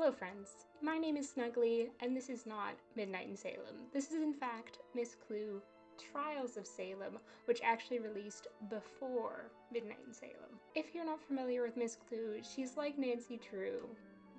Hello friends, my name is Snuggly, and this is not Midnight in Salem. This is in fact Miss Clue Trials of Salem, which actually released before Midnight in Salem. If you're not familiar with Miss Clue, she's like Nancy Drew,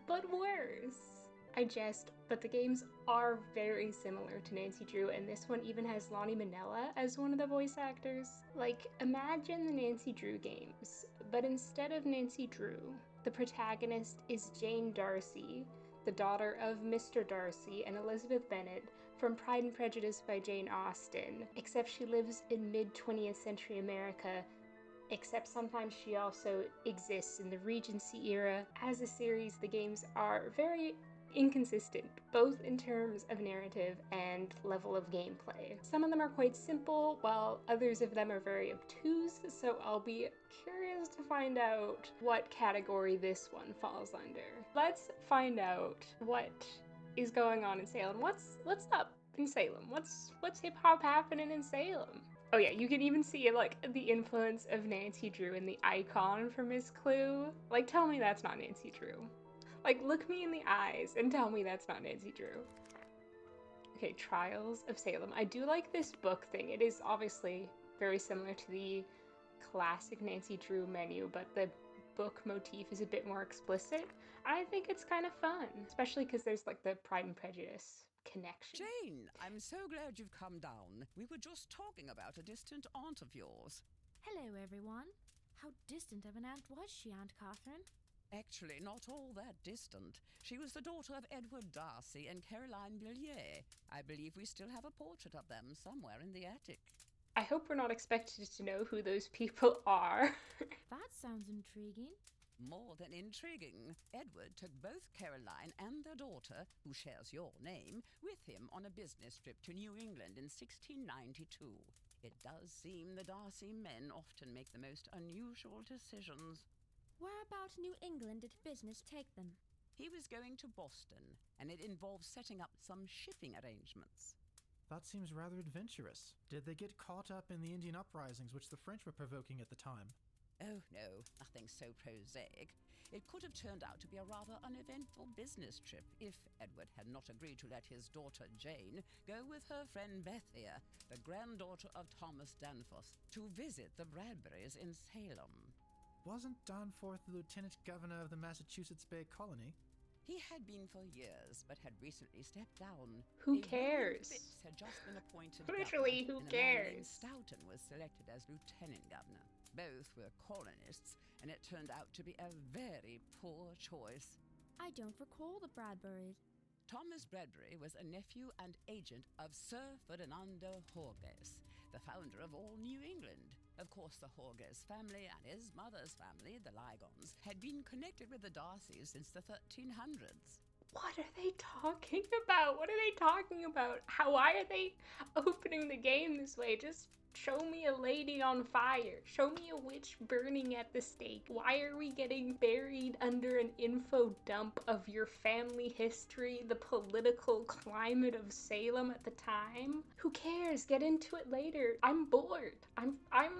but worse. I jest, but the games are very similar to Nancy Drew, and this one even has Lonnie Minella as one of the voice actors. Like, imagine the Nancy Drew games, but instead of Nancy Drew, the protagonist is Jane Darcy, the daughter of Mr. Darcy and Elizabeth Bennet from Pride and Prejudice by Jane Austen, except she lives in mid-20th century America, except sometimes she also exists in the Regency era. As a series, the games are very inconsistent, both in terms of narrative and level of gameplay. Some of them are quite simple, while others of them are very obtuse, so I'll be curious to find out what category this one falls under. Let's find out what is going on in Salem. What's up in Salem? What's hip-hop happening in Salem? Oh yeah, you can even see like the influence of Nancy Drew in the icon for Miss Clue. Like, tell me that's not Nancy Drew. Like, look me in the eyes and tell me that's not Nancy Drew. Okay, Trials of Salem. I do like this book thing. It is obviously very similar to the classic Nancy Drew menu, but the book motif is a bit more explicit. I think it's kind of fun, especially because there's like the Pride and Prejudice connection. Jane, I'm so glad you've come down. We were just talking about a distant aunt of yours. Hello, everyone. How distant of an aunt was she, Aunt Catherine? Actually, not all that distant. She was the daughter of Edward Darcy and Caroline Villiers. I believe we still have a portrait of them somewhere in the attic. I hope we're not expected to know who those people are. That sounds intriguing. More than intriguing, Edward took both Caroline and their daughter, who shares your name, with him on a business trip to New England in 1692. It does seem the Darcy men often make the most unusual decisions. Where about New England did business take them? He was going to Boston, and it involved setting up some shipping arrangements. That seems rather adventurous. Did they get caught up in the Indian uprisings which the French were provoking at the time? Oh no, nothing so prosaic. It could have turned out to be a rather uneventful business trip if Edward had not agreed to let his daughter Jane go with her friend Bethia, the granddaughter of Thomas Danforth, to visit the Bradburys in Salem. Wasn't Danforth the lieutenant governor of the Massachusetts Bay Colony? He had been for years, but had recently stepped down. Who cares? Fitz had just been appointed Literally, governor, who and a man named cares? Stoughton was selected as lieutenant governor. Both were colonists, and it turned out to be a very poor choice. I don't recall the Bradburys. Thomas Bradbury was a nephew and agent of Sir Ferdinando Horges, the founder of all New England. Of course, the Horges family and his mother's family, the Lygons, had been connected with the Darcys since the 1300s. What are they talking about? What are they talking about? Why are they opening the game this way? Just show me a lady on fire. Show me a witch burning at the stake. Why are we getting buried under an info dump of your family history, the political climate of Salem at the time? Who cares? Get into it later. I'm bored. I'm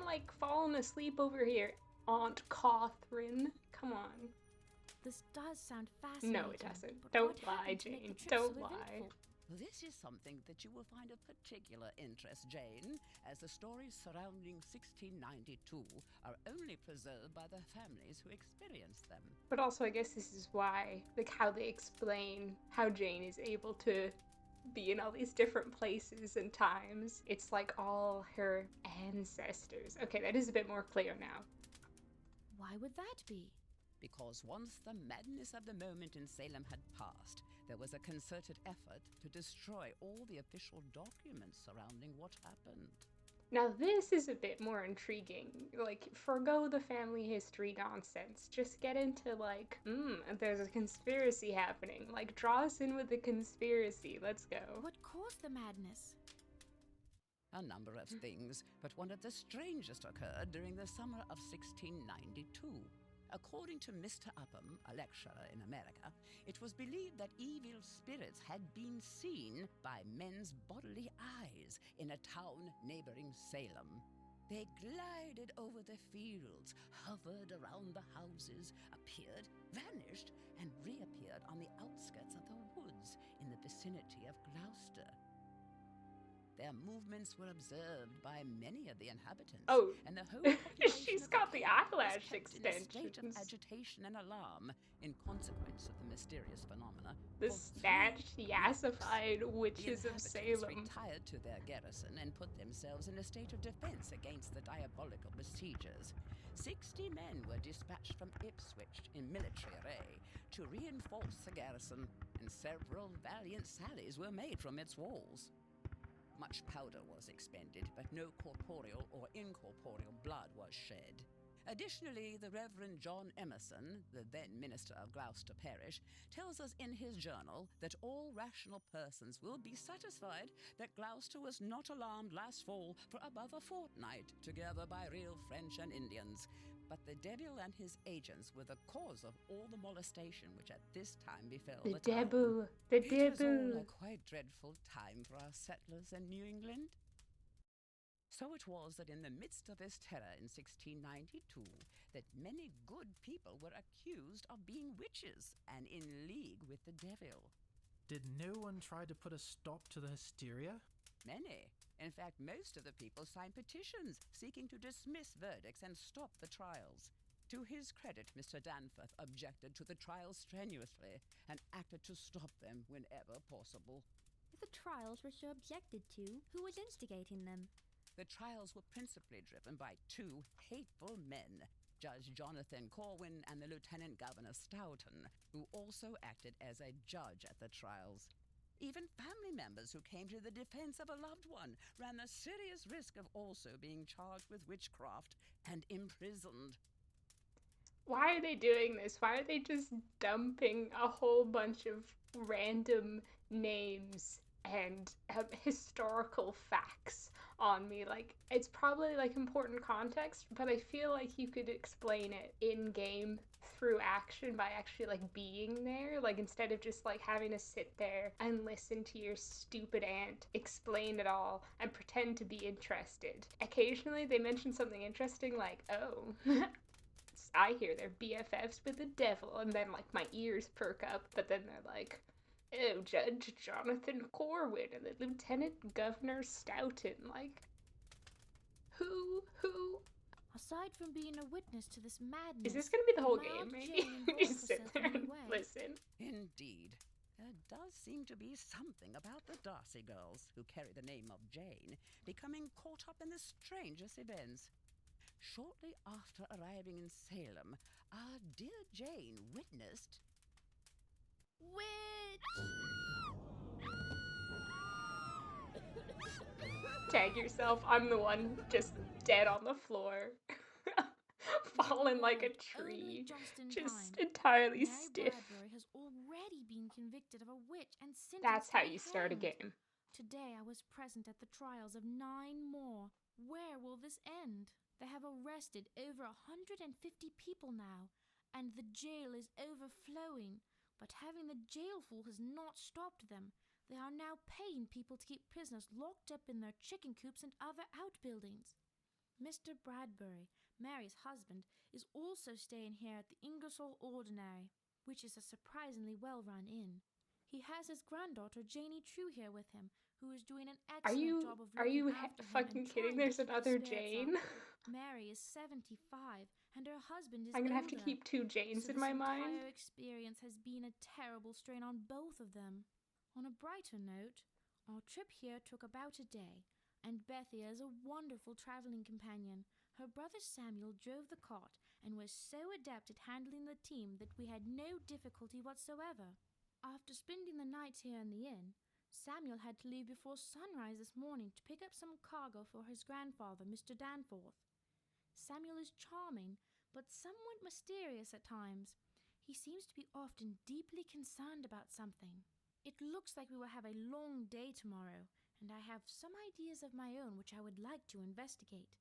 like falling asleep over here. Aunt Catherine. Come on. This does sound fascinating. No, it doesn't. But Don't what lie, happened to make Jane. the trip Don't so lie. eventful? This is something that you will find of particular interest, Jane, as the stories surrounding 1692 are only preserved by the families who experienced them. But also, I guess this is why, like, how they explain how Jane is able to be in all these different places and times. It's like all her ancestors. Okay, that is a bit more clear now. Why would that be? Because once the madness of the moment in Salem had passed, there was a concerted effort to destroy all the official documents surrounding what happened. Now this is a bit more intriguing. Like, forgo the family history nonsense. Just get into like, there's a conspiracy happening. Like, draw us in with the conspiracy. Let's go. What caused the madness? A number of things, but one of the strangest occurred during the summer of 1692. According to Mr. Upham, a lecturer in America, it was believed that evil spirits had been seen by men's bodily eyes in a town neighboring Salem. They glided over the fields, hovered around the houses, appeared, vanished, and reappeared on the outside vicinity of Gloucester. Their movements were observed by many of the inhabitants, Oh, and the whole population she's of got the Kent was eyelash kept in a state of extensions. agitation and alarm in consequence of the mysterious phenomena. The for 3 snatched, weeks. yassified The witches of inhabitants Salem. retired to their garrison and put themselves in a state of defense against the diabolical besiegers. 60 men were dispatched from Ipswich in military array to reinforce the garrison, and several valiant sallies were made from its walls. Much powder was expended, but no corporeal or incorporeal blood was shed. Additionally, the Reverend John Emerson, the then minister of Gloucester Parish, tells us in his journal that all rational persons will be satisfied that Gloucester was not alarmed last fall for above a fortnight, together by real French and Indians. But the devil and his agents were the cause of all the molestation which at this time befell the town. The It was all devil. a quite dreadful time for our settlers in New England. So it was that in the midst of this terror in 1692, that many good people were accused of being witches and in league with the devil. Did no one try to put a stop to the hysteria? Many. In fact, most of the people signed petitions seeking to dismiss verdicts and stop the trials. To his credit, Mr. Danforth objected to the trials strenuously and acted to stop them whenever possible. If the trials were so objected to, who was instigating them? The trials were principally driven by 2 hateful men, Judge Jonathan Corwin and the Lieutenant Governor Stoughton, who also acted as a judge at the trials. Even family members who came to the defense of a loved one ran the serious risk of also being charged with witchcraft and imprisoned. Why are they doing this? Why are they just dumping a whole bunch of random names and historical facts on me? Like, it's probably like important context, but I feel like you could explain it in game through action by actually like being there, like instead of just like having to sit there and listen to your stupid aunt explain it all and pretend to be interested. Occasionally they mention something interesting like, oh, I hear they're BFFs with the devil, and then like my ears perk up, but then they're like, oh, Judge Jonathan Corwin and the Lieutenant Governor Stoughton, like, who? Aside from being a witness to this madness, Is this gonna be the whole mild game, maybe? Jane You involves sit herself there in and a way. listen. Indeed. There does seem to be something about the Darcy girls, who carry the name of Jane, becoming caught up in the strangest events. Shortly after arriving in Salem, our dear Jane witnessed... Witch! Tag yourself, I'm the one just dead on the floor. Fallen like a tree. Just entirely Mary stiff. Bradbury has already been convicted of a witch and sentenced That's to how be you start a hanged. game. Today I was present at the trials of 9 more. Where will this end? They have arrested over 150 people now, and the jail is overflowing. But having the jail full has not stopped them. They are now paying people to keep prisoners locked up in their chicken coops and other outbuildings. Mr. Bradbury, Mary's husband, is also staying here at the Ingersoll Ordinary, which is a surprisingly well-run inn. He has his granddaughter Janie True here with him, who is doing an excellent job of looking after him fucking and kidding? trying to There's keep his another spirits Jane? up. Mary is 75, and her husband is I'm gonna have to older. keep 2 Janes So in my this mind. entire experience has been a terrible strain on both of them. On a brighter note, our trip here took about a day, and Bethia is a wonderful traveling companion. Her brother Samuel drove the cart and was so adept at handling the team that we had no difficulty whatsoever. After spending the night here in the inn, Samuel had to leave before sunrise this morning to pick up some cargo for his grandfather, Mr. Danforth. Samuel is charming, but somewhat mysterious at times. He seems to be often deeply concerned about something. It looks like we will have a long day tomorrow, and I have some ideas of my own which I would like to investigate.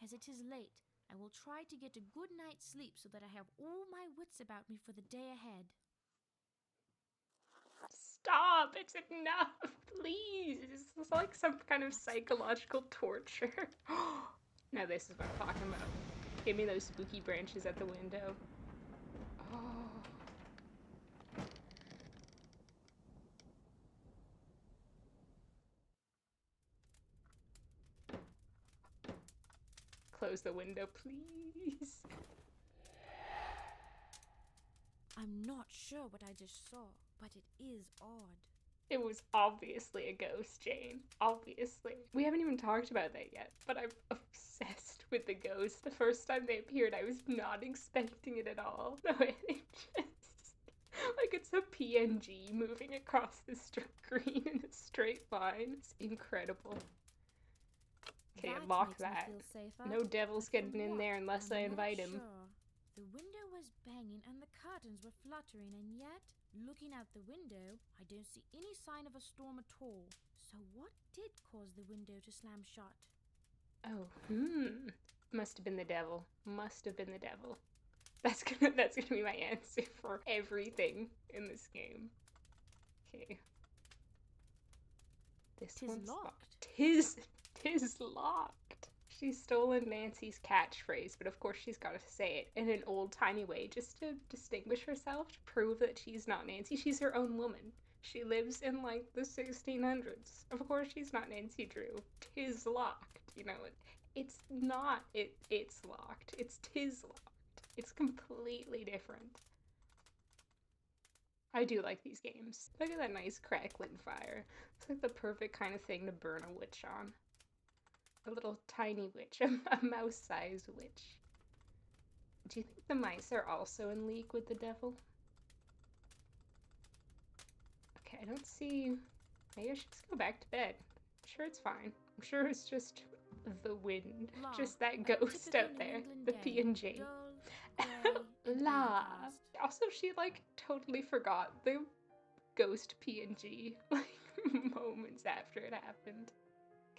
As it is late, I will try to get a good night's sleep so that I have all my wits about me for the day ahead. Stop! It's enough! Please! This is like some kind of psychological torture. Now this is what I'm talking about. Give me those spooky branches at the window. Oh. close the window, please? I'm not sure what I just saw, but it is odd. It was obviously a ghost, Jane. Obviously. We haven't even talked about that yet, but I'm obsessed with the ghosts. The first time they appeared, I was not expecting it at all. No, it just... like it's a PNG moving across the screen in a straight line. It's incredible. Okay, That lock makes me that. feel safer, No devil's but for getting in what? there unless I I'm invite not him. Sure. The window was banging and the curtains were fluttering, and yet, looking out the window, I don't see any sign of a storm at all. So what did cause the window to slam shut? Oh, must have been the devil. Must have been the devil. That's gonna be my answer for everything in this game. Okay. This Tis one's locked. Tis locked. She's stolen Nancy's catchphrase, but of course she's got to say it in an old-timey way just to distinguish herself, to prove that she's not Nancy. She's her own woman. She lives in, like, the 1600s. Of course she's not Nancy Drew. Tis locked. You know, it's not it's locked. It's tis locked. It's completely different. I do like these games. Look at that nice crackling fire. It's like the perfect kind of thing to burn a witch on. A little tiny witch, a mouse-sized witch. Do you think the mice are also in league with the devil? Okay, I don't see... Maybe I should just go back to bed. I'm sure it's fine. I'm sure it's just the wind. La, just that a ghost typical out New there. England The day. P&J. Dull, grey, and La. overcast. Also, she, like, totally forgot the ghost P&G, like, moments after it happened.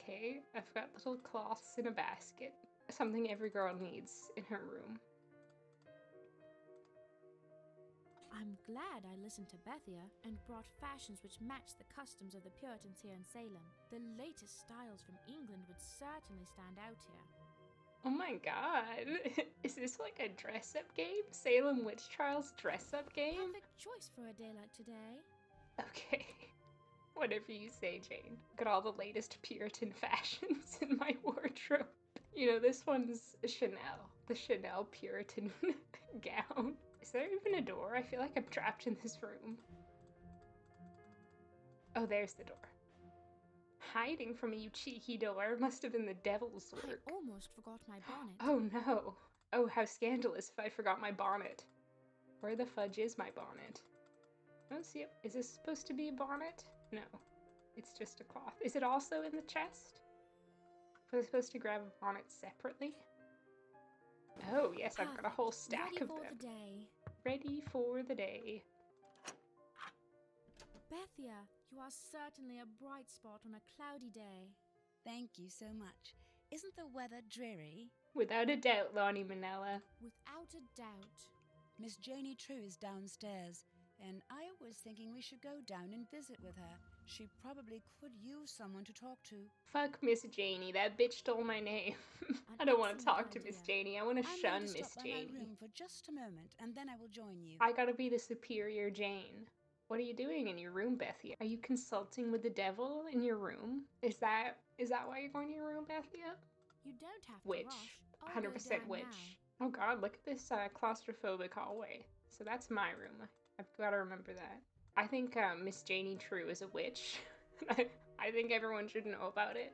Okay, I've got little cloths in a basket. Something every girl needs in her room. I'm glad I listened to Bethia and brought fashions which match the customs of the Puritans here in Salem. The latest styles from England would certainly stand out here. Oh my god. Is this like a dress-up game? Salem Witch Trials dress-up game? Perfect choice for a day like today. Okay. Whatever you say, Jane. Got all the latest Puritan fashions in my wardrobe. You know, this one's Chanel. The Chanel Puritan gown. Is there even a door? I feel like I'm trapped in this room. Oh, there's the door. Hiding from me, you cheeky door. Must have been the devil's work. I almost forgot my bonnet. Oh no. Oh, how scandalous if I forgot my bonnet. Where the fudge is my bonnet? I don't see it. Is this supposed to be a bonnet? No. It's just a cloth. Is it also in the chest? Was I supposed to grab a bonnet separately? Oh, yes, I've got a whole stack Ready of for them. the day. Ready for the day. Bethia, you are certainly a bright spot on a cloudy day. Thank you so much. Isn't the weather dreary? Without a doubt, Lonnie Manella. Without a doubt. Miss Janie True is downstairs, and I was thinking we should go down and visit with her. She probably could use someone to talk to. Fuck Miss Janie, that bitch stole my name. I don't want to talk to Miss Janie, I want to I'm shun going to Miss stop by my Janie. room for just a moment, and then I will join you. I gotta be the superior Jane. What are you doing in your room, Bethia? Are you consulting with the devil in your room? Is that why you're going to your room, Bethia? You don't have to Witch. rush. I'll 100% go down witch. now. Oh god, look at this claustrophobic hallway. So that's my room. I've got to remember that. I think Miss Janie True is a witch. I think everyone should know about it.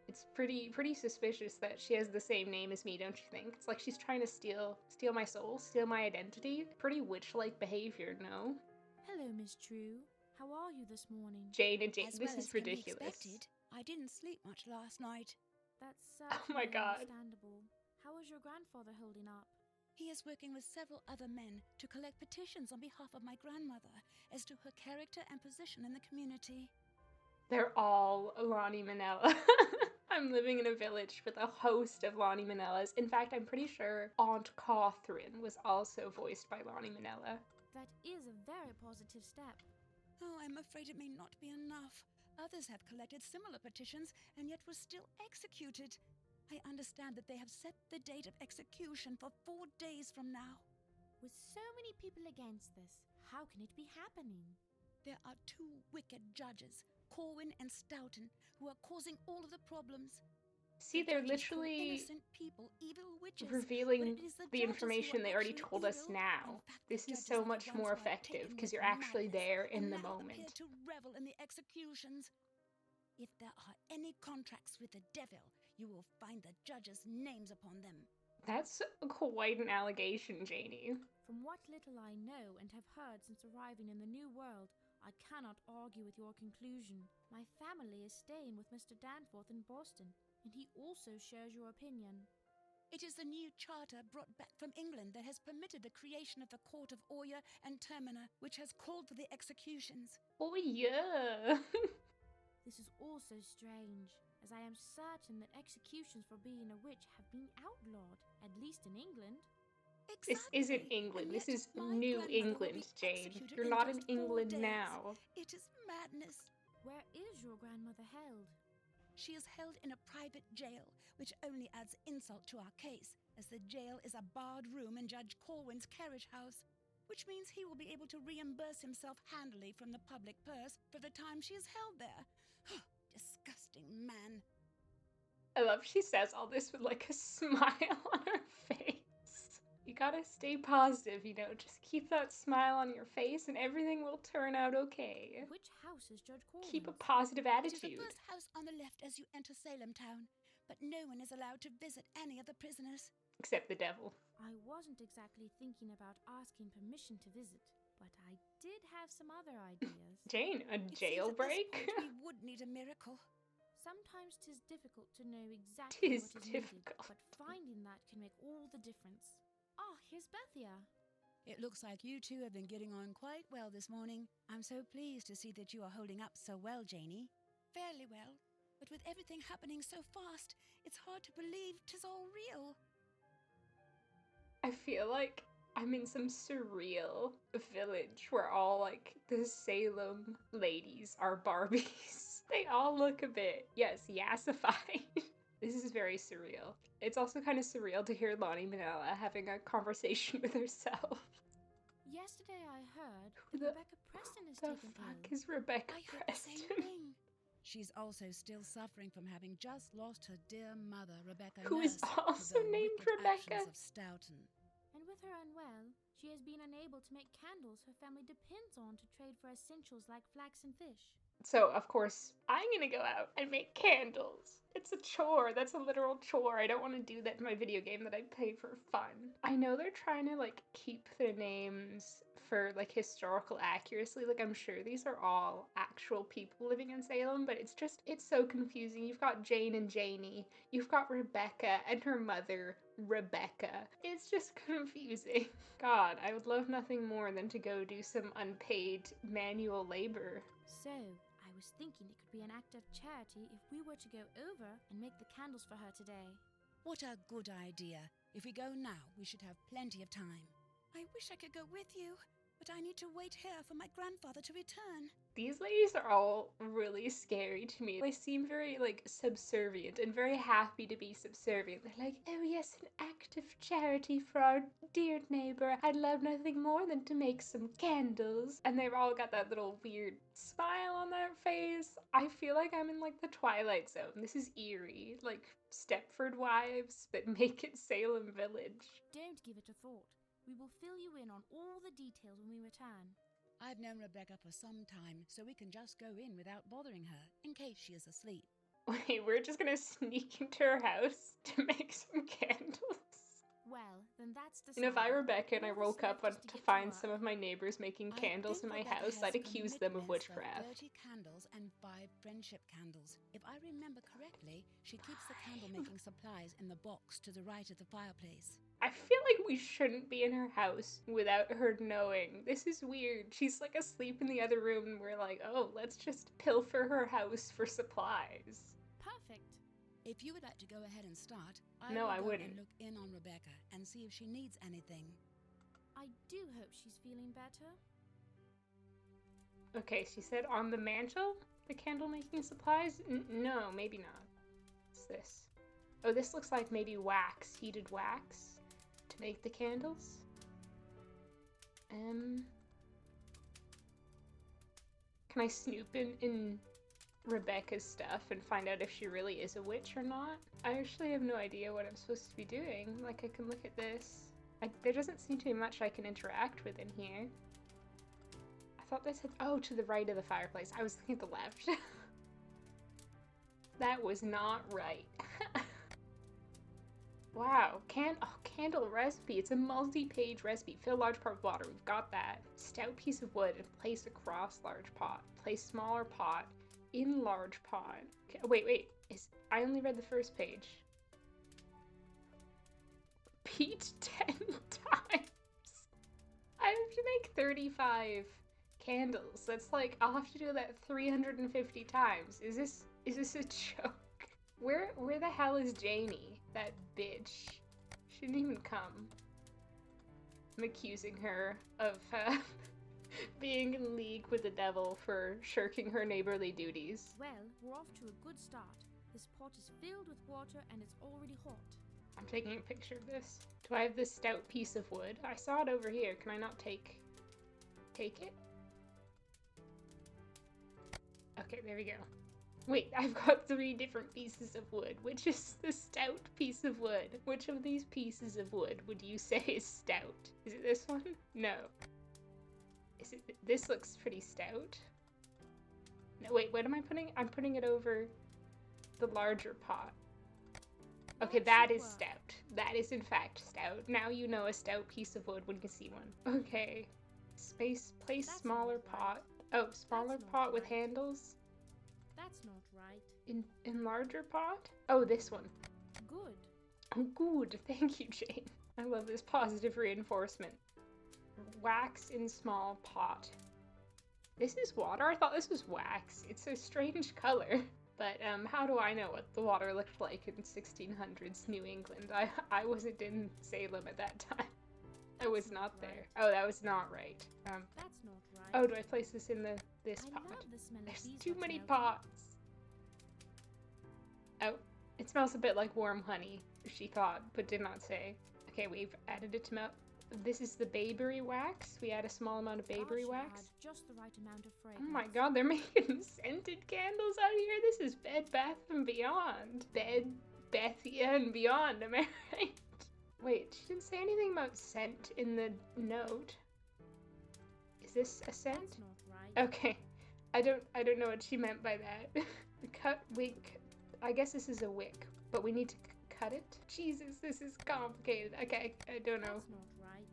It's pretty suspicious that she has the same name as me, don't you think? It's like she's trying to steal my soul, steal my identity. Pretty witch-like behavior, no? Hello, Miss True. How are you this morning? Jane and Jane, As this well is as can be ridiculous. expected. I didn't sleep much last night. That's Oh my certainly God. understandable. How is your grandfather holding up? He is working with several other men to collect petitions on behalf of my grandmother as to her character and position in the community. They're all Lonnie Manella. I'm living in a village with a host of Lonnie Manellas. In fact, I'm pretty sure Aunt Catherine was also voiced by Lonnie Manella. That is a very positive step. Oh, I'm afraid it may not be enough. Others have collected similar petitions and yet were still executed. I understand that they have set the date of execution for 4 days from now. With so many people against this, how can it be happening? There are 2 wicked judges, Corwin and Stoughton, who are causing all of the problems. See, The they're judges call literally innocent people evil witches, revealing but it is the the judges information who are they already actually told us evil. now. In fact, the This is judges so are the much ones more who are effective taken because with you're actually madness there in and the now moment. appear to revel in the executions. If there are any contracts with the devil, you will find the judges' names upon them. That's quite an allegation, Janie. From what little I know and have heard since arriving in the New World, I cannot argue with your conclusion. My family is staying with Mr. Danforth in Boston, and he also shares your opinion. It is the new charter brought back from England that has permitted the creation of the Court of Oyer and Termina, which has called for the executions. Oh yeah. This is also strange, as I am certain that executions for being a witch have been outlawed, at least in England. This Exactly. isn't England. And This yet is my New grandmother will England, be Jane. executed You're in not just in 4 England days. now. It is madness. Where is your grandmother held? She is held in a private jail, which only adds insult to our case, as the jail is a barred room in Judge Corwin's carriage house, which means he will be able to reimburse himself handily from the public purse for the time she is held there. Disgusting man. I love she says all this with like a smile on her face. You gotta stay positive, just keep that smile on your face and everything will turn out okay. Which house is Judge Corwin's? Keep a positive It is the attitude. first house on the left as you enter Salem town, but no one is allowed to visit any of the prisoners. Except the devil. I wasn't exactly thinking about asking permission to visit, but I did have some other ideas. Jane, a It seems at jailbreak? this point we would need a miracle. Sometimes 'tis difficult to know exactly Tis what is difficult. needed, but finding that can make all the difference. Ah, here's Bethia. It looks like you two have been getting on quite well this morning. I'm so pleased to see that you are holding up so well, Janie. Fairly well, but with everything happening so fast, it's hard to believe 'tis all real. I feel like I'm in some surreal village where all like the Salem ladies are Barbies. They all look a bit, yes, yassified. This is very surreal. It's also kind of surreal to hear Lonnie Manella having a conversation with herself. Yesterday I heard Who that the- Rebecca Preston is The taken fuck ill. is Rebecca I heard the same Preston? thing. She's also still suffering from having just lost her dear mother, Rebecca Who is Nurse, also to the named wicked Rebecca? actions of Stoughton. And with her unwell, she has been unable to make candles her family depends on to trade for essentials like flax and fish. So, of course, I'm gonna go out and make candles. It's a chore. That's a literal chore. I don't want to do that in my video game that I play for fun. I know they're trying to, like, keep the names for, like, historical accuracy. Like, I'm sure these are all actual people living in Salem, but it's so confusing. You've got Jane and Janie. You've got Rebecca and her mother, Rebecca. It's just confusing. God, I would love nothing more than to go do some unpaid manual labor. So, I was thinking it could be an act of charity if we were to go over and make the candles for her today. What a good idea. If we go now, we should have plenty of time. I wish I could go with you, but I need to wait here for my grandfather to return. These ladies are all really scary to me. They seem very, like, subservient and very happy to be subservient. They're like, oh yes, an act of charity for our dear neighbor. I'd love nothing more than to make some candles. And they've all got that little weird smile on their face. I feel like I'm in, like, the Twilight Zone. This is eerie. Like, Stepford Wives, but make it Salem Village. Don't give it a thought. We will fill you in on all the details when we return. I've known Rebecca for some time, so we can just go in without bothering her, in case she is asleep. Wait, we're just gonna sneak into her house to make some candles? Well, then that's decided. You know, if I were Rebecca and I All woke that's up left is to get to find work. some of my neighbors making I candles in think my Rebecca house, has I'd accuse them of commitments witchcraft. 30 candles and 5 friendship candles. If I remember correctly, she keeps the candle-making supplies in the box to the right of the fireplace. I feel like we shouldn't be in her house without her knowing. This is weird. She's like asleep in the other room and we're like, oh, let's just pilfer her house for supplies. Perfect. If you would like to go ahead and start, No, will I go wouldn't. and look in on Rebecca and see if she needs anything. I do hope she's feeling better. Okay, she said on the mantle? The candle making supplies? No, maybe not. What's this? Oh, this looks like maybe wax, heated wax to make the candles. Can I snoop in Rebecca's stuff and find out if she really is a witch or not. I actually have no idea what I'm supposed to be doing. Like, I can look at this. There doesn't seem to be much I can interact with in here. I thought this had... Oh, to the right of the fireplace. I was looking at the left. That was not right. Wow. Candle recipe. It's a multi-page recipe. Fill large part with water. We've got that. Stout piece of wood and place across large pot. Place smaller pot in large pot. Okay, wait. I only read the first page. Repeat 10 times. I have to make 35 candles. That's like, I'll have to do that 350 times. Is this a joke? Where the hell is Janie? That bitch. She didn't even come. I'm accusing her of being in league with the devil for shirking her neighborly duties. Well, we're off to a good start. This pot is filled with water and it's already hot. I'm taking a picture of this. Do I have this stout piece of wood? I saw it over here. Can I not take it? Okay, there we go. Wait, I've got 3 different pieces of wood. Which is the stout piece of wood? Which of these pieces of wood would you say is stout? Is it this one? No. Is it? This looks pretty stout. No, wait, what am I putting? I'm putting it over the larger pot. Okay, that is stout. That is in fact stout. Now you know a stout piece of wood when you see one. Okay. Place smaller pot. Oh, smaller pot with handles? That's not right. In larger pot? Oh, this one. Good. Oh, good. Thank you, Jane. I love this positive reinforcement. Wax in small pot. This is water? I thought this was wax. It's a strange color. But how do I know what the water looked like in 1600s New England? I wasn't in Salem at that time. I was not there. Oh, that was not right. That's not right. Oh, do I place this in this pot? I love the smell of There's these too hot many melting. pots. Oh, it smells a bit like warm honey, she thought, but did not say. Okay, we've added it to melt. This is the bayberry wax. We add a small amount of bayberry Gosh, wax. add just the right amount of Oh fragrance. my god, they're making scented candles out here. This is Bed Bath and Beyond. Bed Bethia and Beyond, am I right? Wait, she didn't say anything about scent in the note. Is this a scent? That's not right. Okay. I don't know what she meant by that. Wick. I guess this is a wick, but we need to cut it? Jesus, this is complicated. Okay, I don't know. That's not right.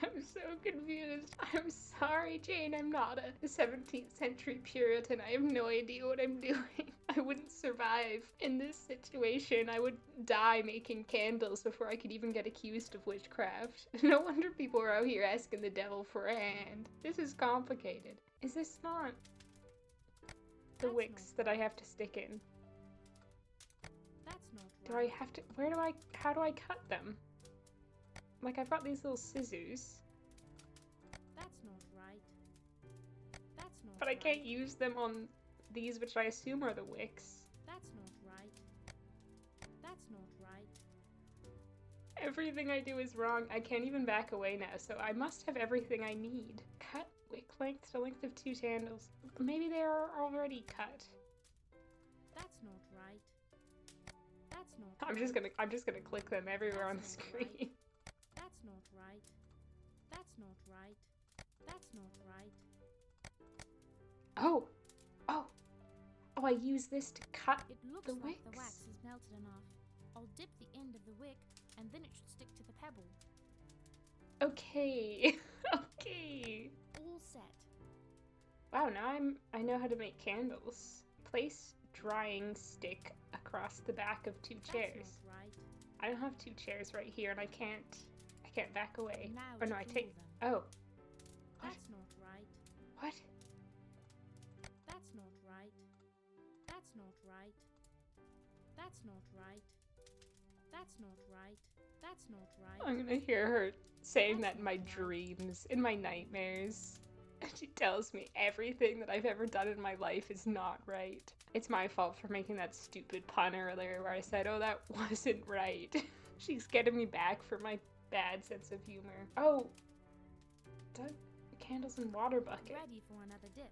I'm so confused. I'm sorry, Jane. I'm not a 17th century Puritan. I have no idea what I'm doing. I wouldn't survive in this situation. I would die making candles before I could even get accused of witchcraft. No wonder people are out here asking the devil for a hand. This is complicated. Is this not the That's wicks not that I have to stick in? That's not Do right. I have to, how do I cut them? Like, I've got these little scissors, That's not right. That's not but I right. can't use them on these, which I assume are the wicks. That's not right. That's not right. Everything I do is wrong. I can't even back away now, so I must have everything I need. Cut wick length to length of 2 candles. Maybe they are already cut. That's not right. That's not I'm right. just gonna click them everywhere on the That's not screen. right. That's not right. That's not right. That's not right. Oh, I use this to cut. It looks The like the wicks. wax is melted enough. I'll dip the end of the wick, and then it should stick to the pebble. Okay, okay. All set. Wow, now I know how to make candles. Place drying stick across the back of 2 chairs. That's not right. I don't have 2 chairs right here, and I can't back away. Now Or to no, I glue take. them. Oh, That's not right. what? That's not right. That's not right. That's not right. That's not right. That's not right. I'm gonna hear her saying That's that in my not right. dreams, in my nightmares. She tells me everything that I've ever done in my life is not right. It's my fault for making that stupid pun earlier where I said, oh, that wasn't right. She's getting me back for my bad sense of humor. Oh, candles in water bucket. Ready for another dip.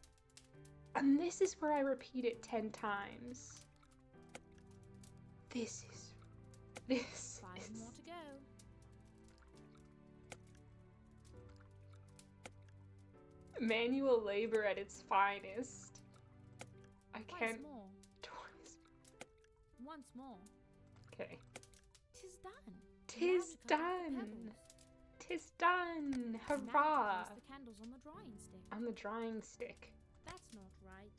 And this is where I repeat it 10 times. This is... 5 more to go. Manual labor at its finest. I can't... Twice more. Twice. Once more. Okay. 'Tis done. Tis Now to cut off the done. pebbles. 'Tis done. Now to Hurrah. place the candles on the drying stick. On the drying stick. That's not right.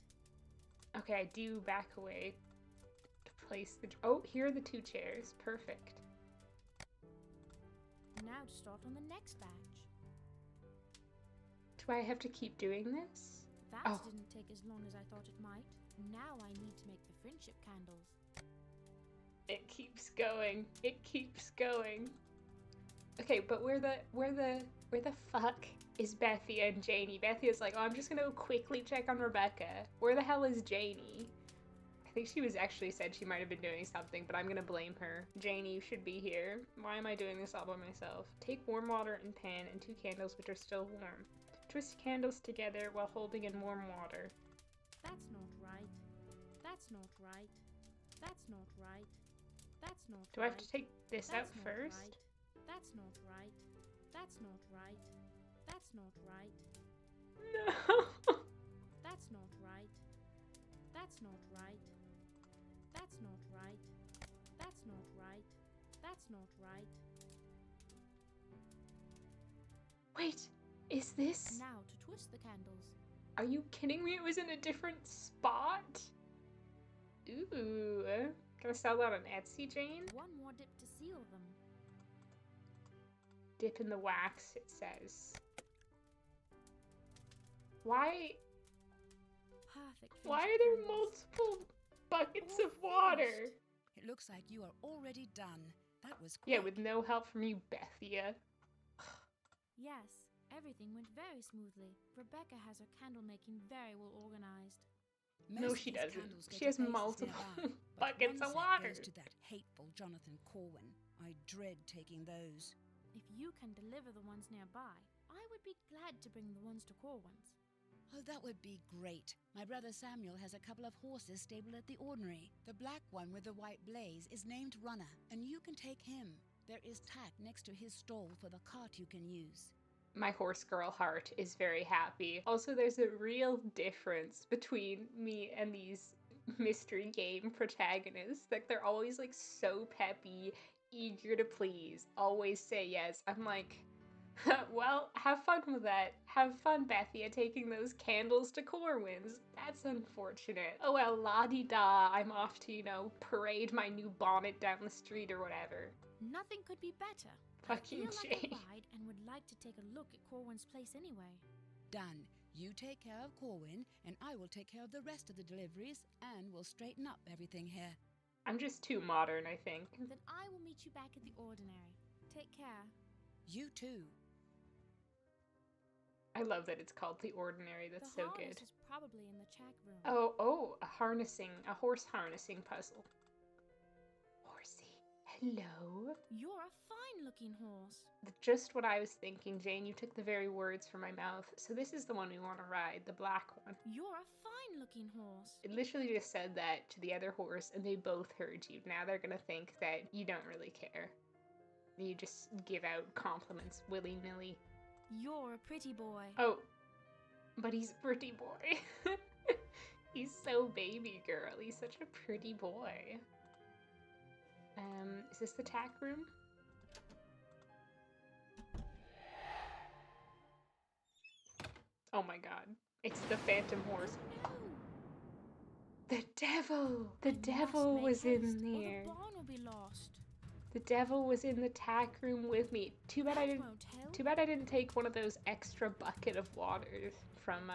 Okay, I do back away to place the... Oh, here are the 2 chairs. Perfect. Now to start on the next batch. Do I have to keep doing this? That Oh. didn't take as long as I thought it might. Now I need to make the friendship candles. It keeps going. It keeps going. Okay, but where the fuck is Bethia and Janie? Bethia's like, oh, I'm just gonna go quickly check on Rebecca. Where the hell is Janie? I think she was actually said she might have been doing something, but I'm gonna blame her. Janie, you should be here. Why am I doing this all by myself? Take warm water and pan and 2 candles which are still warm. Twist candles together while holding in warm water. That's not right. That's not right. That's not right. That's not right. Do I have to take this That's out not first? Right. That's not right. That's not right. That's not right. No. That's not right. That's not right. That's not right. That's not right. That's not right. Wait, is this? Now to twist the candles. Are you kidding me? It was in a different spot? Ooh. Gonna sell that on Etsy, Jane? 1 more dip to seal them. Dip in the wax, it says. Why? Perfect. Why friendship are there candles. multiple buckets All of water? finished. It looks like you are already done. That was quick. Yeah, with no help from you, Bethia. Yes, everything went very smoothly. Rebecca has her candle making very well organized. No, Most she of these doesn't. candles go She to has places multiple nearby, but buckets one of set water. goes to that hateful Jonathan Corwin. I dread taking those. If you can deliver the ones nearby, I would be glad to bring the ones to Corwin's. Oh, that would be great. My brother Samuel has a couple of horses stabled at the ordinary. The black one with the white blaze is named Runner, and you can take him. There is tack next to his stall for the cart you can use. My horse girl heart is very happy. Also, there's a real difference between me and these mystery game protagonists. Like, they're always like so peppy, eager to please, always say yes. I'm like, well, have fun with that. Have fun, Bethia, taking those candles to Corwin's. That's unfortunate. Oh well, la-di-da, I'm off to, you know, parade my new bonnet down the street or whatever. Nothing could be better. Fucking I feel like Jane. a ride and would like to take a look at Corwin's place anyway. Done. You take care of Corwin, and I will take care of the rest of the deliveries, and we'll straighten up everything here. I'm just too modern, I think. Then I will meet you back at the ordinary. Take care. You too. I love that it's called The Ordinary. That's the so harness good. is probably in the check room. Oh, a horse harnessing puzzle. Horsey, hello. You're a fine-looking horse. Just what I was thinking, Jane. You took the very words from my mouth. So this is the one we want to ride, the black one. You're a fine-looking horse. It literally just said that to the other horse, and they both heard you. Now they're gonna think that you don't really care. You just give out compliments willy-nilly. You're a pretty boy. Oh, but he's a pretty boy. He's so baby girl. He's such a pretty boy. Is this the tack room? Oh my god. It's the phantom horse. No! The devil! The I must devil make was haste, in or there. the barn will be lost. The devil was in the tack room with me. Too bad I That didn't. won't help. Too bad I didn't take one of those extra bucket of waters from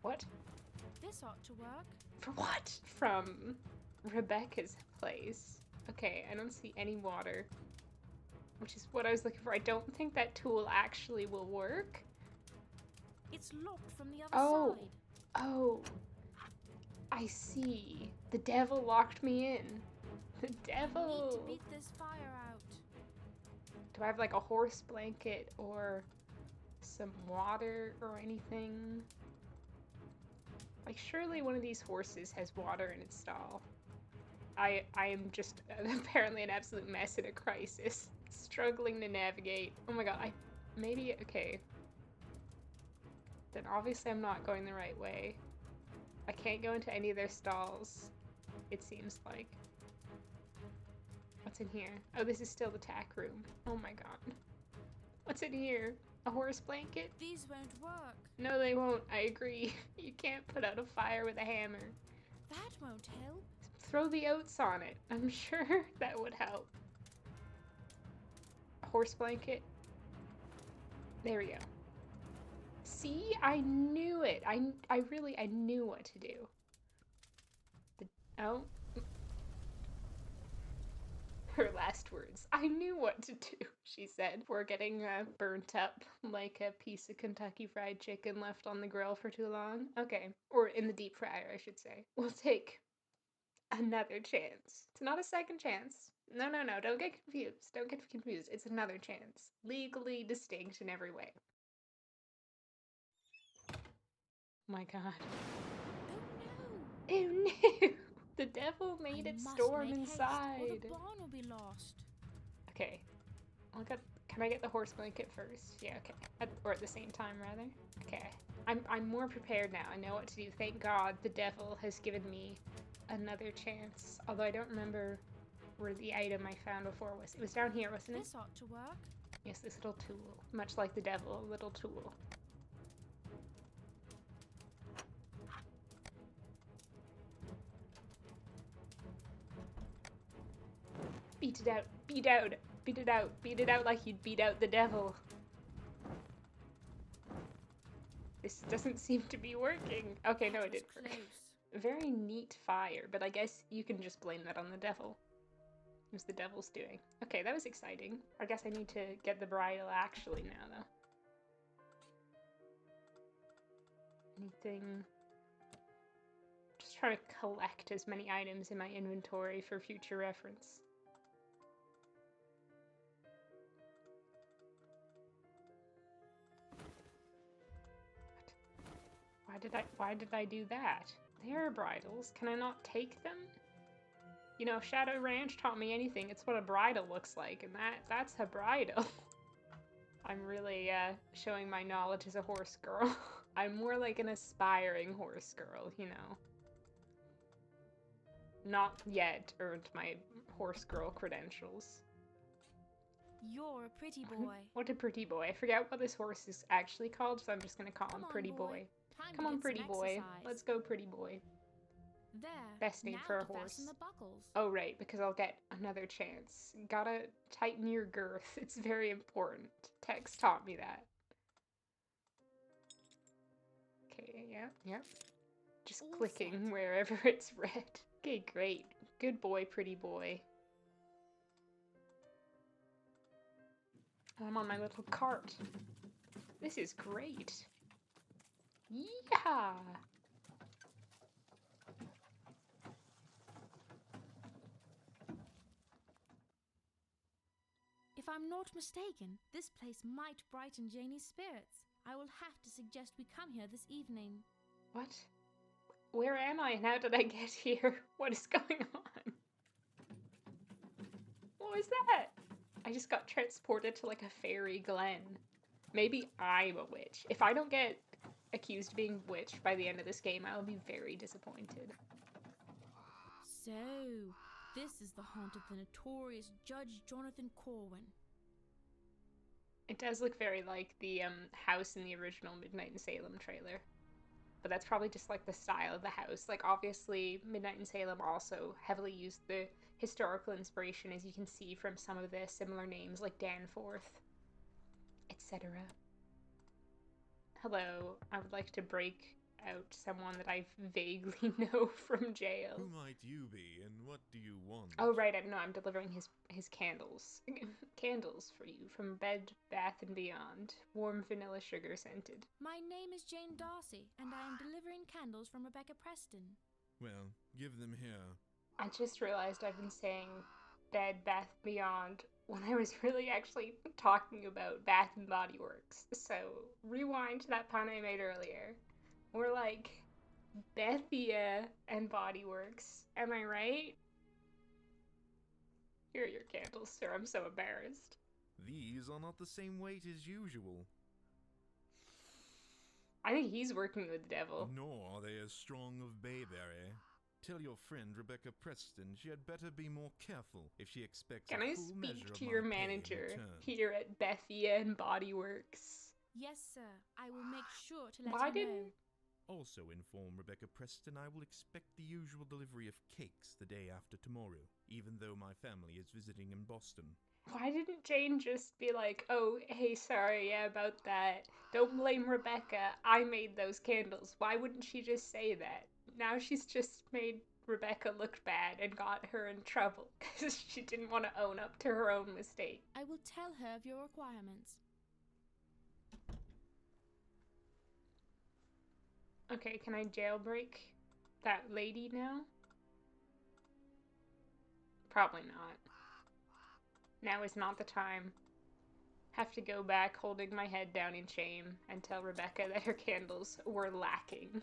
What? This ought to work. For what? From Rebecca's place. Okay, I don't see any water, which is what I was looking for. I don't think that tool actually will work. It's locked from the other Oh. side. Oh, I see. The devil locked me in. The I need devil. to beat this fire out. Do I have like a horse blanket or some water or anything? Like, surely one of these horses has water in its stall. I am just apparently an absolute mess in a crisis. Struggling to navigate. Oh my god, okay. Then obviously I'm not going the right way. I can't go into any of their stalls, it seems like. What's in here? Oh, this is still the tack room. Oh my god. What's in here? A horse blanket? These won't work. No, they won't. I agree. You can't put out a fire with a hammer. That won't help. Throw the oats on it. I'm sure that would help. A horse blanket? There we go. See? I knew it. I knew what to do. Oh. Her last words. I knew what to do, she said. We're getting burnt up like a piece of Kentucky Fried Chicken left on the grill for too long. Okay. Or in the deep fryer, I should say. We'll take another chance. It's not a second chance. No. Don't get confused. Don't get confused. It's another chance. Legally distinct in every way. My god. Oh no! Oh no! The devil made it must storm make haste, inside. or the barn will be lost. Okay. Can I get the horse blanket first? Yeah, okay. Or at the same time, rather. Okay. I'm more prepared now. I know what to do. Thank God the devil has given me another chance. Although I don't remember where the item I found before was. It was down here, wasn't it? This ought to work. Yes, this little tool. Much like the devil, a little tool. Beat it out, beat out, beat it out, beat it out like you'd beat out the devil. This doesn't seem to be working. Okay, no, it did work. Very neat fire, but I guess you can just blame that on the devil. It was the devil's doing. Okay, that was exciting. I guess I need to get the bridle actually now, though. Anything? Just trying to collect as many items in my inventory for future reference. Why did I do that? There are bridles. Can I not take them? You know, if Shadow Ranch taught me anything, it's what a bridle looks like, and that's a bridle. I'm really showing my knowledge as a horse girl. I'm more like an aspiring horse girl, you know. Not yet earned my horse girl credentials. You're a pretty boy. What a pretty boy. I forget what this horse is actually called, so I'm just gonna call him Pretty Boy. Come on, Pretty Boy. Let's go, Pretty Boy. There. Best name now for a to horse. fasten the buckles. Oh, right, because I'll get another chance. Gotta tighten your girth. It's very important. Tex taught me that. Okay, yeah. Just All clicking set. wherever it's red. Okay, great. Good boy, Pretty Boy. I'm on my little cart. This is great. Yeah! If I'm not mistaken, this place might brighten Janie's spirits. I will have to suggest we come here this evening. What? Where am I and how did I get here? What is going on? What was that? I just got transported to like a fairy glen. Maybe I'm a witch. If I don't get accused of being witched by the end of this game, I will be very disappointed. So, this is the haunt of the notorious Judge Jonathan Corwin. It does look very like the house in the original Midnight in Salem trailer. But that's probably just like the style of the house. Like obviously Midnight in Salem also heavily used the historical inspiration, as you can see from some of the similar names like Danforth, etc. Hello, I would like to break out someone that I vaguely know from jail. Who might you be, and what do you want? Oh right, I know, I'm delivering his candles. Candles for you from Bed Bath & Beyond. Warm vanilla sugar scented. My name is Jane Darcy, and I am delivering candles from Rebecca Preston. Well, give them here. I just realized I've been saying Bed Bath Beyond when I was really actually talking about Bath and Body Works. So, rewind to that pun I made earlier. We're like Bethia and Body Works. Am I right? Here are your candles, sir. I'm so embarrassed. These are not the same weight as usual. I think he's working with the devil. Nor are they as strong of bayberry. Tell your friend Rebecca Preston she had better be more careful if she expects Can a I full measure speak of to my your pay in manager return. here at Bethia and Body Works? Yes, sir. I will make sure to let Why her know. didn't Also inform Rebecca Preston I will expect the usual delivery of cakes the day after tomorrow, even though my family is visiting in Boston. Why didn't Jane just be like, oh, hey, sorry, yeah, about that. Don't blame Rebecca. I made those candles. Why wouldn't she just say that? Now she's just made Rebecca look bad and got her in trouble because she didn't want to own up to her own mistake. I will tell her of your requirements. Okay, can I jailbreak that lady now? Probably not. Now is not the time. Have to go back holding my head down in shame and tell Rebecca that her candles were lacking.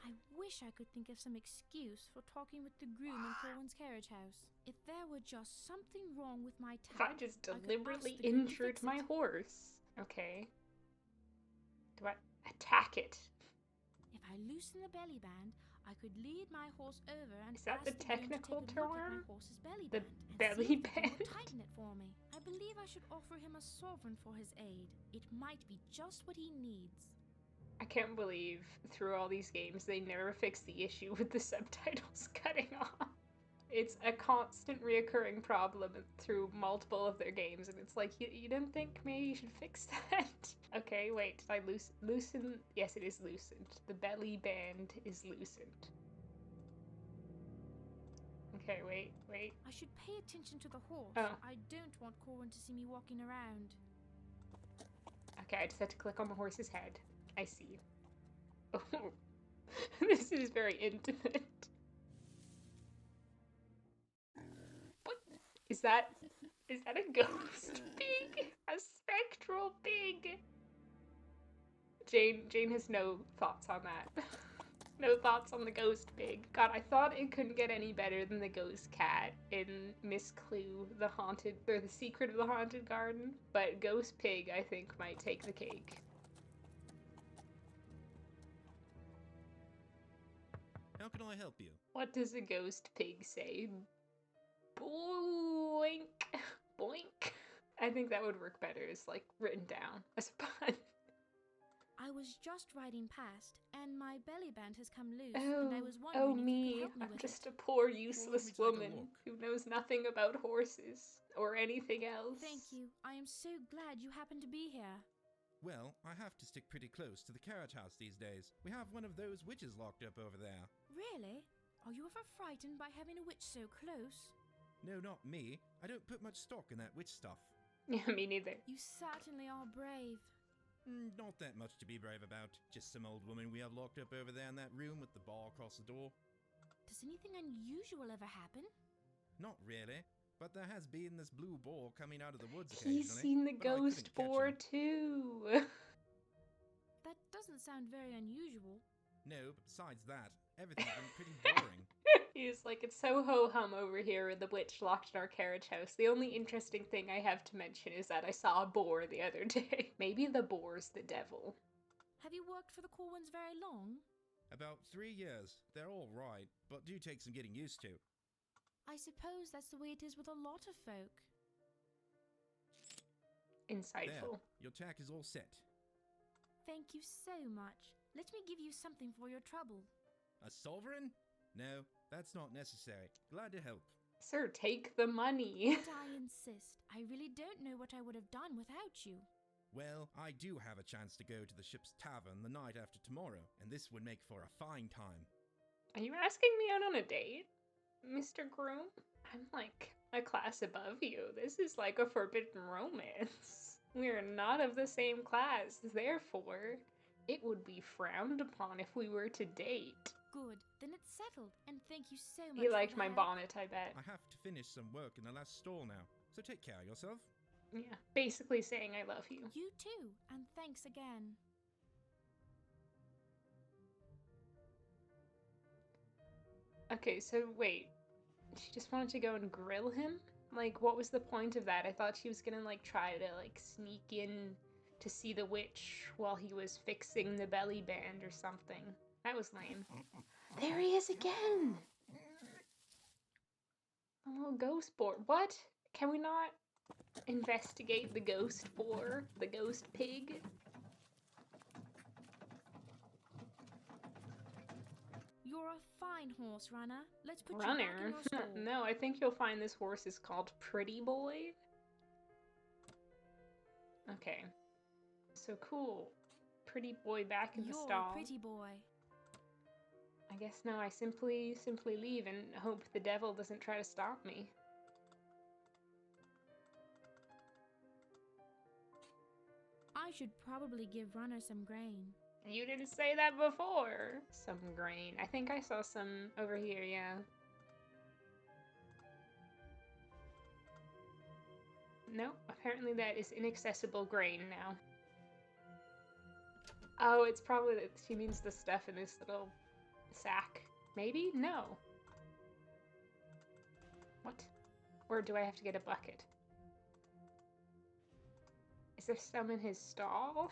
I wish I could think of some excuse for talking with the groom in Corwin's carriage house. If there were just something wrong with my If I tack, just I could deliberately ask the groom to injured fix my it. horse. Okay. Do I attack it? If I loosen the belly band, I could lead my horse over and Is that ask the the groom technical to take a look at term? my horse's belly The band and belly see if he band? will tighten it for me. I believe I should offer him a sovereign for his aid. It might be just what he needs. I can't believe through all these games they never fix the issue with the subtitles cutting off. It's a constant reoccurring problem through multiple of their games, and it's like, you didn't think maybe you should fix that? Okay, wait, did I loosen? Yes, it is loosened. The belly band is loosened. Okay, wait. I should pay attention to the horse. Oh. I don't want Corwin to see me walking around. Okay, I just had to click on the horse's head. I see. Oh, this is very intimate. What? Is that a ghost pig? A spectral pig? Jane has no thoughts on that. No thoughts on the ghost pig. God, I thought it couldn't get any better than the ghost cat in Miss Clue, the Secret of the Haunted Garden. But ghost pig, I think, might take the cake. How can I help you? What does a ghost pig say? Boink! Boink! I think that would work better as, like, written down as a pun. I was just riding past, and my belly band has come loose, Oh, and I was wondering if you me. could help me I'm with just it. a poor, me useless take a woman look. who knows nothing about horses or anything else. Thank you. I am so glad you happened to be here. Well, I have to stick pretty close to the carriage house these days. We have one of those witches locked up over there. Really? Are you ever frightened by having a witch so close? No, not me. I don't put much stock in that witch stuff. Yeah, me neither. You certainly are brave. Not that much to be brave about. Just some old woman we have locked up over there in that room with the bar across the door. Does anything unusual ever happen? Not really. But there has been this blue boar coming out of the woods occasionally. He's seen the but I couldn't ghost catch boar him. too. That doesn't sound very unusual. No, but besides that, everything's been pretty boring. He's like, it's so ho-hum over here with the witch locked in our carriage house. The only interesting thing I have to mention is that I saw a boar the other day. Maybe the boar's the devil. Have you worked for the Corwins very long? About 3 years. They're all right, but do take some getting used to. I suppose that's the way it is with a lot of folk. Insightful. There, your tack is all set. Thank you so much. Let me give you something for your trouble. A sovereign? No, that's not necessary. Glad to help. Sir, take the money. But I insist. I really don't know what I would have done without you. Well, I do have a chance to go to the ship's tavern the night after tomorrow, and this would make for a fine time. Are you asking me out on a date, Mr. Groom? I'm like a class above you. This is like a forbidden romance. We're not of the same class, therefore, it would be frowned upon if we were to date. Good. Then it's settled. And thank you so much He for liked the my help. bonnet, I bet. I have to finish some work in the last stall now, so take care of yourself. Yeah, basically saying I love you. You too, and thanks again. Okay, so wait. She just wanted to go and grill him? Like, what was the point of that? I thought she was gonna, like, try to, like, sneak in to see the witch while he was fixing the belly band or something. That was lame. There he is again! A little ghost boar. What? Can we not investigate the ghost boar? The ghost pig? You're a fine horse, Runner. Let's put you back in Runner? your stall. No, I think you'll find this horse is called Pretty Boy. Okay. So cool. Pretty Boy back in the You're stall. a pretty boy. I guess now I simply leave and hope the devil doesn't try to stop me. I should probably give Runner some grain. You didn't say that before. Some grain. I think I saw some over here, yeah. No, apparently that is inaccessible grain now. Oh, it's probably that she means the stuff in this little sack. Maybe? No. What? Or do I have to get a bucket? Is there some in his stall?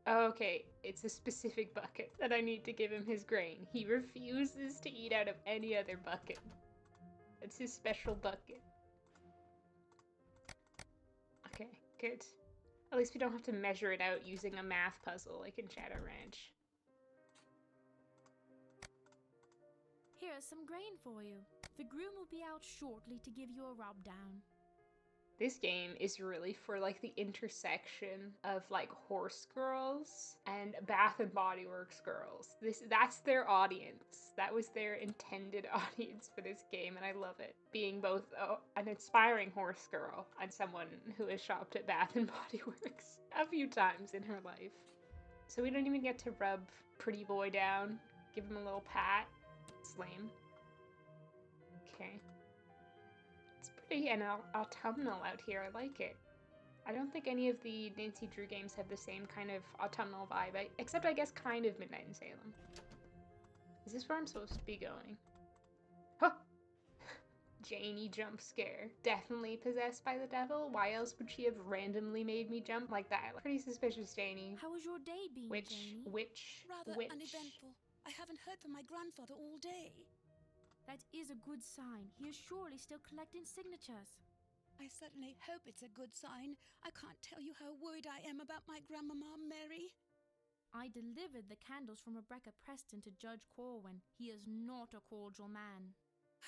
Oh, okay, it's a specific bucket that I need to give him his grain. He refuses to eat out of any other bucket. It's his special bucket. Okay, good. At least we don't have to measure it out using a math puzzle like in Shadow Ranch. Here's some grain for you. The groom will be out shortly to give you a rub down. This game is really for like the intersection of like horse girls and Bath and Body Works girls. That's their audience. That was their intended audience for this game, and I love it. Being both an inspiring horse girl and someone who has shopped at Bath and Body Works a few times in her life. So we don't even get to rub Pretty Boy down, give him a little pat. It's lame. Okay. It's pretty and autumnal out here. I like it. I don't think any of the Nancy Drew games have the same kind of autumnal vibe, except I guess kind of Midnight in Salem. Is this where I'm supposed to be going? Huh! Janie jump scare. Definitely possessed by the devil. Why else would she have randomly made me jump like that? Pretty suspicious, Janie. How was your day been, Janie? Rather uneventful. I haven't heard from my grandfather all day. That is a good sign. He is surely still collecting signatures. I certainly hope it's a good sign. I can't tell you how worried I am about my grandmama, Mary. I delivered the candles from Rebecca Preston to Judge Corwin. He is not a cordial man.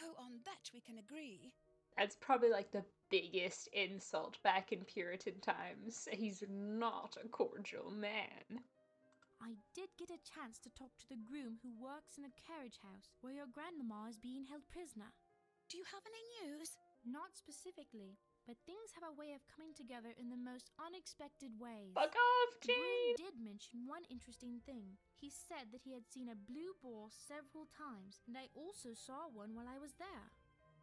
Oh, on that we can agree. That's probably like the biggest insult back in Puritan times. He's not a cordial man. I did get a chance to talk to the groom who works in the carriage house where your grandmama is being held prisoner. Do you have any news? Not specifically, but things have a way of coming together in the most unexpected ways. Fuck off, The Jane! groom did mention one interesting thing. He said that he had seen a blue boar several times, and I also saw one while I was there.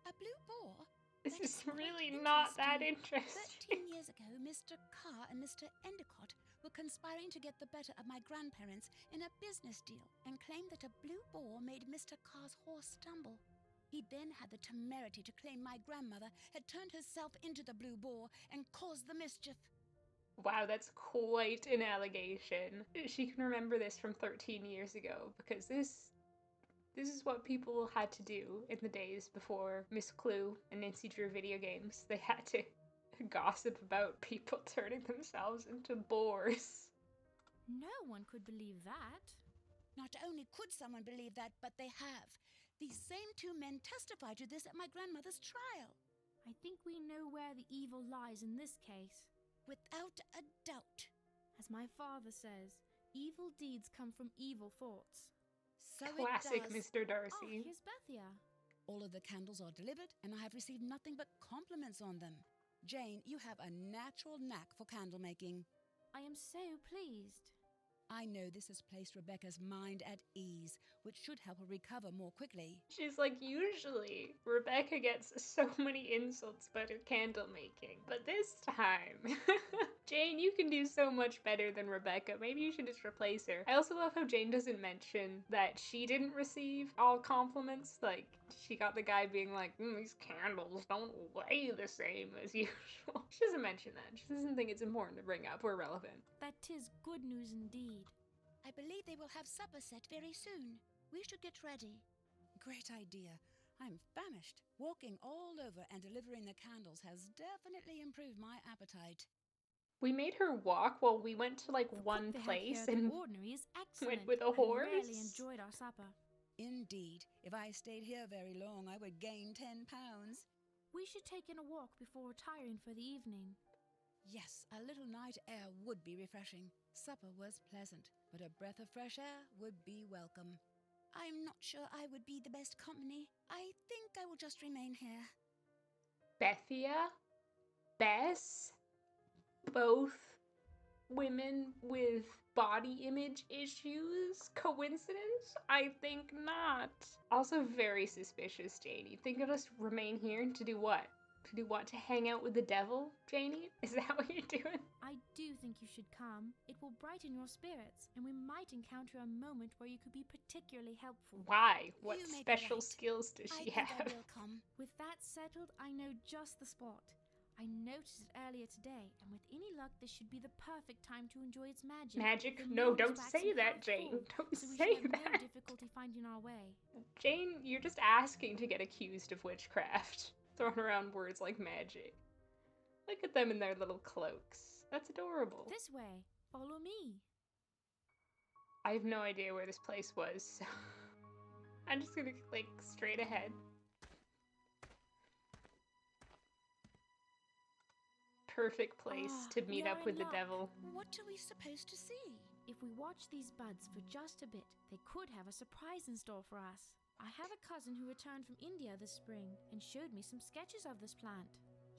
A blue boar? This That is quite really not that interesting. 13 years ago, Mr. Carr and Mr. Endicott were conspiring to get the better of my grandparents in a business deal and claimed that a blue boar made Mr. Carr's horse stumble. He then had the temerity to claim my grandmother had turned herself into the blue boar and caused the mischief. Wow, that's quite an allegation. She can remember this from 13 years ago because this is what people had to do in the days before Miss Clue and Nancy Drew video games. They had to gossip about people turning themselves into boars. No one could believe that. Not only could someone believe that, but they have. These same two men testified to this at my grandmother's trial. I think we know where the evil lies in this case. Without a doubt. As my father says, evil deeds come from evil thoughts. So Classic it does. Mr. Oh, Darcy. here's Bethia. All of the candles are delivered, and I have received nothing but compliments on them. Jane, you have a natural knack for candle making. I am so pleased. I know this has placed Rebecca's mind at ease, which should help her recover more quickly. She's like, usually Rebecca gets so many insults about her candle making, but this time, Jane, you can do so much better than Rebecca. Maybe you should just replace her. I also love how Jane doesn't mention that she didn't receive all compliments. Like, she got the guy being like, these candles don't weigh the same as usual. She doesn't mention that. She doesn't think it's important to bring up or relevant. That 'tis good news indeed. I believe they will have supper set very soon. We should get ready. Great idea. I'm famished. Walking all over and delivering the candles has definitely improved my appetite. We made her walk while we went to like The one cook they have place here at the and ordinary is excellent. went with a I horse. really enjoyed our supper. Indeed, if I stayed here very long, I would gain 10 pounds. We should take in a walk before retiring for the evening. Yes, a little night air would be refreshing. Supper was pleasant, but a breath of fresh air would be welcome. I'm not sure I would be the best company. I think I will just remain here. Bethia, Bess, both women with body image issues. Coincidence? I think not. Also very suspicious, Janie. Think I'll just remain here to do what? To do what? To hang out with the devil, Janie? Is that what you're doing? I do think you should come. It will brighten your spirits, and we might encounter a moment where you could be particularly helpful. Why? What You may be special right. skills does I she think have? I will come. With that settled, I know just the spot. I noticed it earlier today, and with any luck, this should be the perfect time to enjoy its magic. Magic? The No, moon is don't say waxing that, half Jane. full, Don't so we say should have no that. difficulty finding our way. Jane, you're just asking to get accused of witchcraft. Throwing around words like magic. Look at them in their little cloaks. That's adorable. This way. Follow me. I have no idea where this place was, so I'm just gonna click straight ahead. Perfect place to we meet are up in with the luck. devil. What are we supposed to see? If we watch these buds for just a bit, they could have a surprise in store for us. I have a cousin who returned from India this spring and showed me some sketches of this plant.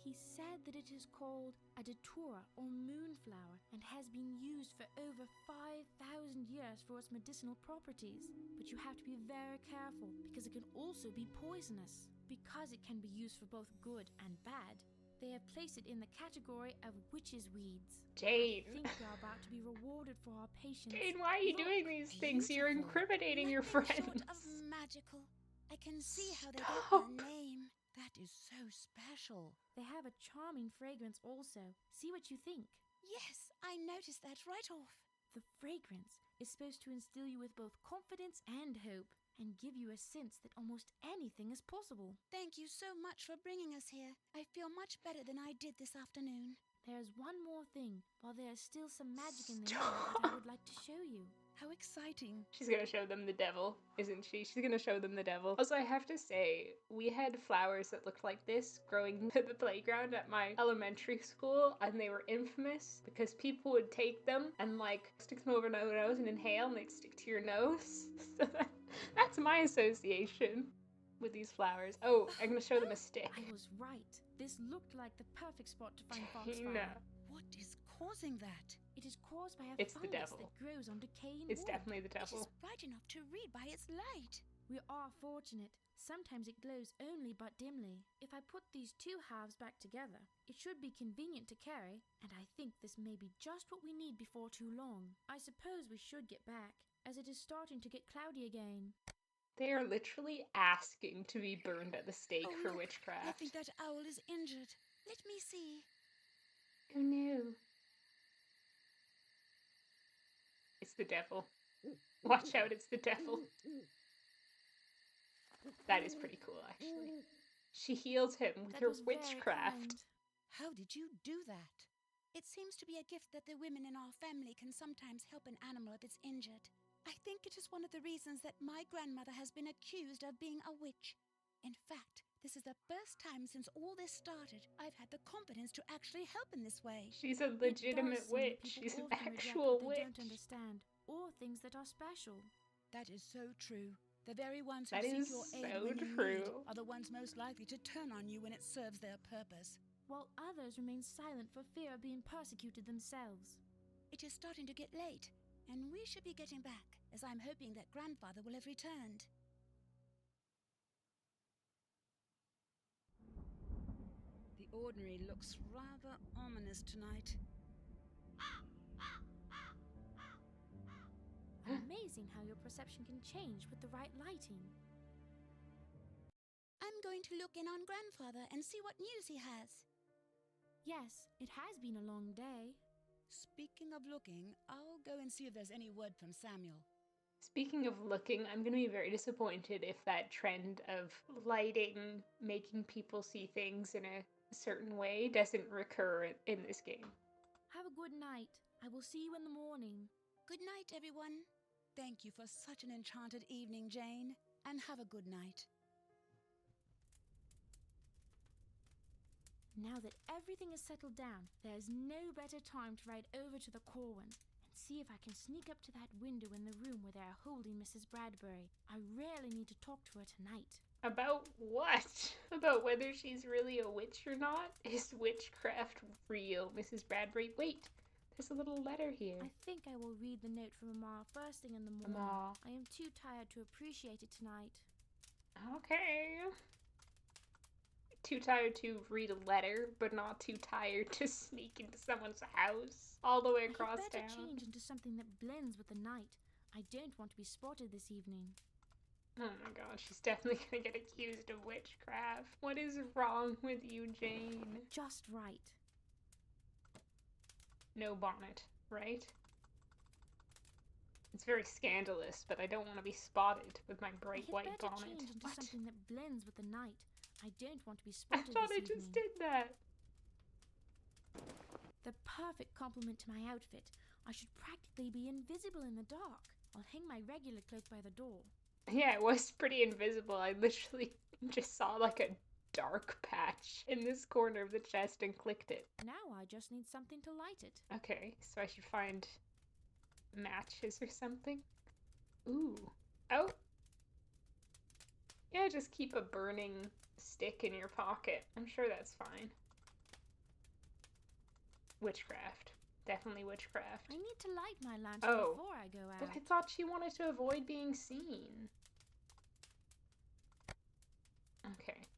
He said that it is called a datura or moonflower and has been used for over 5,000 years for its medicinal properties. But you have to be very careful because it can also be poisonous. Because it can be used for both good and bad, they have placed it in the category of witches' weeds. Jane. I think we are about to be rewarded for our patience. Jane, why are you Look, doing these things? You're beautiful. incriminating your Nothing friends. short of magical. I can see how they Stop. get their name. That is so special. They have a charming fragrance also. See what you think. Yes, I noticed that right off. The fragrance is supposed to instill you with both confidence and hope, and give you a sense that almost anything is possible. Thank you so much for bringing us here. I feel much better than I did this afternoon. There is one more thing, while there is still some magic in the air that I would like to show you. How exciting. She's gonna show them the devil, isn't she? She's gonna show them the devil. Also, I have to say, we had flowers that looked like this growing to the playground at my elementary school, and they were infamous because people would take them and like stick them over their nose and inhale, and they'd stick to your nose. So that's my association with these flowers. Oh, I'm gonna show them a stick. I was right. This looked like the perfect spot to find Tina. foxfire. What is causing that? It is caused by a It's the fungus devil. that grows on decaying It's wood. definitely the It devil. is bright enough to read by its light. We are fortunate. Sometimes it glows only but dimly. If I put these two halves back together, it should be convenient to carry, and I think this may be just what we need before too long. I suppose we should get back, as it is starting to get cloudy again. They are literally asking to be burned at the stake Oh, for look, I witchcraft. think that owl is injured. Let me see. Oh no. It's the devil. Watch out, it's the devil. That is pretty cool, actually. She heals him with That her was very witchcraft. kind. How did you do that? It seems to be a gift that the women in our family can sometimes help an animal if it's injured. I think it is one of the reasons that my grandmother has been accused of being a witch. In fact, this is the first time since all this started I've had the confidence to actually help in this way. She's a It legitimate does seem that witch. people She's an often reject actual what they witch. don't understand, or things that are special. That is so true. The very ones who That seek is your aid so when you need true. are the ones most likely to turn on you when it serves their purpose. While others remain silent for fear of being persecuted themselves. It is starting to get late. And we should be getting back, as I'm hoping that Grandfather will have returned. The ordinary looks rather ominous tonight. Amazing how your perception can change with the right lighting. I'm going to look in on Grandfather and see what news he has. Yes, it has been a long day. Speaking of looking, I'll go and see if there's any word from Samuel. Speaking of looking, I'm going to be very disappointed if that trend of lighting, making people see things in a certain way doesn't recur in this game. Have a good night. I will see you in the morning. Good night, everyone. Thank you for such an enchanted evening, Jane, and have a good night. Now that everything is settled down, there's no better time to ride over to the Corwin and see if I can sneak up to that window in the room where they are holding Mrs. Bradbury. I really need to talk to her tonight. About what? About whether she's really a witch or not? Is witchcraft real, Mrs. Bradbury? Wait, there's a little letter here. I think I will read the note from Mama first thing in the morning. Mama. I am too tired to appreciate it tonight. Okay. Too tired to read a letter, but not too tired to sneak into someone's house all the way across I had better town. change into something that blends with the night. I don't want to be spotted this evening. Oh my god, she's definitely gonna get accused of witchcraft. What is wrong with you, Jane? Just right. No bonnet, right? It's very scandalous, but I don't want to be spotted with my bright white I had better bonnet. change into What? something that blends with the night. I don't want to be I spotted thought I this just evening. did that. The perfect complement to my outfit. I should practically be invisible in the dark. I'll hang my regular cloak by the door. Yeah, it was pretty invisible. I literally just saw like a dark patch in this corner of the chest and clicked it. Now I just need something to light it. Okay, so I should find matches or something. Ooh. Oh. Yeah, just keep a burning stick in your pocket. I'm sure that's fine. Witchcraft. Definitely witchcraft. I need to light my lantern Oh. before I go out. But I thought she wanted to avoid being seen. Okay.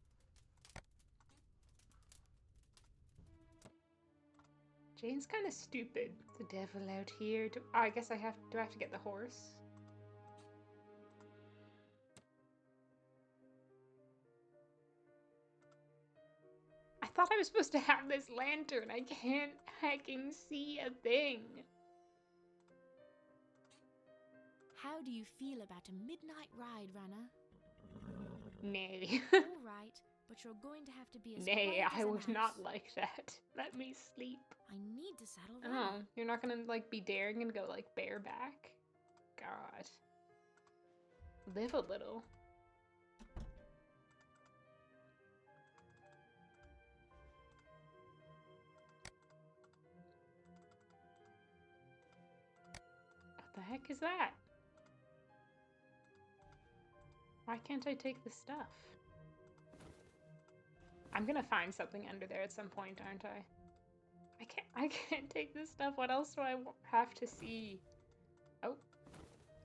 Jane's kind of stupid. The devil out here. Do I guess do I have to get the horse? I thought I was supposed to have this lantern. I can't hacking see a thing. How do you feel about a midnight ride, runner? Nay. All right, but you're going to have to be as Nay, quiet as I a would mouse. not like that. Let me sleep. I need to saddle Oh, runner. you're not gonna like be daring and go like bareback? God. Live a little. What the heck is that? Why can't I take the stuff? I'm gonna find something under there at some point, aren't I? I can't take this stuff. What else do I have to see? Oh.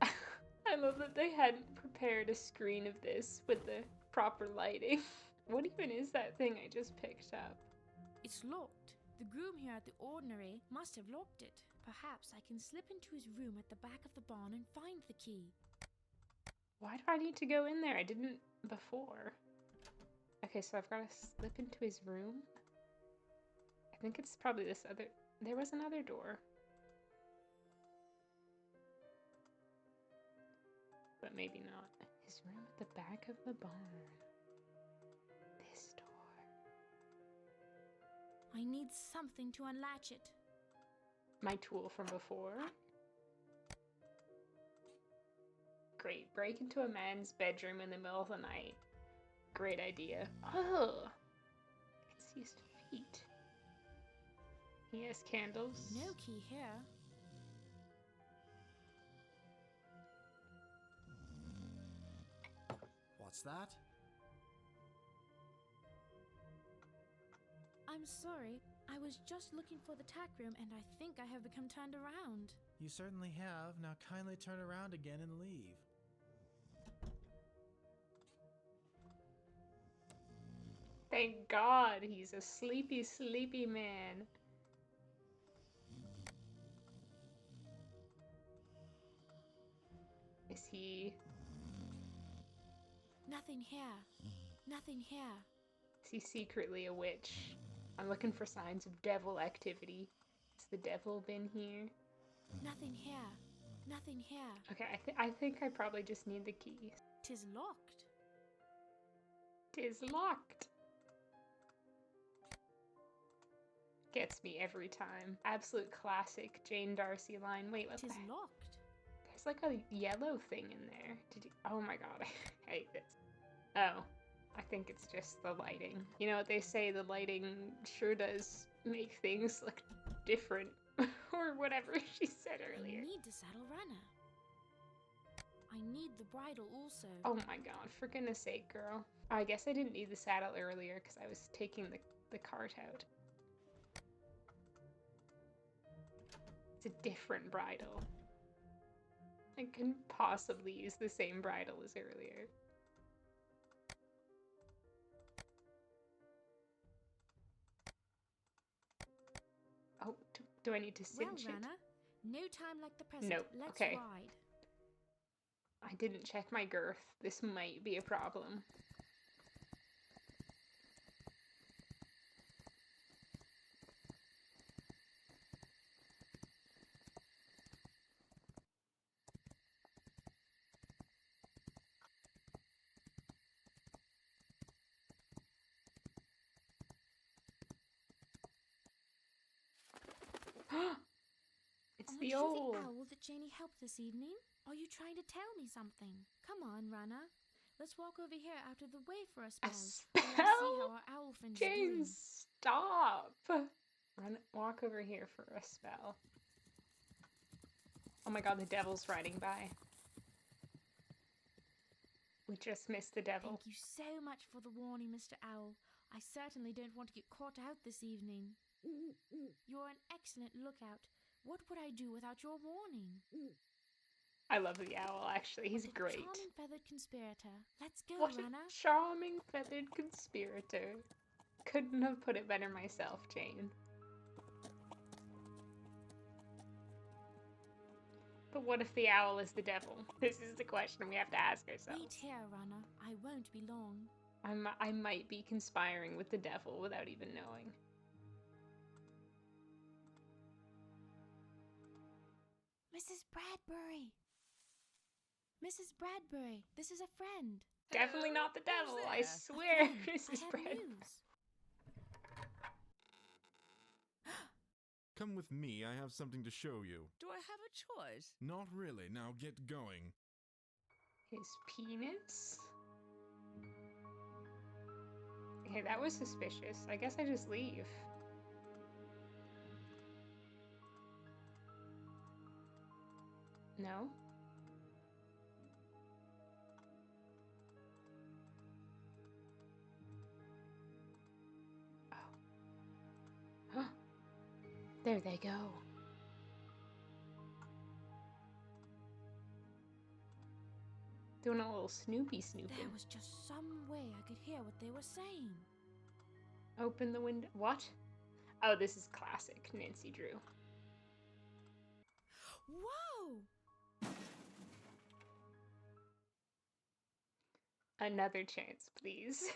I love that they hadn't prepared a screen of this with the proper lighting. What even is that thing I just picked up? It's locked. The groom here at the ordinary must have locked it. Perhaps I can slip into his room at the back of the barn and find the key. Why do I need to go in there? I didn't before. Okay, so I've got to slip into his room. I think it's probably this other... There was another door. But maybe not. His room at the back of the barn. This door. I need something to unlatch it. My tool from before. Great. Break into a man's bedroom in the middle of the night. Great idea. Oh! I can see his feet. He has candles. No key here. What's that? I'm sorry. I was just looking for the tack room, and I think I have become turned around. You certainly have. Now kindly turn around again and leave. Thank God he's a sleepy, sleepy man. Is he... Nothing here. Nothing here. Is he secretly a witch? I'm looking for signs of devil activity. Has the devil been here? Nothing here. Nothing here. Okay, I think I probably just need the key. 'Tis locked. 'Tis locked. Gets me every time. Absolute classic Jane Darcy line. Wait, what the 'Tis heck? locked. There's like a yellow thing in there. Did you... Oh my god, I hate this. Oh, I think it's just the lighting. You know what they say, the lighting sure does make things look different. Or whatever she said earlier. I need to saddle Runner. I need the bridle also. Oh my god, for goodness sake, girl. I guess I didn't need the saddle earlier because I was taking the cart out. It's a different bridle. I couldn't possibly use the same bridle as earlier. Oh, do I need to cinch Well, it? Runner, no time like the present. Nope, Let's okay. ride. I didn't check my girth. This might be a problem. It's the Aren't you owl. the owl that Janie helped this evening? Are you trying to tell me something? Come on, Runner. Let's walk over here out of the way for a spell. A Let's see spell? how our owl friend is Jane, doing. stop! Walk over here for a spell. Oh my god, the devil's riding by. We just missed the devil. Thank you so much for the warning, Mr. Owl. I certainly don't want to get caught out this evening. You're an excellent lookout. What would I do without your warning? I love the owl, actually. He's What a great. charming feathered conspirator. Let's go, What Runner. a charming feathered conspirator. Couldn't have put it better myself, Jane. But what if the owl is the devil? This is the question we have to ask ourselves. Wait here, Runner. I won't be long. I might be conspiring with the devil without even knowing. Mrs. Bradbury! Mrs. Bradbury, this is a friend. Definitely not the devil, Who's I there? swear, Friend, I Mrs. have Brad. news. Come with me, I have something to show you. Do I have a choice? Not really, now get going. His penis? Okay, that was suspicious. I guess I just leave. No? Oh. There they go. Doing a little snooping. There was just some way I could hear what they were saying. Open the window. What? Oh, this is classic Nancy Drew. Whoa! Another chance, please.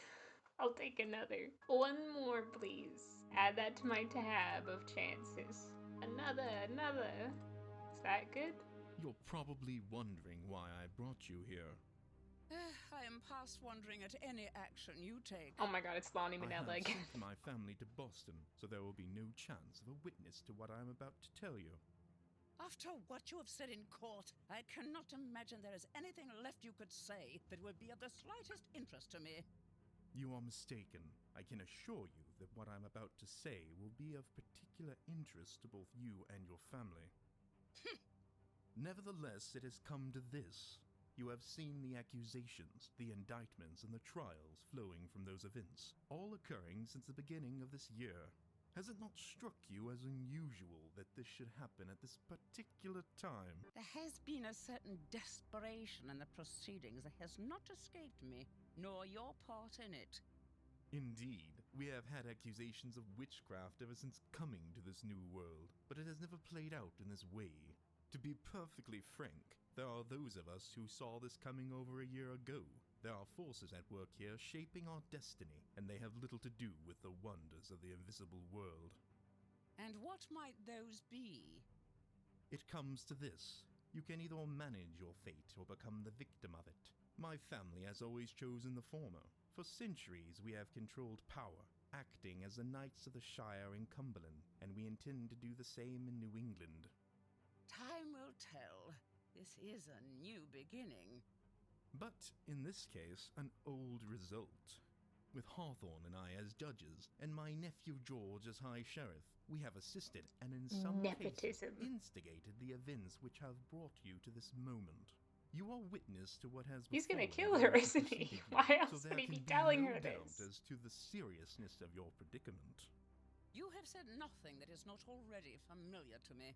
I'll take another. One more, please. Add that to my tab of chances. Another. Is that good? You're probably wondering why I brought you here. I am past wondering at any action you take. Oh my god, it's Lonnie I Manella have again. sent my family to Boston, so there will be no chance of a witness to what I am about to tell you. After what you have said in court, I cannot imagine there is anything left you could say that would be of the slightest interest to me. You are mistaken. I can assure you that what I'm about to say will be of particular interest to both you and your family. Nevertheless, it has come to this. You have seen the accusations, the indictments, and the trials flowing from those events, all occurring since the beginning of this year. Has it not struck you as unusual that this should happen at this particular time? There has been a certain desperation in the proceedings that has not escaped me, nor your part in it. Indeed, we have had accusations of witchcraft ever since coming to this new world, but it has never played out in this way. To be perfectly frank, there are those of us who saw this coming over a year ago. There are forces at work here shaping our destiny, and they have little to do with the wonders of the invisible world. And what might those be? It comes to this. You can either manage your fate or become the victim of it. My family has always chosen the former. For centuries we have controlled power, acting as the Knights of the Shire in Cumberland, and we intend to do the same in New England. Time will tell. This is a new beginning. But, in this case, an old result. With Hawthorne and I as judges, and my nephew George as High Sheriff, we have assisted and in some cases instigated the events which have brought you to this moment. You are witness to what has He's gonna befallen kill her, those who isn't he? preceded you, Why else so would there he be can telling no her doubt this? as to the seriousness of your predicament. You have said nothing that is not already familiar to me.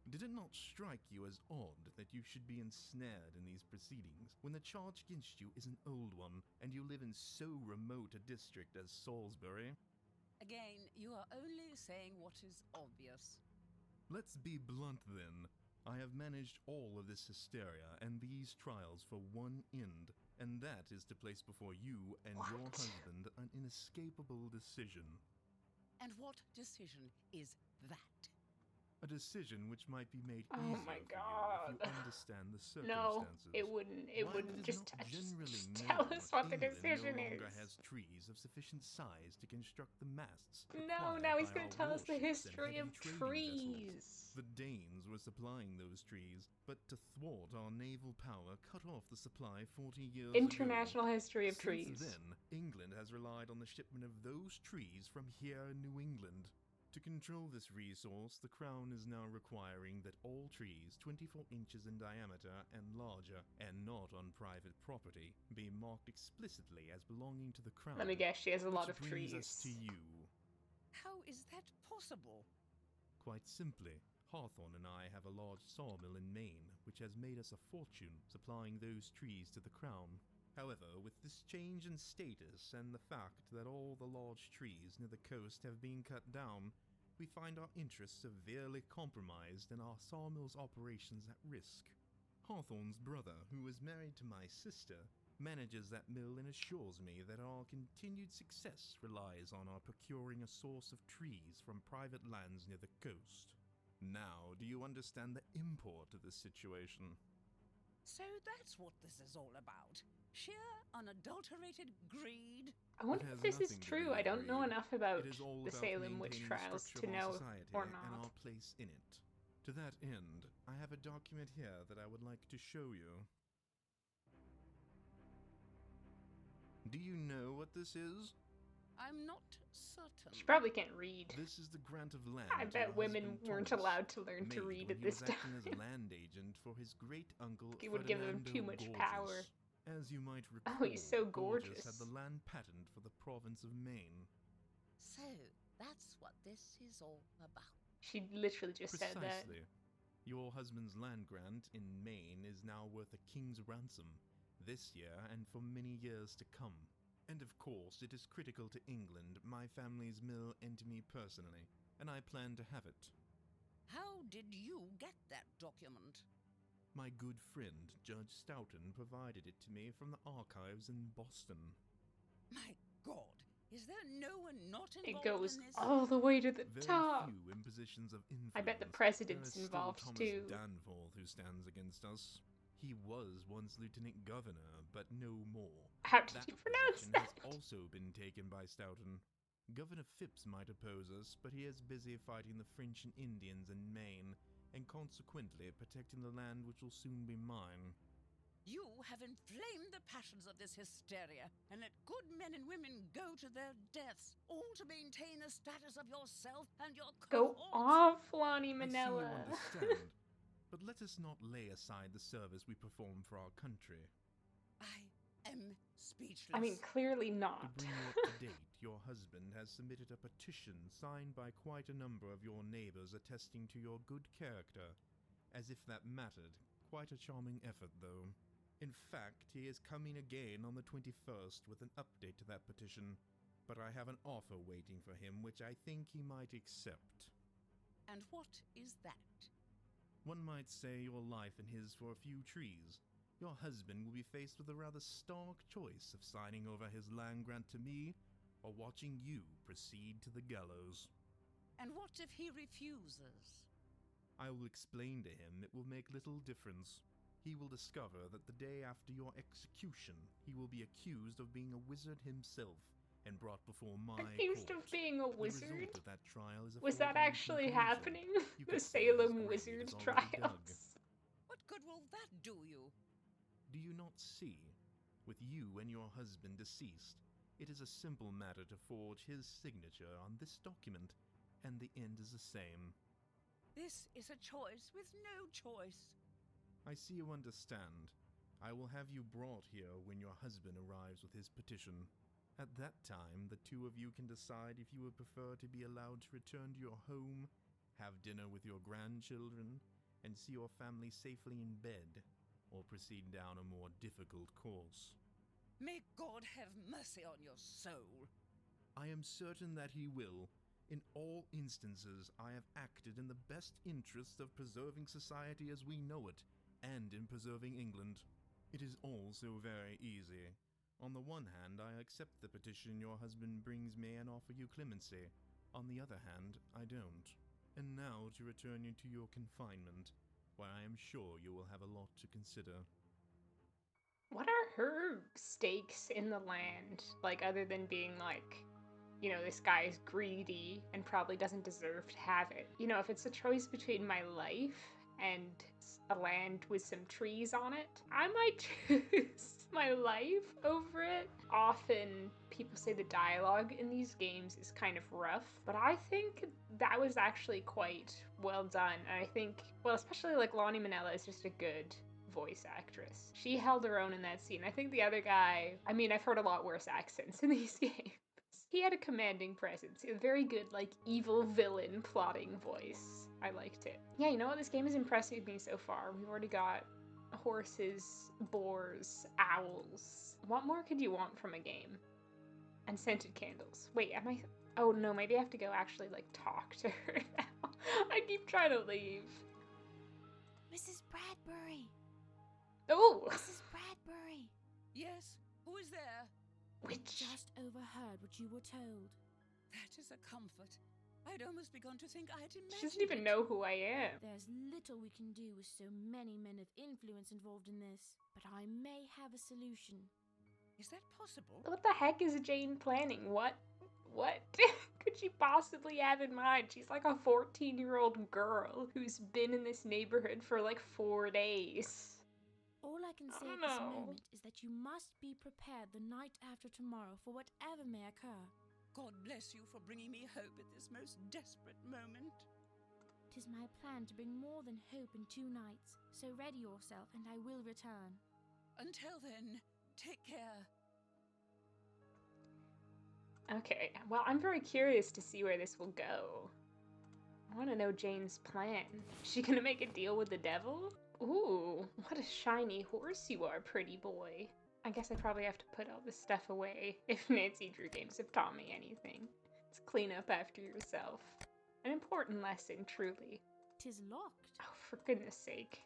Did it not strike you as odd that you should be ensnared in these proceedings when the charge against you is an old one and you live in so remote a district as Salisbury? Again, you are only saying what is obvious. Let's be blunt then. I have managed all of this hysteria and these trials for one end, and that is to place before you and your husband an inescapable decision. And what decision is that? A decision which might be made Oh easier my for God. you if you understand the No, circumstances. it wouldn't. It While wouldn't. is Just not generally just known, tell us what the England decision no longer is. has trees of sufficient size to construct the masts. No, required now he's by gonna our tell us the warships and history of heavy trading trees. vessels. The Danes were supplying those trees, but to thwart our naval power, cut off the supply 40 years International ago. history of Since trees. then, England has relied on the shipment of those trees from here in New England. To control this resource, the Crown is now requiring that all trees 24 inches in diameter and larger, and not on private property, be marked explicitly as belonging to the Crown. Let me guess, she has a lot of Which brings trees. us to you. How is that possible? Quite simply, Hawthorne and I have a large sawmill in Maine, which has made us a fortune supplying those trees to the Crown. However, with this change in status and the fact that all the large trees near the coast have been cut down, we find our interests severely compromised and our sawmill's operations at risk. Hawthorne's brother, who is married to my sister, manages that mill and assures me that our continued success relies on our procuring a source of trees from private lands near the coast. Now, do you understand the import of this situation? So that's what this is all about. Sheer, unadulterated greed? I wonder if this is true. I don't know enough about It is all the about Salem witch maintaining the trials structure to of know our society or and not. our place in it. To that end, I have a document here that I would like to show you. Do you know what this is? I'm not certain. She probably can't read. This is the grant of land. I to bet your women husband weren't Thomas, allowed to learn to made read when at he this was acting time. as land agent for his great uncle It would give them too much power. As you might recall, Oh, he's so Gorgeous gorgeous. had the land patent for the province of Maine. So, that's what this is all about. She literally just said that. Precisely. Your husband's land grant in Maine is now worth a king's ransom, this year and for many years to come. And of course, it is critical to England, my family's mill, and to me personally, and I plan to have it. How did you get that document? My good friend, Judge Stoughton, provided it to me from the archives in Boston. My God, is there no one not It involved goes in this? all the way to the Very top. few in positions of influence. I bet the There president's is still involved Thomas too. Danforth who stands against us. He was once lieutenant governor, but no more. How did That you pronounce position that? has also been taken by Stoughton. Governor Phipps might oppose us, but he is busy fighting the French and Indians in Maine, and consequently protecting the land which will soon be mine. You have inflamed the passions of this hysteria and let good men and women go to their deaths, all to maintain the status of yourself and your Go cohorts. off, Lonnie I see you Manella. understand, but let us not lay aside the service we perform for our country. I am speechless. I mean, clearly To not. bring you up to date, your husband has submitted a petition signed by quite a number of your neighbors attesting to your good character. As if that mattered. Quite a charming effort, though. In fact, he is coming again on the 21st with an update to that petition, but I have an offer waiting for him which I think he might accept. And what is that? One might say your life and his for a few trees. Your husband will be faced with a rather stark choice of signing over his land grant to me, or watching you proceed to the gallows. And what if he refuses? I will explain to him it will make little difference. He will discover that the day after your execution, he will be accused of being a wizard himself and brought before my Accused court. of being a The wizard? result of that trial is a Was that foregone actually conclusion. happening? You The could say his Salem grave Wizard is already dug. trials. What good will that do you? Do you not see? With you and your husband deceased, it is a simple matter to forge his signature on this document, and the end is the same. This is a choice with no choice. I see you understand. I will have you brought here when your husband arrives with his petition. At that time, the two of you can decide if you would prefer to be allowed to return to your home, have dinner with your grandchildren, and see your family safely in bed, or proceed down a more difficult course. May God have mercy on your soul. I am certain that he will. In all instances, I have acted in the best interest of preserving society as we know it, and in preserving England. It is all so very easy. On the one hand, I accept the petition your husband brings me and offer you clemency. On the other hand, I don't. And now to return you to your confinement, where I am sure you will have a lot to consider. What are her stakes in the land? Like, other than being like, you know, this guy is greedy and probably doesn't deserve to have it. You know, if it's a choice between my life and a land with some trees on it, I might choose my life over it. Often people say the dialogue in these games is kind of rough, but I think that was actually quite well done. And I think, well, especially like Lonnie Manella is just a good voice actress. She held her own in that scene. I think the other guy, I mean, I've heard a lot worse accents in these games. He had a commanding presence, a very good, like, evil villain plotting voice. I liked it. Yeah, you know what? This game has impressed me so far. We've already got horses, boars, owls. What more could you want from a game? And scented candles. Wait, am I... Oh, no, maybe I have to go actually, like, talk to her now. I keep trying to leave. Mrs. Bradbury! Oh! Mrs. Bradbury! Yes, who is there? Witch. Just overheard what you were told. That is a comfort. I'd almost begun to think I'd imagined She doesn't even know who I am. There's little we can do with so many men of influence involved in this, but I may have a solution. Is that possible? What the heck is Jane planning? What could she possibly have in mind? She's like a 14-year-old girl who's been in this neighborhood for like 4 days. All I can say I at this know. moment is that you must be prepared the night after tomorrow for whatever may occur. God bless you for bringing me hope at this most desperate moment. 'Tis my plan to bring more than hope in 2 nights, so ready yourself and I will return. Until then, take care. Okay, well, I'm very curious to see where this will go. I want to know Jane's plan. Is she gonna make a deal with the devil? Ooh, what a shiny horse you are, pretty boy. I guess I probably have to put all this stuff away if Nancy Drew games have taught me anything. It's clean up after yourself. An important lesson, truly. 'Tis locked. Oh, for goodness sake.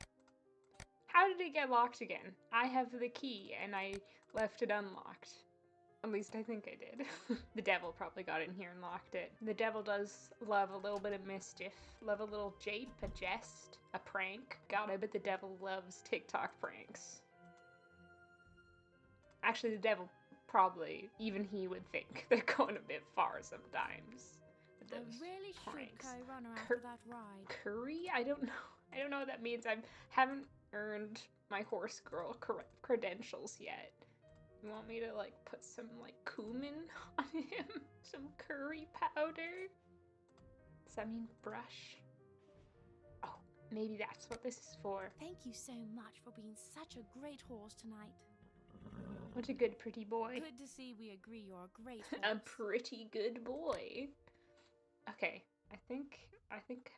How did it get locked again? I have the key and I left it unlocked. At least I think I did. The devil probably got in here and locked it. The devil does love a little bit of mischief. Love a little jape, a jest, a prank. God, I bet the devil loves TikTok pranks. Actually, the devil probably, even he would think they're going a bit far sometimes. with I those really should pranks. carry runner after that ride. Curry? I don't know. I don't know what that means. I haven't earned my horse girl credentials yet. You want me to like put some like cumin on him? Some curry powder? Does that mean brush? Oh, maybe that's what this is for. Thank you so much for being such a great horse tonight. What a good pretty boy. Good to see we agree you're a great A horse. pretty good boy. Okay, I think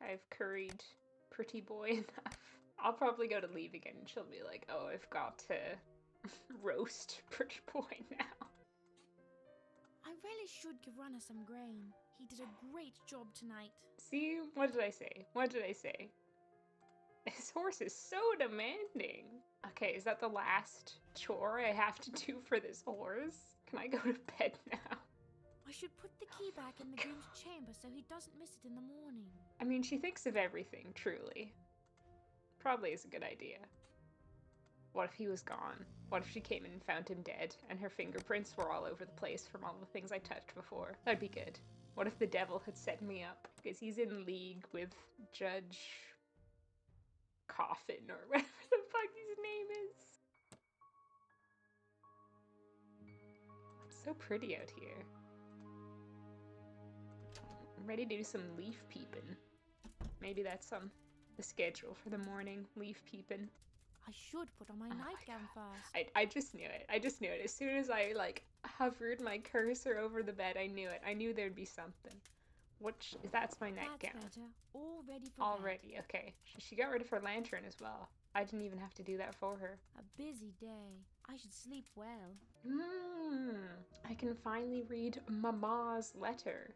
I've curried pretty boy enough. I'll probably go to leave again and she'll be like, oh, I've got to roast pretty boy now. I really should give Runner some grain. He did a great job tonight. See, what did I say? What did I say? This horse is so demanding. Okay, is that the last chore I have to do for this horse? Can I go to bed now? I should put the key back in the groom's chamber so he doesn't miss it in the morning. I mean, she thinks of everything, truly. Probably is a good idea. What if he was gone? What if she came in and found him dead, and her fingerprints were all over the place from all the things I touched before? That'd be good. What if the devil had set me up? Because he's in league with Judge Coffin, or whatever the fuck his name is. It's so pretty out here. I'm ready to do some leaf peeping. Maybe that's on the schedule for the morning, leaf peeping. I should put on my nightgown first. I just knew it. I just knew it. As soon as I, like, hovered my cursor over the bed, I knew it. I knew there'd be something. Which, that's my nightgown. That's better. All ready for Already, okay. She got rid of her lantern as well. I didn't even have to do that for her. A busy day. I should sleep well. I can finally read Mama's letter.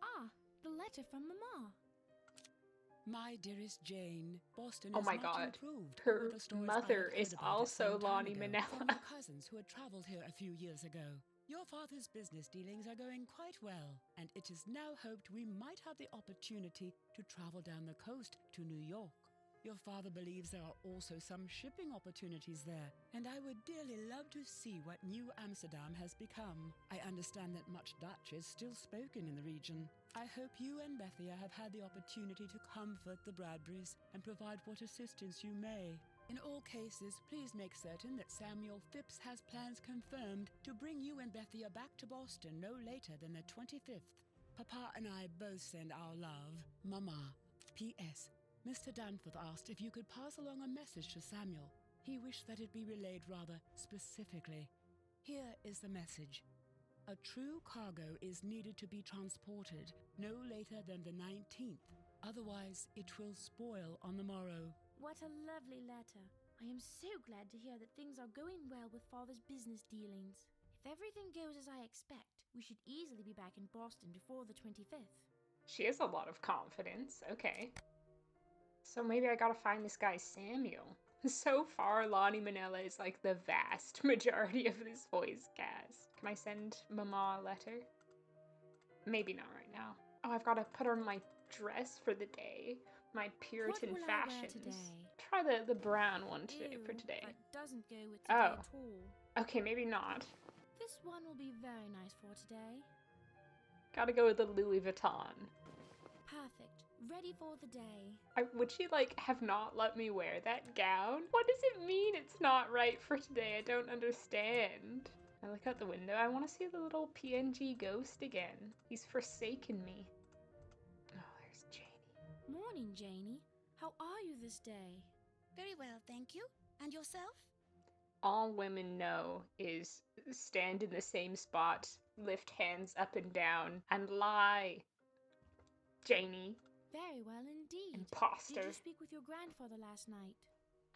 Ah, the letter from Mama. My dearest Jane, Boston Oh is my much God. improved. Her over the stories mother I had is heard about it also some time Lonnie ago Manella. From your cousins who had travelled here a few years ago. Your father's business dealings are going quite well, and it is now hoped we might have the opportunity to travel down the coast to New York. Your father believes there are also some shipping opportunities there, and I would dearly love to see what New Amsterdam has become. I understand that much Dutch is still spoken in the region. I hope you and Bethia have had the opportunity to comfort the Bradburys and provide what assistance you may. In all cases, please make certain that Samuel Phipps has plans confirmed to bring you and Bethia back to Boston no later than the 25th. Papa and I both send our love. Mama. P.S. Mr. Danforth asked if you could pass along a message to Samuel. He wished that it be relayed rather specifically. Here is the message. A true cargo is needed to be transported no later than the 19th. Otherwise, it will spoil on the morrow. What a lovely letter. I am so glad to hear that things are going well with Father's business dealings. If everything goes as I expect, we should easily be back in Boston before the 25th. She has a lot of confidence. Okay. So maybe I gotta find this guy Samuel. So far, Lonnie Manella is like the vast majority of this voice cast. Can I send Mama a letter? Maybe not right now. Oh, I've gotta put on my dress for the day. My Puritan What will I wear fashions. today? Try the brown one today for Ew, today. that doesn't go with today Oh. at all. Okay, maybe not. This one will be very nice for today. Gotta go with the Louis Vuitton. Perfect. Ready for the day. Would she, like, have not let me wear that gown? What does it mean it's not right for today? I don't understand. I look out the window. I want to see the little PNG ghost again. He's forsaken me. Oh, there's Janie. Morning, Janie. How are you this day? Very well, thank you. And yourself? All women know is stand in the same spot, lift hands up and down, and lie. Janie. Very well indeed. Imposter. Did you speak with your grandfather last night?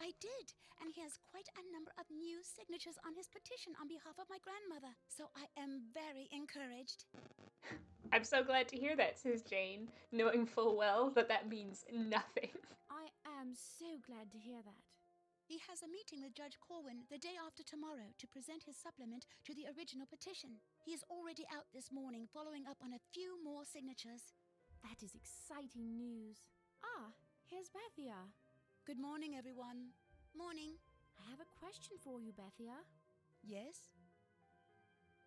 I did, and he has quite a number of new signatures on his petition on behalf of my grandmother, so I am very encouraged. I'm so glad to hear that, says Jane, knowing full well that that means nothing. I am so glad to hear that. He has a meeting with Judge Corwin the day after tomorrow to present his supplement to the original petition. He is already out this morning following up on a few more signatures. That is exciting news. Ah, here's Bethia. Good morning, everyone. Morning. I have a question for you, Bethia. Yes?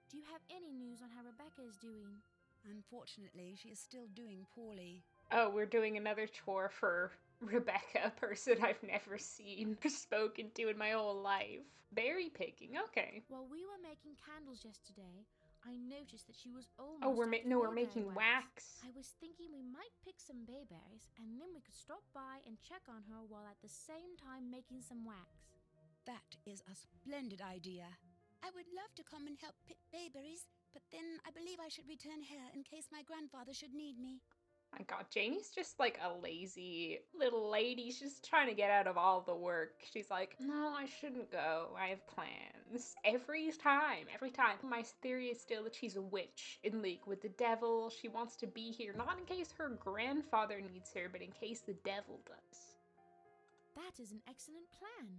Do you have any news on how Rebecca is doing? Unfortunately, she is still doing poorly. Oh, we're doing another chore for Rebecca, a person I've never seen or spoken to in my whole life. Berry picking, okay. While we were making candles yesterday, I noticed that she was almost Oh, we're out of we're bayberry making wax. I was thinking we might pick some bayberries, and then we could stop by and check on her while at the same time making some wax. That is a splendid idea. I would love to come and help pick bayberries, but then I believe I should return here in case my grandfather should need me. My God, Janie's just like a lazy little lady. She's just trying to get out of all the work. She's like, no, I shouldn't go. I have plans. Every time. My theory is still that she's a witch in league with the devil. She wants to be here, not in case her grandfather needs her, but in case the devil does. That is an excellent plan.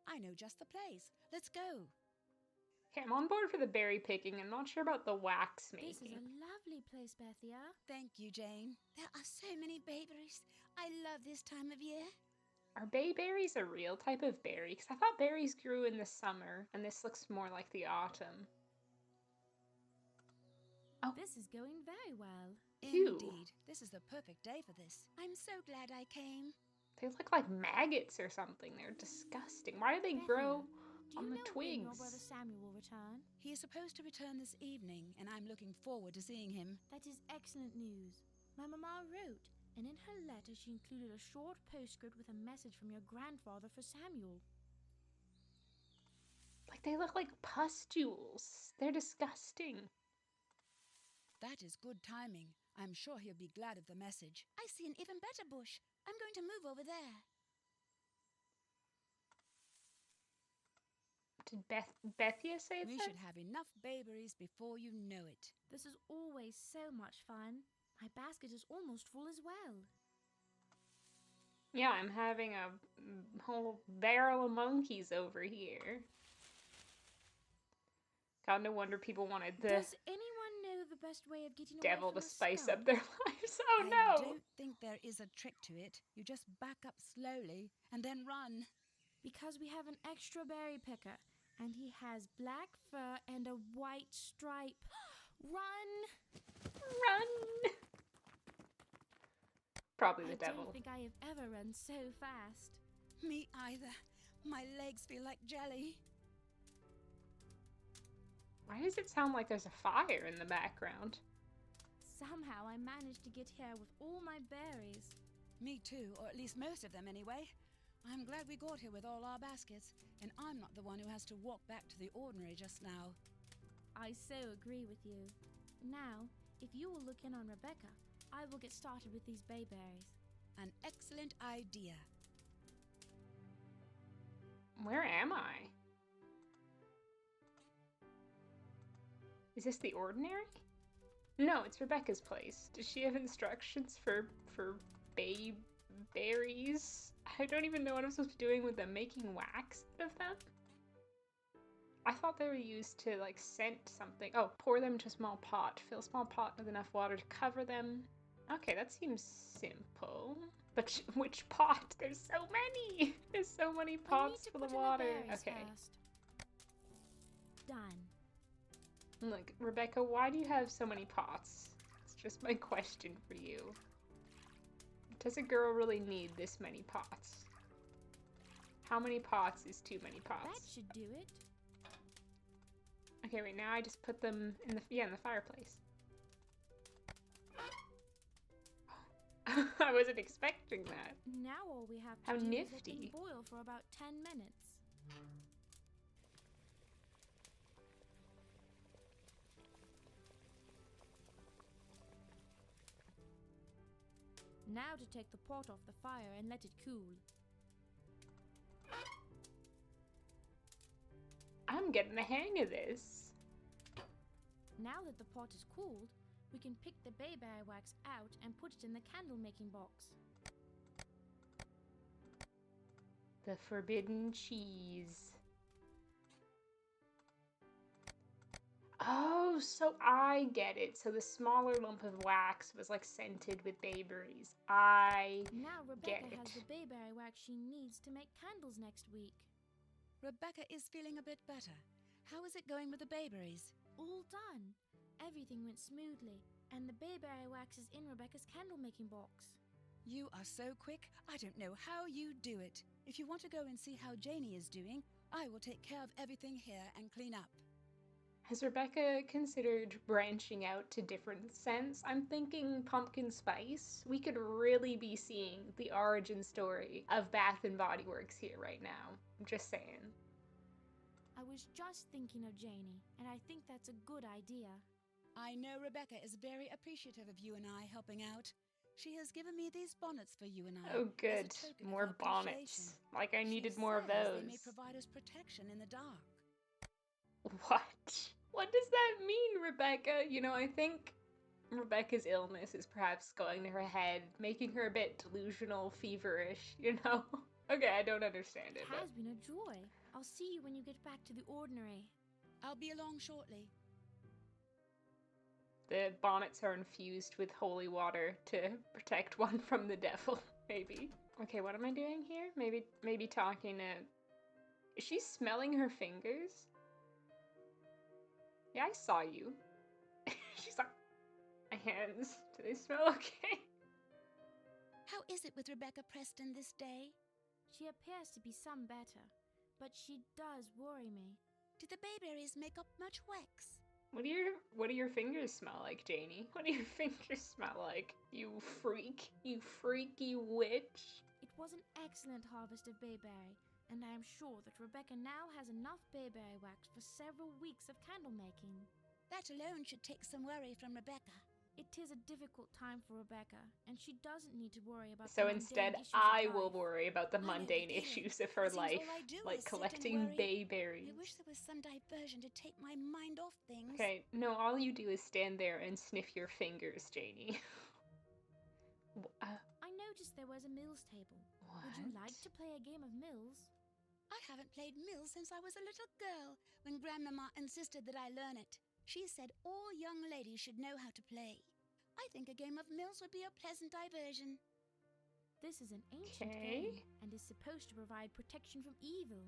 I know just the place. Let's go. Okay, I'm on board for the berry picking. I'm not sure about the wax making. This is a lovely place, Bethia. Thank you, Jane. There are so many bayberries. I love this time of year. Are bayberries a real type of berry? Because I thought berries grew in the summer, and this looks more like the autumn. Oh. This is going very well. Indeed. This is the perfect day for this. I'm so glad I came. They look like maggots or something. They're disgusting. Why do they grow on the twigs? Your brother Samuel will return? He is supposed to return this evening, and I'm looking forward to seeing him. That is excellent news. My mama wrote, and in her letter she included a short postscript with a message from your grandfather for Samuel. Like, they look like pustules. They're disgusting. That is good timing. I'm sure he'll be glad of the message. I see an even better bush. I'm going to move over there. Did Bethia say We that? should have enough bayberries before you know it. This is always so much fun. My basket is almost full as well. Yeah, I'm having a whole barrel of monkeys over here. God, no wonder people wanted the Does anyone know the best way of getting devil away to from a spice skunk? up their lives? Oh I no! don't think there is a trick to it. You just back up slowly and then run. Because we have an extra berry picker, and he has black fur and a white stripe. Run! Run! Probably the I devil. don't think I have ever run so fast. Me either. My legs feel like jelly. Why does it sound like there's a fire in the background? Somehow I managed to get here with all my berries. Me too, or at least most of them anyway. I'm glad we got here with all our baskets, and I'm not the one who has to walk back to the ordinary just now. I so agree with you. Now, if you will look in on Rebecca, I will get started with these bayberries. An excellent idea. Where am I? Is this the ordinary? No, it's Rebecca's place. Does she have instructions for bayberries? I don't even know what I'm supposed to be doing with them. Making wax out of them? I thought they were used to like scent something. Oh, pour them into a small pot. Fill a small pot with enough water to cover them. Okay, that seems simple. But which pot? There's so many! There's so many pots full of water. Okay. First. Done. Look, Rebecca, why do you have so many pots? It's just my question for you. Does a girl really need this many pots? How many pots is too many pots? That should do it. Okay, wait, now I just put them in the fireplace. I wasn't expecting that. Now all we have How to do is let them nifty. boil for about 10 minutes. Now to take the pot off the fire and let it cool. I'm getting the hang of this. Now that the pot is cooled, we can pick the bayberry wax out and put it in the candle making box. The forbidden cheese. Oh, so I get it. So the smaller lump of wax was like scented with bayberries. I Now Rebecca get has it. the bayberry wax she needs to make candles next week. Rebecca is feeling a bit better. How is it going with the bayberries? All done. Everything went smoothly, and the bayberry wax is in Rebecca's candle making box. You are so quick, I don't know how you do it. If you want to go and see how Janie is doing, I will take care of everything here and clean up. Has Rebecca considered branching out to different scents? I'm thinking pumpkin spice. We could really be seeing the origin story of Bath and Body Works here right now. I'm just saying. I was just thinking of Janie, and I think that's a good idea. I know Rebecca is very appreciative of you and I helping out. She has given me these bonnets for you and I. Oh, good. As a token More of her appreciation. bonnets. Like I needed She more of says those. They may provide us protection in the dark. What? What does that mean, Rebecca? You know, I think Rebecca's illness is perhaps going to her head, making her a bit delusional, feverish, you know? Okay, I don't understand it. It has been a joy. I'll see you when you get back to the ordinary. I'll be along shortly. The bonnets are infused with holy water to protect one from the devil, maybe. Okay, what am I doing here? Maybe talking to... Is she smelling her fingers? Yeah, I saw you. She's like, my hands, do they smell okay? How is it with Rebecca Preston this day? She appears to be some better, but she does worry me. Did the bayberries make up much wax? What do your fingers smell like, Janie? What do your fingers smell like? You freak. You freaky witch. It was an excellent harvest of bayberry, and I am sure that Rebecca now has enough bayberry wax for several weeks of candle making. That alone should take some worry from Rebecca. It is a difficult time for Rebecca, and she doesn't need to worry about So the instead, mundane issues I of will life. worry about the I know the mundane feeling. issues of her It seems life, all I do like is sit and collecting worry. bayberries. I wish there was some diversion to take my mind off things. Okay, no, all you do is stand there and sniff your fingers, Janie. I noticed there was a mills table. Would you like to play a game of mills? I haven't played mills since I was a little girl, when Grandmama insisted that I learn it. She said all young ladies should know how to play. I think a game of mills would be a pleasant diversion. This is an ancient Okay. game and is supposed to provide protection from evil.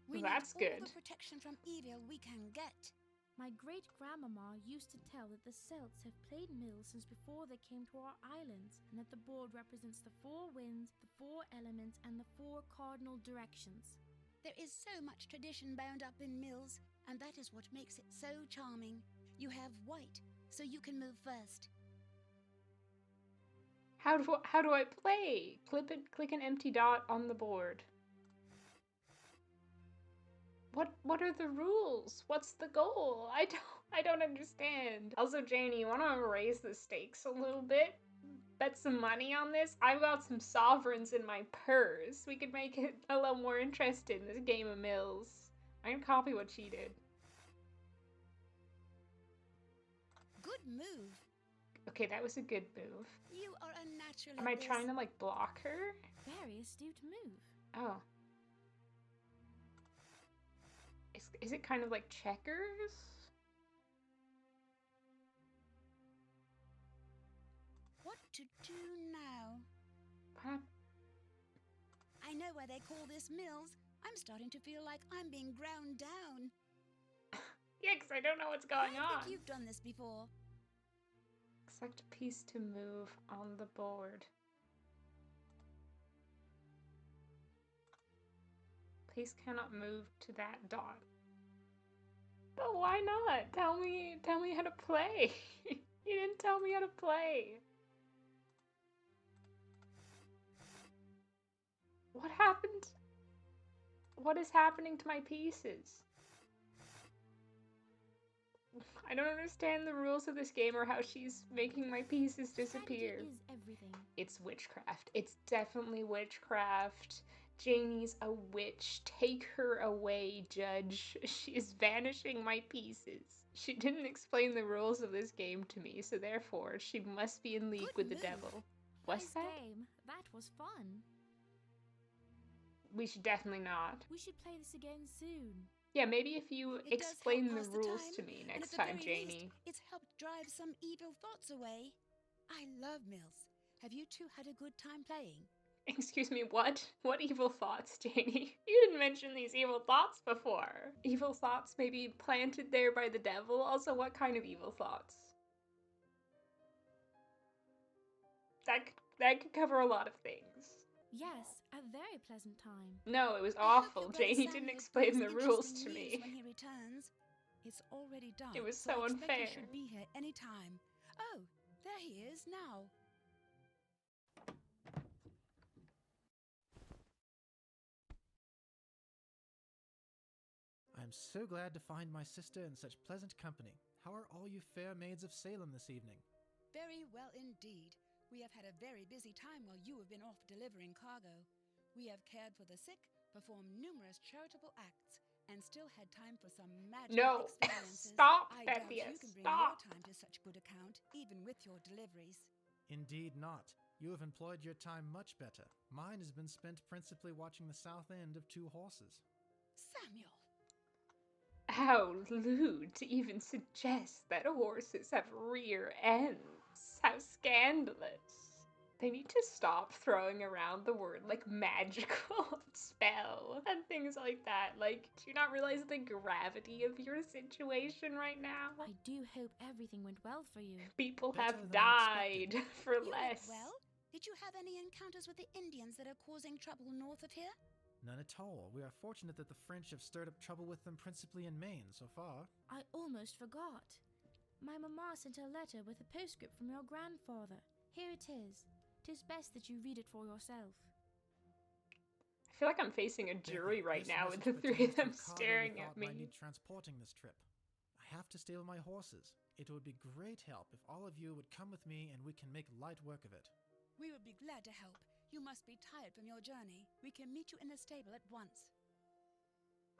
We That's need all good. the protection from evil we can get. My great-grandmama used to tell that the Celts have played mills since before they came to our islands, and that the board represents the 4 winds, the 4 elements, and the 4 cardinal directions. There is so much tradition bound up in mills, and that is what makes it so charming. You have white, so you can move first. How do I play? Click an empty dot on the board. What are the rules? What's the goal? I don't understand. Also, Janie, you wanna raise the stakes a little bit? Bet some money on this? I've got some sovereigns in my purse. We could make it a little more interesting, this game of mills. I'm gonna copy what she did. Good move. Okay, that was a good move. You are a natural Am at I this. trying to, like, block her? Very astute move. Oh. Is it kind of like checkers? What to do now? What? I know why they call this mills. I'm starting to feel like I'm being ground down. Yeah, because I don't know what's going I on. think you've done this before. Select a piece to move on the board. Piece cannot move to that dot. But why not? Tell me how to play. You didn't tell me how to play. What happened? What is happening to my pieces? I don't understand the rules of this game or how she's making my pieces disappear. Strategy is everything. It's witchcraft. It's definitely witchcraft. Janie's a witch. Take her away, Judge. She is vanishing my pieces. She didn't explain the rules of this game to me, so therefore she must be in league Good with the move. devil. What's Nice that? game. That was fun. We should definitely not. We should play this again soon. Yeah, maybe if you It does explain help the pass the rules time, to me and next at the time, very Janie. least, it's helped drive some evil thoughts away. I love mills. Have you two had a good time playing? Excuse me, what? What evil thoughts, Janie? You didn't mention these evil thoughts before. Evil thoughts maybe planted there by the devil? Also, what kind of evil thoughts? That could cover a lot of things. Yes, a very pleasant time. No, it was I hope awful. your brother Janie Samuel didn't explain brings the rules interesting to news me. when he returns. It's already dark. It was so so I expect unfair. he should be here any time. Oh, there he is now. I'm I'm so glad to find my sister in such pleasant company. How are all you fair maids of Salem this evening? Very well indeed. We have had a very busy time while you have been off delivering cargo. We have cared for the sick, performed numerous charitable acts, and still had time for some magical No. experiences. Stop, I Bethia, doubt you can bring stop. your time to such good account, even with your deliveries. Indeed not. You have employed your time much better. Mine has been spent principally watching the south end of 2 horses. Samuel! How lewd to even suggest that horses have rear ends. How scandalous. They need to stop throwing around the word like magical spell and things like that. Like, do you not realize the gravity of your situation right now? I do hope everything went well for you. People Better have than I died expected. for You less. went well? Did you have any encounters with the Indians that are causing trouble north of here? None at all. We are fortunate that the French have stirred up trouble with them principally in Maine so far. I almost forgot. My mamma sent a letter with a postscript from your grandfather. Here it is. 'Tis best that you read it for yourself. I feel like I'm facing a jury right This now with message the three of pertains to them a cargo staring we at thought me. might need transporting this trip. I have to stable my horses. It would be great help if all of you would come with me and we can make light work of it. We would be glad to help. You must be tired from your journey. We can meet you in the stable at once.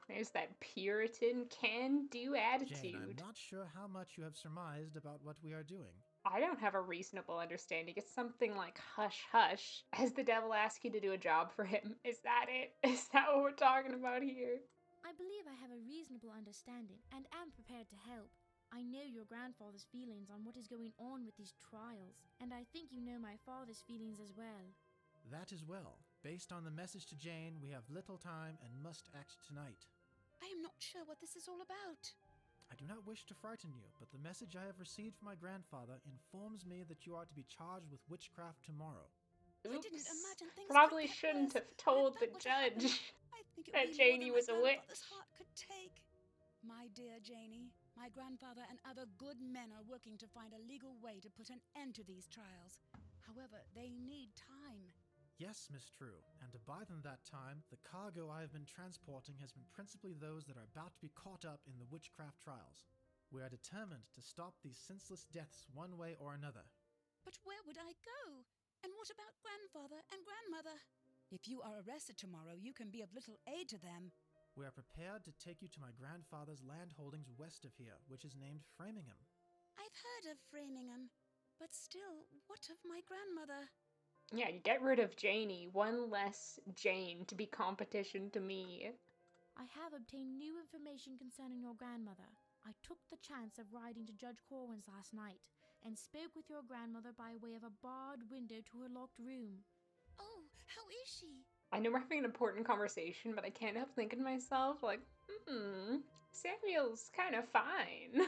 There's that Puritan can-do attitude. Jane, I'm not sure how much you have surmised about what we are doing. I don't have a reasonable understanding. It's something like hush hush. Has the devil asked you to do a job for him? Is that it? Is that what we're talking about here? I believe I have a reasonable understanding and am prepared to help. I know your grandfather's feelings on what is going on with these trials, and I think you know my father's feelings as well. That is well. Based on the message to Jane, we have little time and must act tonight. I am not sure what this is all about. I do not wish to frighten you, but the message I have received from my grandfather informs me that you are to be charged with witchcraft tomorrow. I didn't imagine things Probably could get shouldn't worse, have but told if the that were to happen, judge I think it that would be more Janie than was a my grandfather's witch. heart could take. My dear Janie, my grandfather and other good men are working to find a legal way to put an end to these trials. However, they need time. Yes, Miss True, and to buy them that time, the cargo I have been transporting has been principally those that are about to be caught up in the witchcraft trials. We are determined to stop these senseless deaths one way or another. But where would I go? And what about grandfather and grandmother? If you are arrested tomorrow, you can be of little aid to them. We are prepared to take you to my grandfather's land holdings west of here, which is named Framingham. I've heard of Framingham, but still, what of my grandmother? Yeah, you get rid of Janie. One less Jane to be competition to me. I have obtained new information concerning your grandmother. I took the chance of riding to Judge Corwin's last night and spoke with your grandmother by way of a barred window to her locked room. Oh, how is she? I know we're having an important conversation, but I can't help thinking to myself, like, Samuel's kind of fine.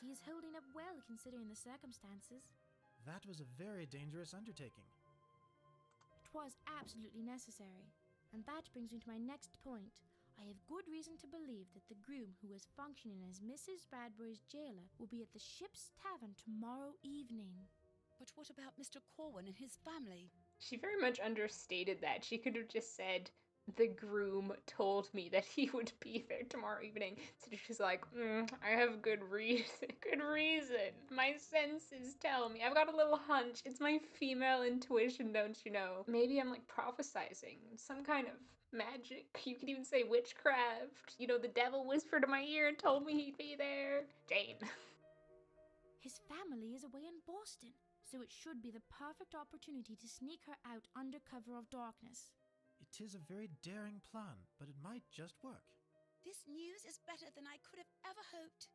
She is holding up well considering the circumstances. That was a very dangerous undertaking. It was absolutely necessary. And that brings me to my next point. I have good reason to believe that the groom who is functioning as Mrs. Bradbury's jailer will be at the ship's tavern tomorrow evening. But what about Mr. Corwin and his family? She very much understated that. She could have just said, the groom told me that he would be there tomorrow evening. So she's like, I have good reason. Good reason. My senses tell me. I've got a little hunch. It's my female intuition, don't you know? Maybe I'm like prophesizing some kind of magic. You could even say witchcraft. You know, the devil whispered in my ear and told me he'd be there. Jane. His family is away in Boston, so it should be the perfect opportunity to sneak her out under cover of darkness. It is a very daring plan, but it might just work. This news is better than I could have ever hoped.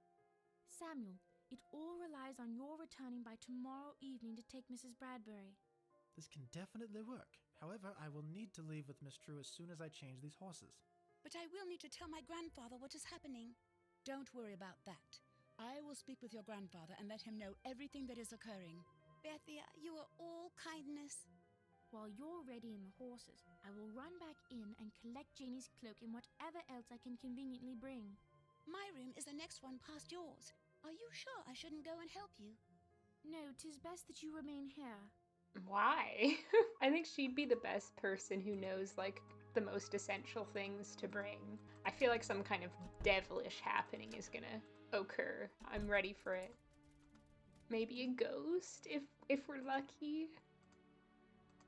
Samuel, it all relies on your returning by tomorrow evening to take Mrs. Bradbury. This can definitely work. However, I will need to leave with Miss True as soon as I change these horses. But I will need to tell my grandfather what is happening. Don't worry about that. I will speak with your grandfather and let him know everything that is occurring. Bethia, you are all kindness. While you're readying the horses, I will run back in and collect Janie's cloak and whatever else I can conveniently bring. My room is the next one past yours. Are you sure I shouldn't go and help you? No, 'tis best that you remain here. Why? I think she'd be the best person who knows, like, the most essential things to bring. I feel like some kind of devilish happening is gonna occur. I'm ready for it. Maybe a ghost if we're lucky.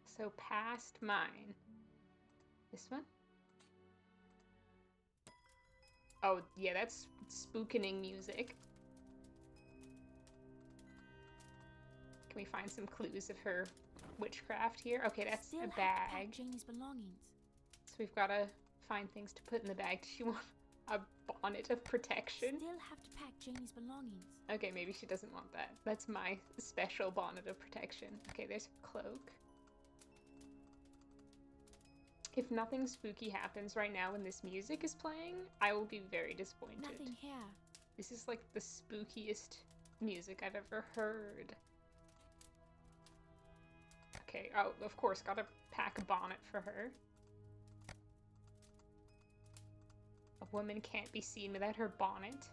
So past mine. This one? Oh, yeah, that's spookening music. Can we find some clues of her witchcraft here? Okay, that's Still a have to pack bag. Janie's belongings. So we've got to find things to put in the bag. Does she want a bonnet of protection? Still have to pack Janie's belongings. Okay, maybe she doesn't want that. That's my special bonnet of protection. Okay, there's her cloak. If nothing spooky happens right now when this music is playing, I will be very disappointed. Nothing here. This is like the spookiest music I've ever heard. Okay, oh, of course, gotta pack a bonnet for her. A woman can't be seen without her bonnet.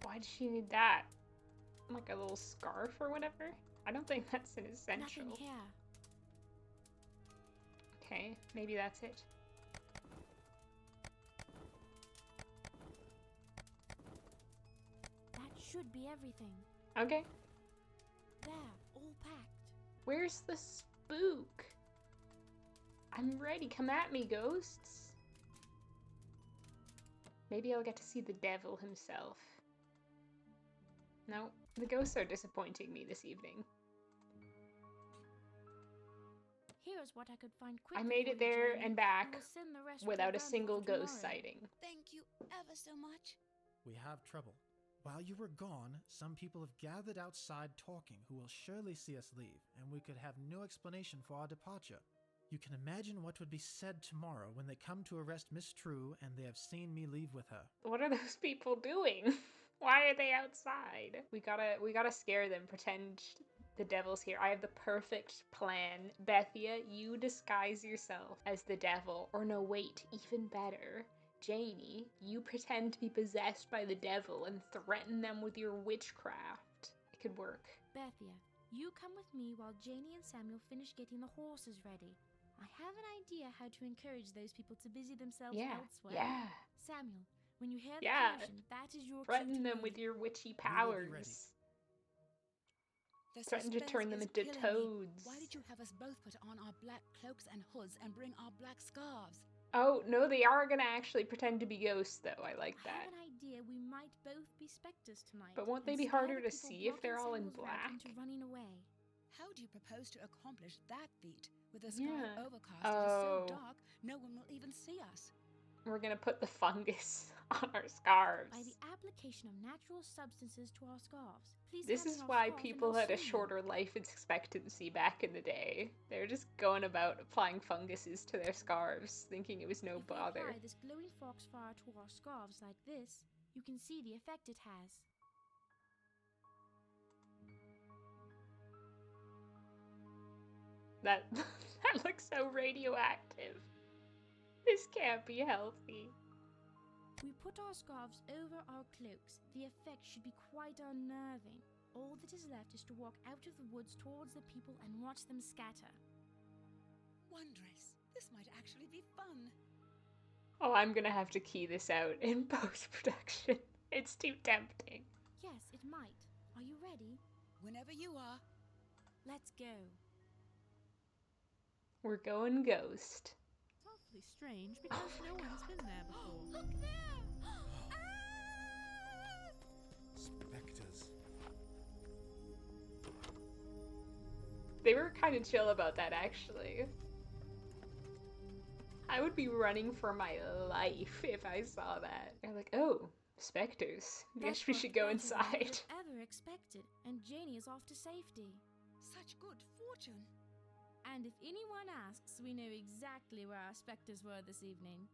Why does she need that? Like a little scarf or whatever? I don't think that's an essential. Nothing here. Okay, maybe that's it. That should be everything. Okay. There, all packed. Where's the spook? I'm ready. Come at me, ghosts. Maybe I'll get to see the devil himself. No, the ghosts are disappointing me this evening. Here's what I could find quickly. I made it for you, there Janie. and back I will send the rest with without your a single grandmother ghost tomorrow. sighting. Thank you ever so much. We have trouble. While you were gone, some people have gathered outside talking who will surely see us leave, and we could have no explanation for our departure. You can imagine what would be said tomorrow when they come to arrest Miss True and they have seen me leave with her. What are those people doing? Why are they outside? We gotta scare them, pretend the devil's here. I have the perfect plan. Bethia, you disguise yourself as the devil. Or no, wait, even better. Janie, you pretend to be possessed by the devil and threaten them with your witchcraft. It could work. Bethia, you come with me while Janie and Samuel finish getting the horses ready. I have an idea how to encourage those people to busy themselves elsewhere. Yeah. Samuel, when you hear the Yeah. commotion, that is your cue Threaten to them leave. with your witchy ready. powers. The Threaten to suspense turn them is into killing me. toads. Why did you have us both put on our black cloaks and hoods and bring our black scarves? Oh, no, they are gonna actually pretend to be ghosts, though. I like I that. have an idea we might both be specters tonight. But won't they and be scare harder the to people see if they're blocking all in Samuel's route black? into running away. How do you propose to accomplish that feat? With the sky Yeah. overcast, it is Oh. so dark, no one will even see us. We're gonna put the fungus on our scarves. By the application of natural substances to our scarves. Please This hand is me our why scarves and people I'll had a sew them. shorter life expectancy back in the day. They were just going about applying funguses to their scarves, thinking it was no If we bother. apply this glowing foxfire to our scarves like this, you can see the effect it has. That that looks so radioactive. This can't be healthy. We put our scarves over our cloaks. The effect should be quite unnerving. All that is left is to walk out of the woods towards the people and watch them scatter. Wondrous. This might actually be fun. Oh, I'm gonna have to key this out in post-production. It's too tempting. Yes, it might. Are you ready? Whenever you are. Let's go. We're going ghost. It's awfully strange because no one's been there before. Look there! Spectres. They were kind of chill about that, actually. I would be running for my life if I saw that. They're like, oh, specters. Guess That's we what should go Bethia would inside. have ever expected, and Janie is off to safety. Such good fortune. And if anyone asks, we know exactly where our specters were this evening.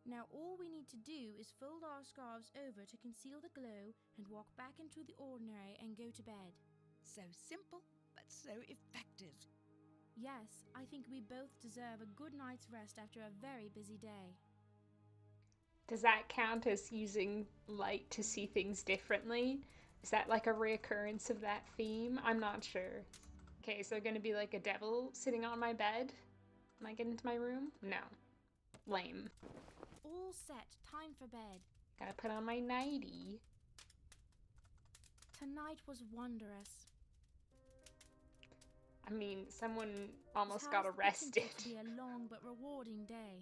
Now all we need to do is fold our scarves over to conceal the glow and walk back into the ordinary and go to bed. So simple, but so effective. Yes, I think we both deserve a good night's rest after a very busy day. Does that count as using light to see things differently? Is that like a reoccurrence of that theme? I'm not sure. Okay, is there gonna be like a devil sitting on my bed when I get into my room? No. Lame. All set. Time for bed. Gotta put on my nightie. Tonight was wondrous. I mean, someone almost It got has the arrested. potential to be a long but rewarding day.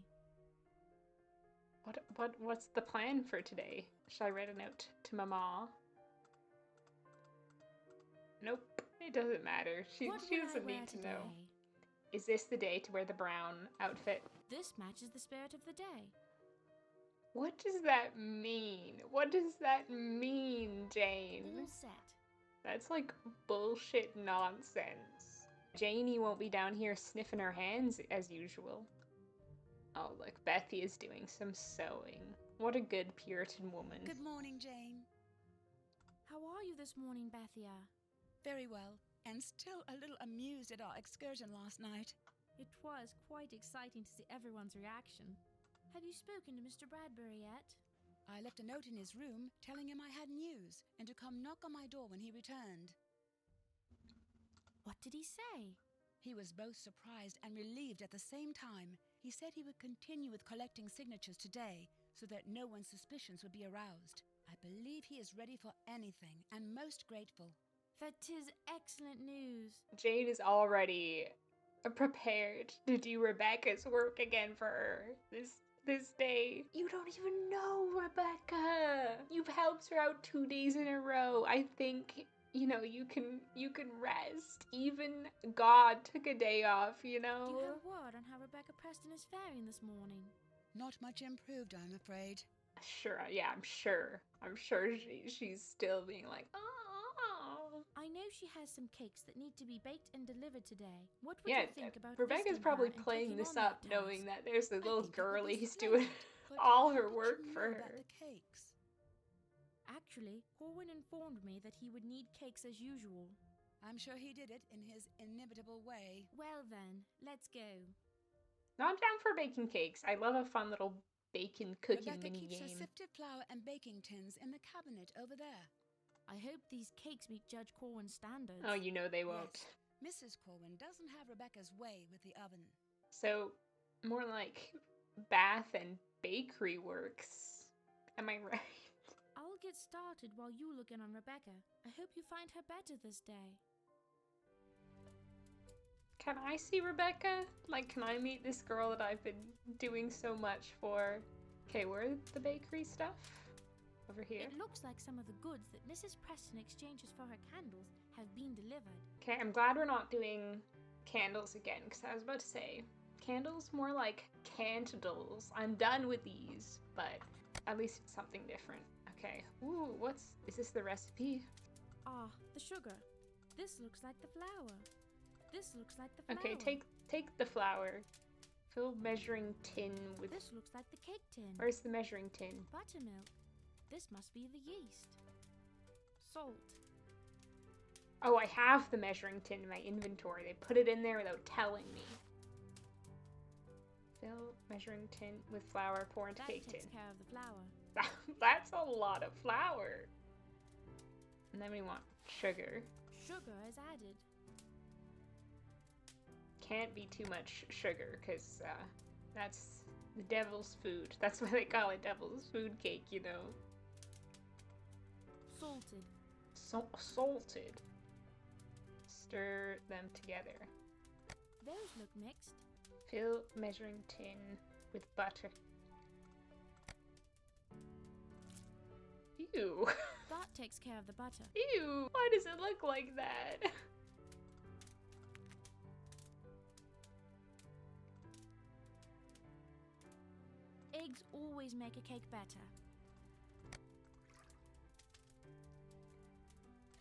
What's the plan for today? Should I write a note to Mama? Nope, it doesn't matter. She What would I doesn't wear need to today? know. Is this the day to wear the brown outfit? This matches the spirit of the day. What does that mean? What does that mean, Jane? All set. That's like bullshit nonsense. Janie won't be down here sniffing her hands as usual. Oh, look, Bethy is doing some sewing. What a good Puritan woman. Good morning, Jane. How are you this morning, Bethia? Very well, and still a little amused at our excursion last night. It was quite exciting to see everyone's reaction. Have you spoken to Mr. Bradbury yet? I left a note in his room telling him I had news and to come knock on my door when he returned. What did he say? He was both surprised and relieved at the same time. He said he would continue with collecting signatures today so that no one's suspicions would be aroused. I believe he is ready for anything and most grateful. That is excellent news. Jane is already prepared to do Rebecca's work again for her this day. You don't even know Rebecca. You've helped her out 2 days in a row. I think, you know, you can rest. Even God took a day off, you know? Do you have a word on how Rebecca Preston is faring this morning? Not much improved, I'm afraid. Sure, yeah, I'm sure she's still being like, oh. I know she has some cakes that need to be baked and delivered today. What would Yeah, you think about Rebecca's visiting probably her and playing taking this on up, that knowing task? that there's a I little think that would girlie be who's doing splendid, but all how her did work you for know her. about the cakes? Actually, Corwin informed me that he would need cakes as usual. I'm sure he did it in his inimitable way. Well then, let's go. No, I'm down for baking cakes. I love a fun little bacon cooking Rebecca mini keeps her game. sifted flour and baking tins in the cabinet over there. I hope these cakes meet Judge Corwin's standards. Oh, you know they won't. Yes, Mrs. Corwin doesn't have Rebecca's way with the oven. So, more like bath and bakery works. Am I right? I'll get started while you look in on Rebecca. I hope you find her better this day. Can I see Rebecca? Like, can I meet this girl that I've been doing so much for? Okay, where's the bakery stuff? Over here. It looks like some of the goods that Mrs. Preston exchanges for her candles have been delivered. Okay, I'm glad we're not doing candles again, because I was about to say, candles more like candles. I'm done with these, but at least it's something different. Okay, ooh, is this the recipe? Ah, the sugar. This looks like the flour. This looks like the flour. Okay, take the flour. Fill measuring tin with... This looks like the cake tin. Where's the measuring tin? Buttermilk. This must be the yeast. Salt. Oh, I have the measuring tin in my inventory. They put it in there without telling me. Fill measuring tin with flour, pour into That cake tin. takes care of the flour. That's a lot of flour. And then we want sugar. Sugar is added. Can't be too much sugar, because that's the devil's food. That's why they call it devil's food cake, you know. Salted. Salted. Stir them together. Those look mixed. Fill measuring tin with butter. Ew. That takes care of the butter. Ew. Why does it look like that? Eggs always make a cake better.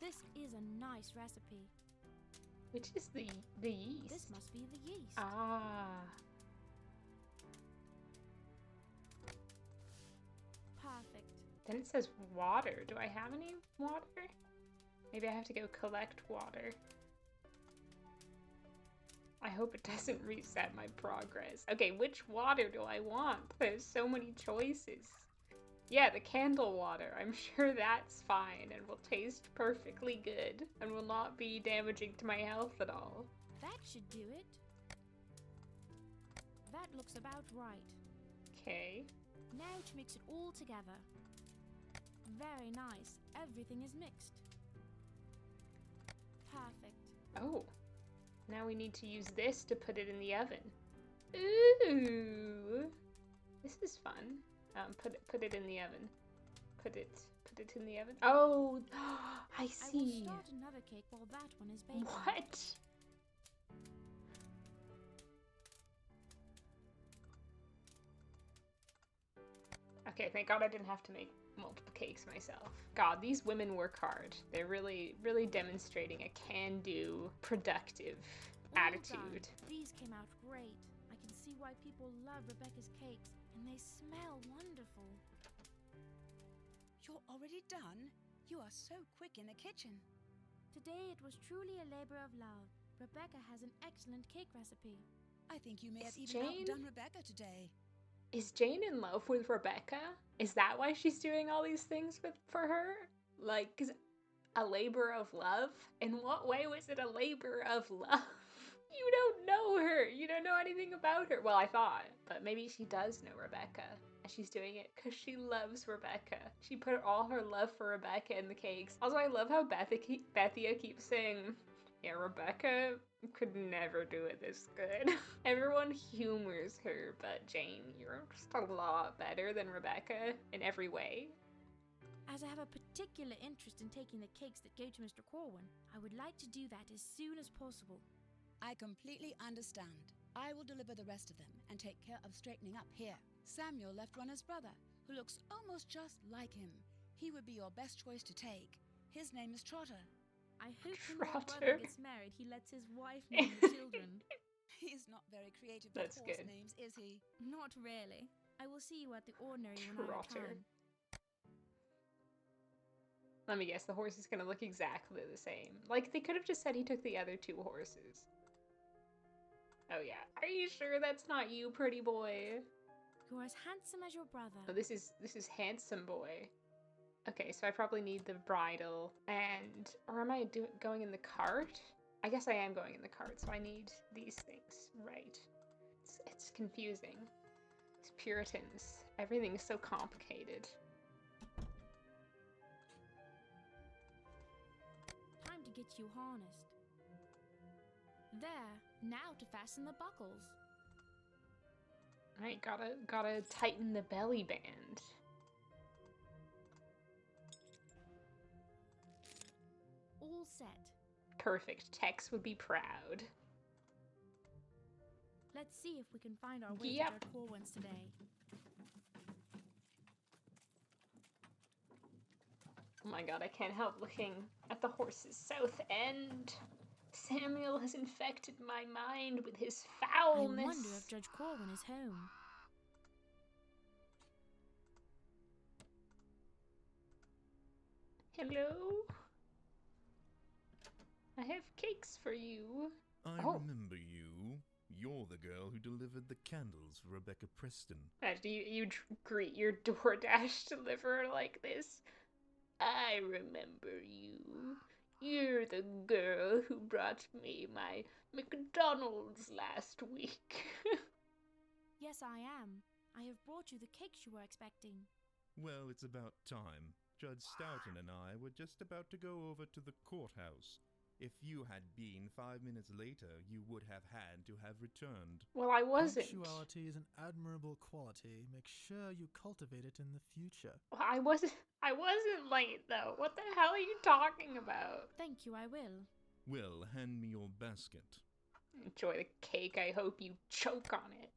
This is a nice recipe. Which is the yeast? This must be the yeast. Ah. Perfect. Then it says water. Do I have any water? Maybe I have to go collect water. I hope it doesn't reset my progress. Okay, which water do I want? There's so many choices. Yeah, the candle water. I'm sure that's fine and will taste perfectly good and will not be damaging to my health at all. That should do it. That looks about right. Okay. Now to mix it all together. Very nice. Everything is mixed. Perfect. Oh. Now we need to use this to put it in the oven. Ooh. This is fun. Put it in the oven. Put it in the oven. Oh, I see. I will start another cake while that one is baking. What? Okay, thank God I didn't have to make multiple cakes myself. God, these women work hard. They're really, really demonstrating a can-do, productive attitude. These came out great. I can see why people love Rebecca's cakes, and they smell wonderful. You're already done? You are so quick in the kitchen. Today it was truly a labor of love. Rebecca has an excellent cake recipe. I think you may have Is even Jane- outdone Rebecca today. Is Jane in love with Rebecca? Is that why she's doing all these things for her? Like, is it a labor of love? In what way was it a labor of love? You don't know her. You don't know anything about her. Well, I thought, but maybe she does know Rebecca. And she's doing it because she loves Rebecca. She put all her love for Rebecca in the cakes. Also, I love how Bethia keeps saying, yeah, Rebecca could never do it this good. Everyone humors her, but Jane, you're just a lot better than Rebecca in every way. As I have a particular interest in taking the cakes that go to Mr. Corwin, I would like to do that as soon as possible. I completely understand. I will deliver the rest of them and take care of straightening up here. Samuel left Runner's brother, who looks almost just like him. He would be your best choice to take. His name is Trotter. I hope when my Trotter. brother gets married, he lets his wife name the children. He's not very creative with That's horse good. names, is he? Not really. I will see you at the ordinary when I Trotter. return. Let me guess, the horse is gonna look exactly the same. Like, they could have just said he took the other two horses. Oh yeah. Are you sure that's not you, pretty boy? You're as handsome as your brother. Oh, this is handsome boy. Okay, so I probably need the bridle and, or am I going in the cart? I guess I am going in the cart, so I need these things, right? It's confusing. These Puritans, everything is so complicated. Time to get you harnessed. There, now to fasten the buckles. Alright, gotta tighten the belly band. All set. Perfect. Tex would be proud. Let's see if we can find our way Yep. to Judge Corwin's today. Oh my god, I can't help looking at the horse's south end. Samuel has infected my mind with his foulness. I wonder if Judge Corwin is home. Hello? I have cakes for you. I Oh. remember you. You're the girl who delivered the candles for Rebecca Preston. Do you greet your DoorDash deliverer like this? I remember you. You're the girl who brought me my McDonald's last week. Yes, I am. I have brought you the cakes you were expecting. Well, it's about time. Judge Stoughton and I were just about to go over to the courthouse. If you had been 5 minutes later, you would have had to have returned. Well, I wasn't. Punctuality is an admirable quality. Make sure you cultivate it in the future. Well, I wasn't late though. What the hell are you talking about? Thank you, I will. Well, hand me your basket. Enjoy the cake. I hope you choke on it.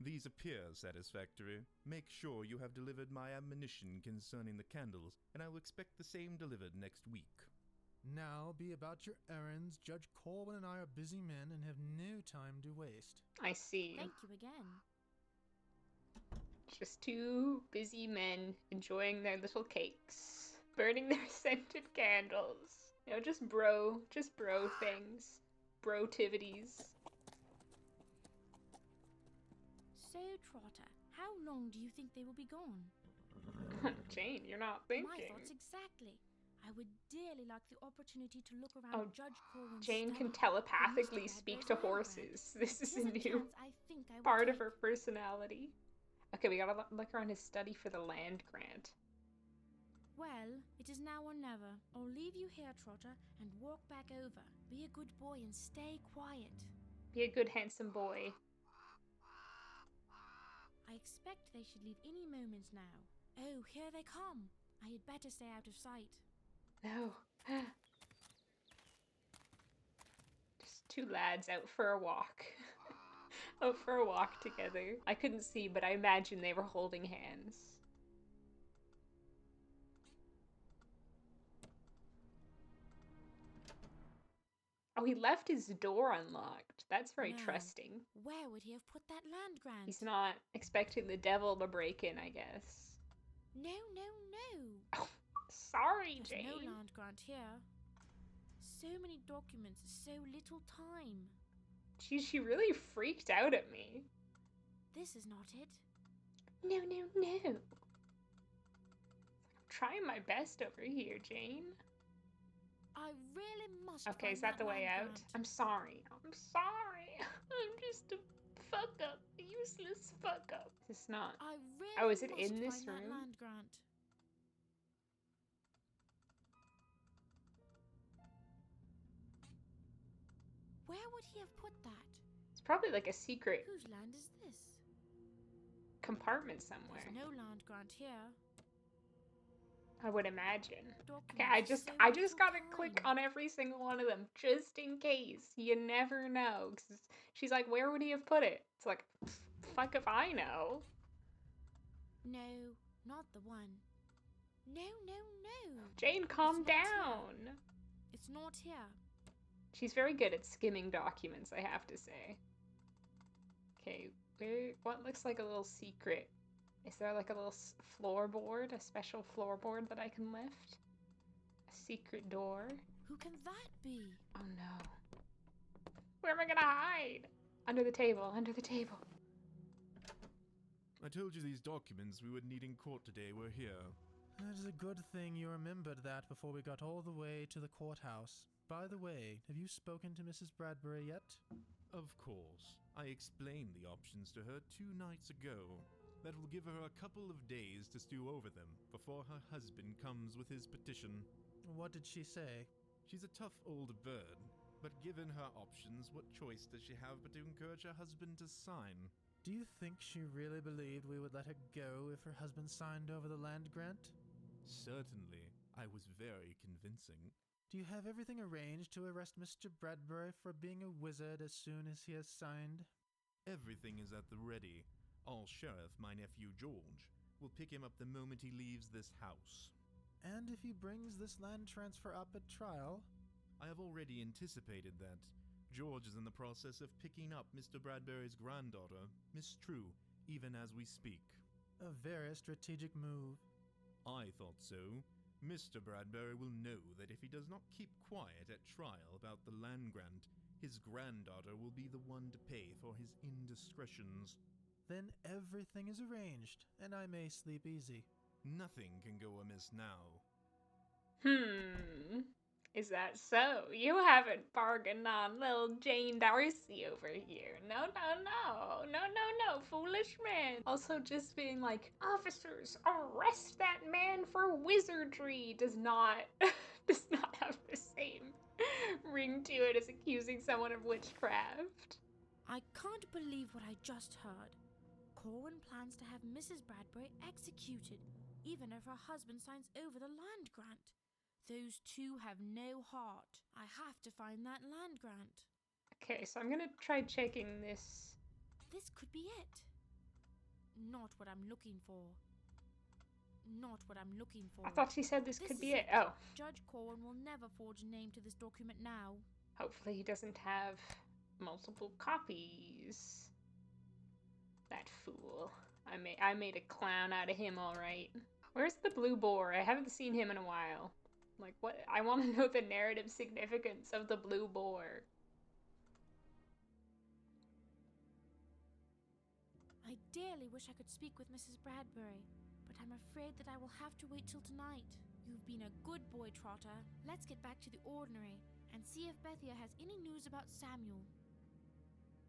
These appear satisfactory. Make sure you have delivered my admonition concerning the candles, and I will expect the same delivered next week. Now be about your errands. Judge Corwin and I are busy men and have no time to waste. I see. Thank you again. Just two busy men enjoying their little cakes, burning their scented candles. You know, just bro things. Bro-tivities. So, Trotter, how long do you think they will be gone? Jane, you're not My thinking. thoughts exactly. I would dearly like the opportunity to look around Judge Corwin's Jane can study telepathically for Mr. speak Bradbury's to land horses. grant. This is It a is new chance I think I will part of take. her personality. Okay, we gotta look around his study for the land grant. Well, it is now or never. I'll leave you here, Trotter, and walk back over. Be a good boy and stay quiet. Be a good, handsome boy. I expect they should leave any moment now. Oh, here they come. I had better stay out of sight. No. Just two lads out for a walk. Out for a walk together. I couldn't see, but I imagine they were holding hands. Oh, he left his door unlocked. That's very Now, trusting. Where would he have put that land grant? He's not expecting the devil to break in, I guess. No, no, no. Oh, sorry, There's Jane. no land grant here. So many documents, so little time. She really freaked out at me. This is not it. No, no, no. I'm trying my best over here, Jane. I really must. Okay, is find that the way land out? grant. I'm sorry. I'm sorry. I'm just a fuck up. A useless fuck up. It's not. I really Oh, is it must in this find that room? land grant. Where would he have put that? It's probably like a secret Whose land is this? compartment somewhere. There's no land grant here. I would imagine. Okay, Documents, so I just little gotta click time. on every single one of them just in case. You never know. 'Cause she's like, where would he have put it? It's like, fuck if I know. No, not the one. No, no, no. Jane, calm It's not here. down. It's not here. She's very good at skimming documents, I have to say. Okay, what looks like a little secret? Is there like a little floorboard, a special floorboard that I can lift? A secret door? Who can that be? Oh no. Where am I gonna hide? Under the table, under the table. I told you these documents we would need in court today were here. It is a good thing you remembered that before we got all the way to the courthouse. By the way, have you spoken to Mrs. Bradbury yet? Of course. I explained the options to her 2 nights ago. That will give her a couple of days to stew over them before her husband comes with his petition. What did she say? She's a tough old bird, but given her options, what choice does she have but to encourage her husband to sign? Do you think she really believed we would let her go if her husband signed over the land grant? Certainly. I was very convincing. Do you have everything arranged to arrest Mr. Bradbury for being a wizard as soon as he has signed? Everything is at the ready. Our sheriff, my nephew George, will pick him up the moment he leaves this house. And if he brings this land transfer up at trial? I have already anticipated that. George is in the process of picking up Mr. Bradbury's granddaughter, Miss True, even as we speak. A very strategic move. I thought so. Mr. Bradbury will know that if he does not keep quiet at trial about the land grant, his granddaughter will be the one to pay for his indiscretions. Then everything is arranged, and I may sleep easy. Nothing can go amiss now. Is that so? You haven't bargained on little Jane Darcy over here. No, no, no. No, no, no. Foolish man. Also, just being like, officers, arrest that man for wizardry does not does not have the same ring to it as accusing someone of witchcraft. I can't believe what I just heard. Corwin plans to have Mrs. Bradbury executed, even if her husband signs over the land grant. Those two have no heart. I have to find that land grant. Okay, so I'm gonna try checking this. This could be it. Not what I'm looking for. Not what I'm looking for. I thought she said this could be it. Oh. Judge Corwin will never forge a name to this document now. Hopefully he doesn't have multiple copies. That fool. I made a clown out of him, alright. Where's the blue boar? I haven't seen him in a while. Like, what? I want to know the narrative significance of the blue boar. I dearly wish I could speak with Mrs. Bradbury, but I'm afraid that I will have to wait till tonight. You've been a good boy, Trotter. Let's get back to the ordinary and see if Bethia has any news about Samuel.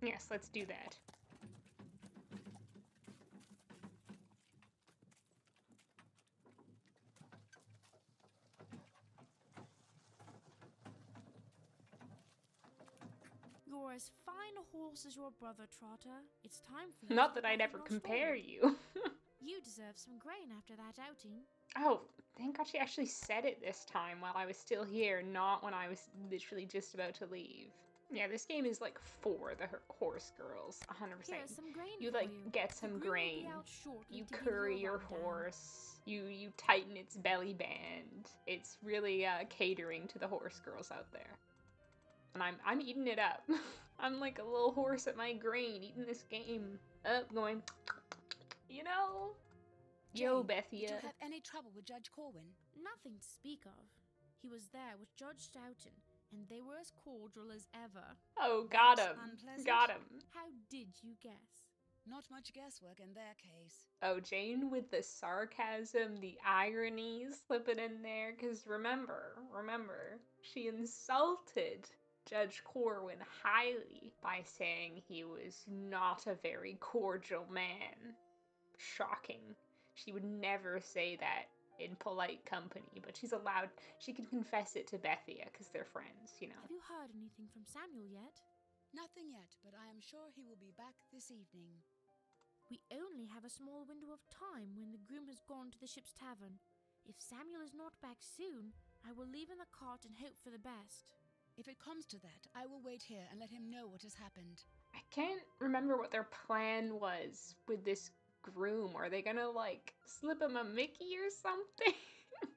Yes, let's do that. You're as fine a horse as your brother, Trotter. It's time for you Not to that get I'd back ever in your compare stall. you. You deserve some grain after that outing. Oh, thank God she actually said it this time while I was still here, not when I was literally just about to leave. Yeah, this game is like for the horse girls, 100%. Here's some grain You for like you. get The some groom will grain. be out shortly You to give curry you a your rundown. horse. You tighten its belly band. It's really catering to the horse girls out there. And I'm eating it up. I'm like a little horse at my grain, eating this game up, going, you know? Yo, Jane, Bethia. did you have any trouble with Judge Corwin? Nothing to speak of. He was there with Judge Stoughton, and they were as cordial as ever. Oh, got That's him. unpleasant. Got him. How did you guess? Not much guesswork in their case. Oh, Jane with the sarcasm, the irony slipping in there. Because remember, she insulted Judge Corwin highly by saying he was not a very cordial man. Shocking. She would never say that in polite company, but she can confess it to Bethia because they're friends, you know. Have you heard anything from Samuel yet? Nothing yet, but I am sure he will be back this evening. We only have a small window of time when the groom has gone to the ship's tavern. If Samuel is not back soon, I will leave in the cart and hope for the best. If it comes to that, I will wait here and let him know what has happened. I can't remember what their plan was with this groom. Are they gonna like slip him a Mickey or something?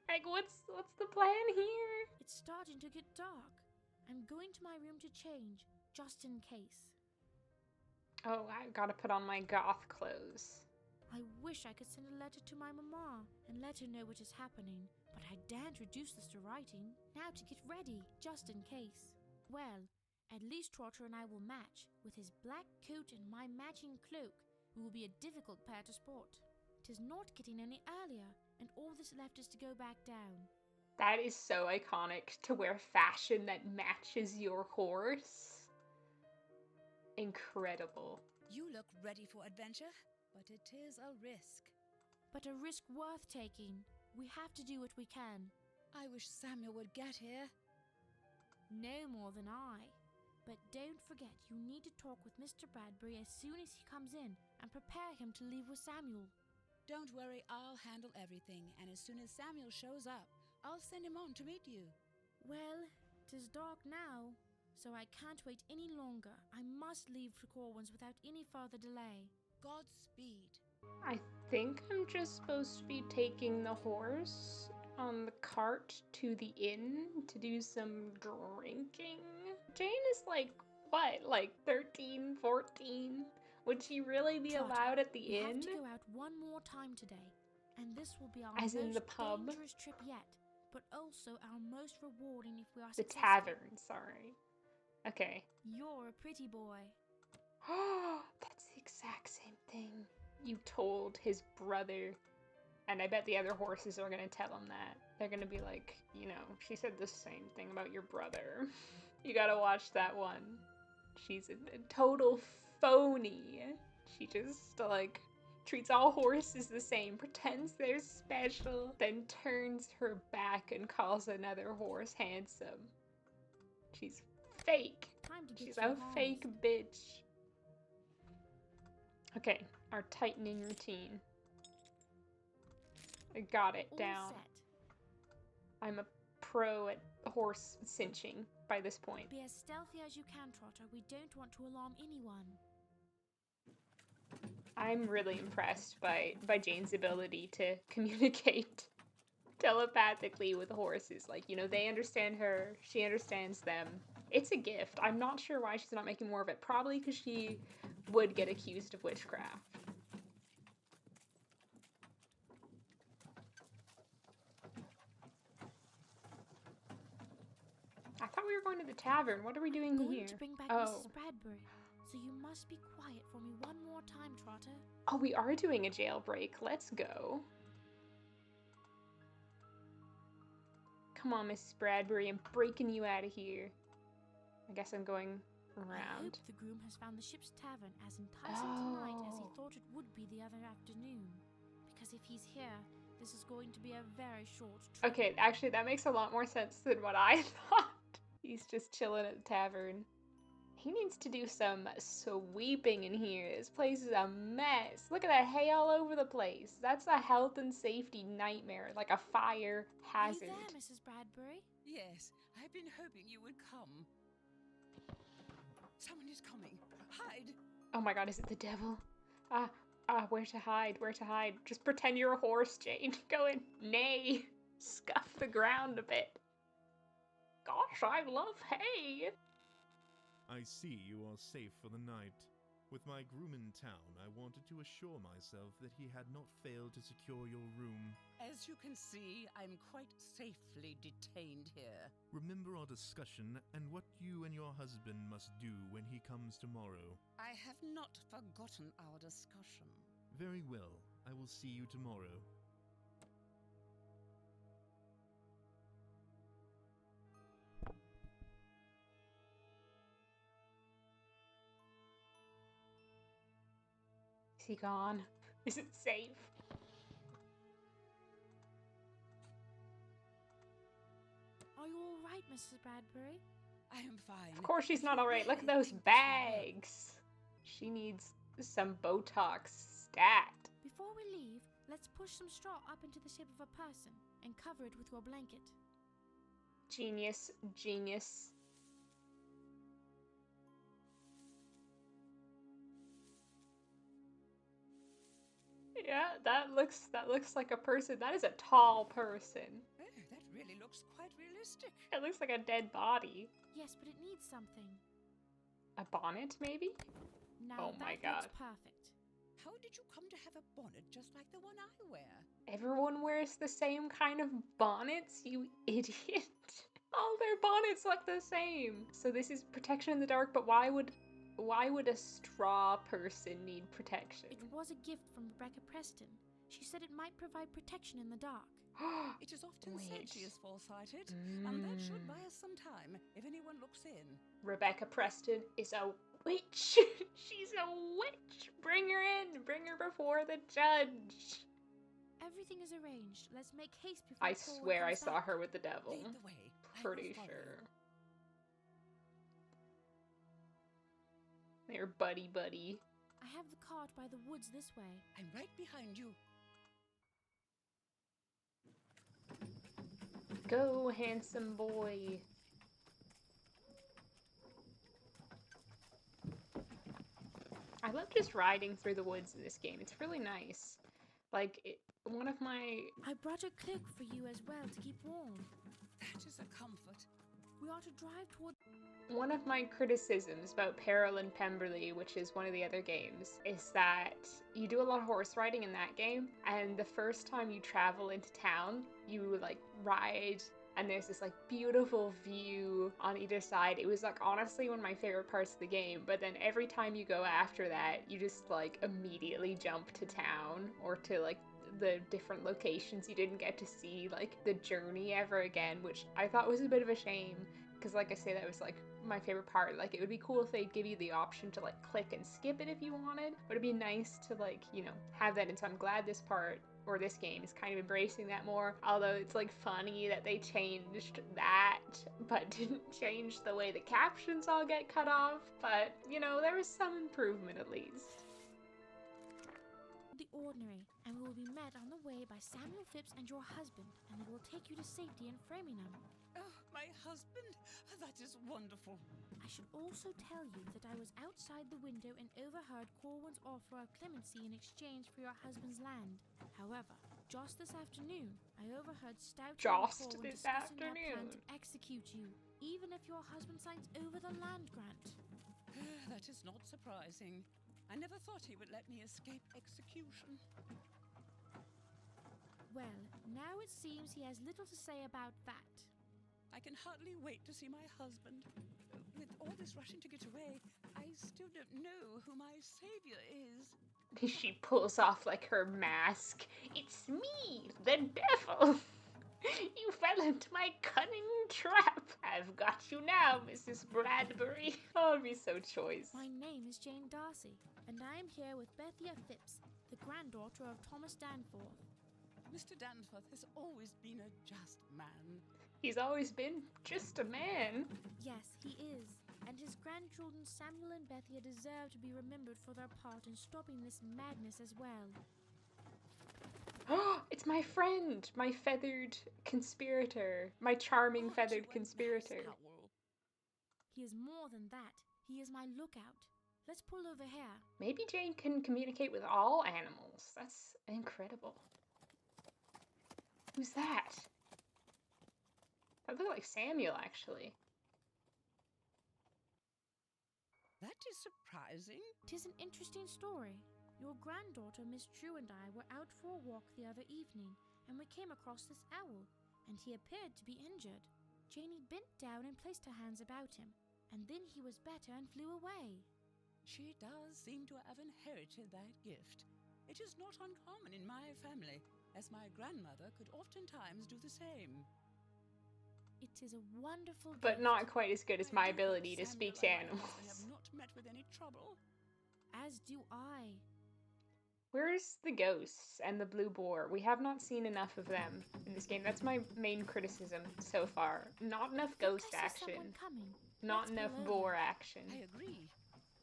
Like what's the plan here? It's starting to get dark. I'm going to my room to change, just in case. Oh, I gotta put on my goth clothes. I wish I could send a letter to my mamma and let her know what is happening, but I daren't reduce this to writing. Now to get ready, just in case. Well, at least Trotter and I will match. With his black coat and my matching cloak, we will be a difficult pair to spot. 'Tis not getting any earlier, and all that's left is to go back down. That is so iconic, to wear fashion that matches your horse. Incredible. You look ready for adventure, but it is a risk. But a risk worth taking. We have to do what we can. I wish Samuel would get here. No more than I. But don't forget, you need to talk with Mr. Bradbury as soon as he comes in and prepare him to leave with Samuel. Don't worry, I'll handle everything, and as soon as Samuel shows up, I'll send him on to meet you. Well, 'tis dark now, so I can't wait any longer. I must leave for Corwin's without any further delay. Godspeed. I think I'm just supposed to be taking the horse on the cart to the inn to do some drinking. Jane is like, what, like 13, 14? Would she really be Trotter, allowed at the we inn? have to go out one more time today, and this will be our As most in the pub? dangerous trip yet, but also our most rewarding if we are The successful. tavern, sorry. Okay. You're a pretty boy. Oh, that's the exact same thing you told his brother. And I bet the other horses are gonna tell him that. They're gonna be like, you know, she said the same thing about your brother. You gotta watch that one. She's a total phony. She just, like, treats all horses the same, pretends they're special, then turns her back and calls another horse handsome. She's fake. Time to get She's you a harnessed. fake bitch. Okay, our tightening routine. I got it All down. set. I'm a pro at horse cinching by this point. Be as stealthy as you can, Trotter. We don't want to alarm anyone. I'm really impressed by Jane's ability to communicate telepathically with horses. Like, you know, they understand her, she understands them. It's a gift. I'm not sure why she's not making more of it. Probably because she would get accused of witchcraft. I thought we were going to the tavern. What are we doing I'm going here? to bring back Oh, Mrs. Bradbury. so you must be quiet for me one more time, Trotter. Oh, we are doing a jailbreak. Let's go. Come on, Mrs. Bradbury. I'm breaking you out of here. I guess I'm going I hope around. the groom has found the ship's tavern as enticing tonight as he thought it would be the other afternoon. Because if he's here, this is going to be a very short trip. Okay, actually, that makes a lot more sense than what I thought. He's just chilling at the tavern. He needs to do some sweeping in here. This place is a mess. Look at that hay all over the place. That's a health and safety nightmare, like a fire hazard. Are you there, Mrs. Bradbury? Yes, I've been hoping you would come. Someone is coming. Hide! Oh my god, is it the devil? Where to hide? Where to hide? Just pretend you're a horse, Jane. Go and neigh. Scuff the ground a bit. Gosh, I love hay. I see you are safe for the night. With my groom in town, I wanted to assure myself that he had not failed to secure your room. As you can see, I'm quite safely detained here. Remember our discussion and what you and your husband must do when he comes tomorrow. I have not forgotten our discussion. Very well. I will see you tomorrow. Is he gone? Is it safe? Are you all right, Mrs. Bradbury? I am fine. Of course she's not alright. Look at those bags. She needs some Botox stat. Before we leave, let's push some straw up into the shape of a person and cover it with your blanket. Genius, genius. Yeah, that looks like a person. That is a tall person. Oh, that really looks quite realistic. It looks like a dead body. Yes, but it needs something. A bonnet, maybe? Now Oh my that god. looks perfect. How did you come to have a bonnet just like the one I wear? Everyone wears the same kind of bonnets, you idiot. All their bonnets look the same. So this is protection in the dark, but why would a straw person need protection? It was a gift from Rebecca Preston. She said it might provide protection in the dark. It is often said Wait. she is foresighted, and that should buy us some time if anyone looks in. Rebecca Preston is a witch. She's a witch. Bring her in. Bring her before the judge. Everything is arranged. Let's make haste before I Corwin swear I comes saw back. her with the devil. Lead the way. I will Pretty follow. sure. They're buddy-buddy. I have the cart by the woods this way. I'm right behind you. Go, handsome boy. I love just riding through the woods in this game. It's really nice. Like, one of my... I brought a cloak for you as well to keep warm. That is a comfort. We are to drive toward... One of my criticisms about Peril and Pemberley, which is one of the other games, is that you do a lot of horse riding in that game, and the first time you travel into town, you like ride, and there's this like beautiful view on either side. It was like honestly one of my favorite parts of the game, but then every time you go after that, you just like immediately jump to town or to like the different locations you didn't get to see like the journey ever again, which I thought was a bit of a shame. Because like I say, that was like my favorite part. Like it would be cool if they'd give you the option to like click and skip it if you wanted, but it'd be nice to like, you know, have that. And so I'm glad this part or this game is kind of embracing that more. Although it's like funny that they changed that but didn't change the way the captions all get cut off. But you know, there was some improvement at least. the ordinary, and we will be met on the way by Samuel Phipps and your husband, and they will take you to safety in Framingham. Oh, my husband? That is wonderful. I should also tell you that I was outside the window and overheard Corwin's offer of clemency in exchange for your husband's land. However, just this afternoon, I overheard Stout Just and Corwin this discussing their plan afternoon. to execute you, even if your husband signs over the land grant. That is not surprising. I never thought he would let me escape execution. Well, now it seems he has little to say about that. I can hardly wait to see my husband. With all this rushing to get away, I still don't know who my savior is. She pulls off like her mask. It's me, the devil. You fell into my cunning trap. I've got you now, Mrs. Bradbury. Oh, it'd be so choice. My name is Jane Darcy, and I am here with Bethia Phipps, the granddaughter of Thomas Danforth. Mr. Danforth has always been a just man. He's always been just a man. Yes, he is. And his grandchildren Samuel and Bethia deserve to be remembered for their part in stopping this madness as well. Oh, it's my friend, my feathered conspirator, my charming feathered conspirator. He is more than that. He is my lookout. Let's pull over here. Maybe Jane can communicate with all animals. That's incredible. Who's that? That looked like Samuel, actually. That is surprising. 'Tis an interesting story. Your granddaughter, Miss True, and I were out for a walk the other evening, and we came across this owl, and he appeared to be injured. Janie bent down and placed her hands about him, and then he was better and flew away. She does seem to have inherited that gift. It is not uncommon in my family, as my grandmother could oftentimes do the same. It is a wonderful But gift. not quite as good as my ability to Samuel speak and to my animals. husband have not met with any trouble. As do I. Where's the ghosts and the blue boar? We have not seen enough of them in this game. That's my main criticism so far. Not enough ghost I see someone action. coming. Not Let's enough pull over. boar action. I agree.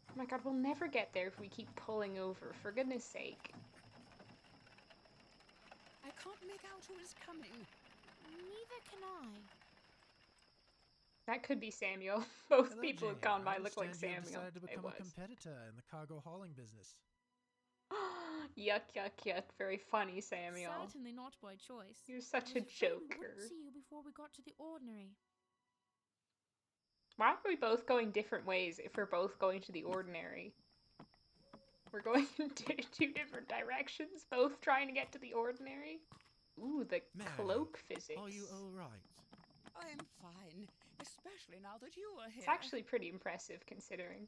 Oh my god, we'll never get there if we keep pulling over, for goodness sake. I can't make out who is coming. Neither can I. That could be Samuel. Both Hello, people Jane. have gone by I look like understand you have Samuel. decided to It become was. a competitor in the cargo hauling business. Yuck, yuck, yuck. Very funny, Samuel. Certainly not by choice. You're such I a was afraid we joker. wouldn't see you before we got to the ordinary. Why are we both going different ways if we're both going to the ordinary? We're going in two different directions, both trying to get to the ordinary? Ooh, the Mary, cloak physics. Are you all right? I am fine, especially now that you are here. It's actually pretty impressive considering.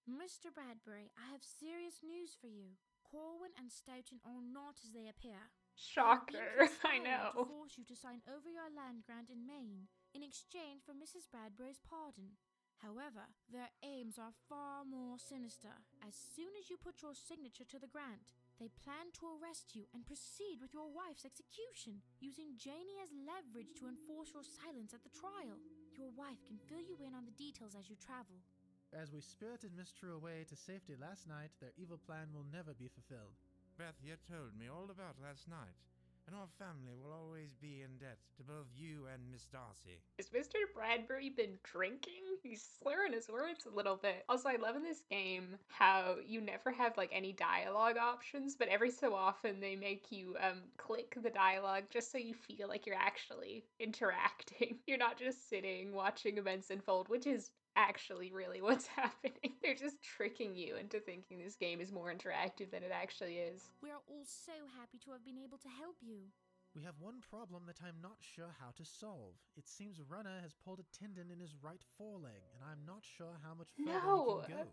Mr. Bradbury, I have serious news for you. Corwin and Stoughton are not as they appear. Shocker, I To know. force you to sign over your land grant in Maine in exchange for Mrs. Bradbury's pardon. However, their aims are far more sinister. As soon as you put your signature to the grant, they plan to arrest you and proceed with your wife's execution, using Janie as leverage to enforce your silence at the trial. Your wife can fill you in on the details as you travel. As we spirited Miss True away to safety last night, their evil plan will never be fulfilled. Bethia told me all about last night, and our family will always be in debt to both you and Miss Darcy. Has Mr. Bradbury been drinking? He's slurring his words a little bit. Also, I love in this game how you never have like any dialogue options, but every so often they make you click the dialogue just so you feel like you're actually interacting. You're not just sitting watching events unfold, which is actually really what's happening. They're just tricking you into thinking this game is more interactive than it actually is. We are all so happy to have been able to help you. We have one problem that I'm not sure how to solve. It seems Runner has pulled a tendon in his right foreleg, and I'm not sure how much further No. he can go.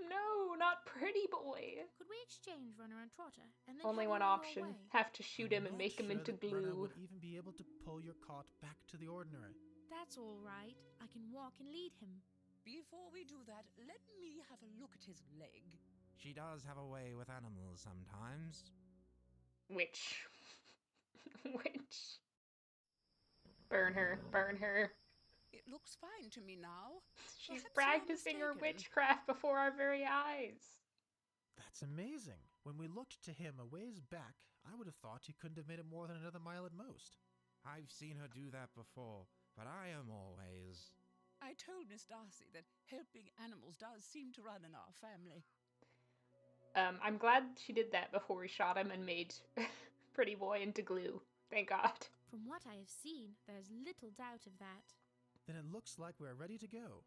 No, not Pretty Boy. Could we exchange Runner and Trotter? And then Only have one you on your option. way? Have to shoot him and I'm make not him sure into that Runner glue. would even be able to pull your cart back to the ordinary. That's all right. I can walk and lead him. Before we do that, let me have a look at his leg. She does have a way with animals sometimes. Witch. Witch. Burn her. Burn her. It looks fine to me now. She's Perhaps you're practicing her mistaken. witchcraft before our very eyes. That's amazing. When we looked to him a ways back, I would have thought he couldn't have made it more than another mile at most. I've seen her do that before, but I am always... I told Miss Darcy that helping animals does seem to run in our family. I'm glad she did that before we shot him and made Pretty Boy into glue. Thank God. From what I have seen, there's little doubt of that. Then it looks like we're ready to go.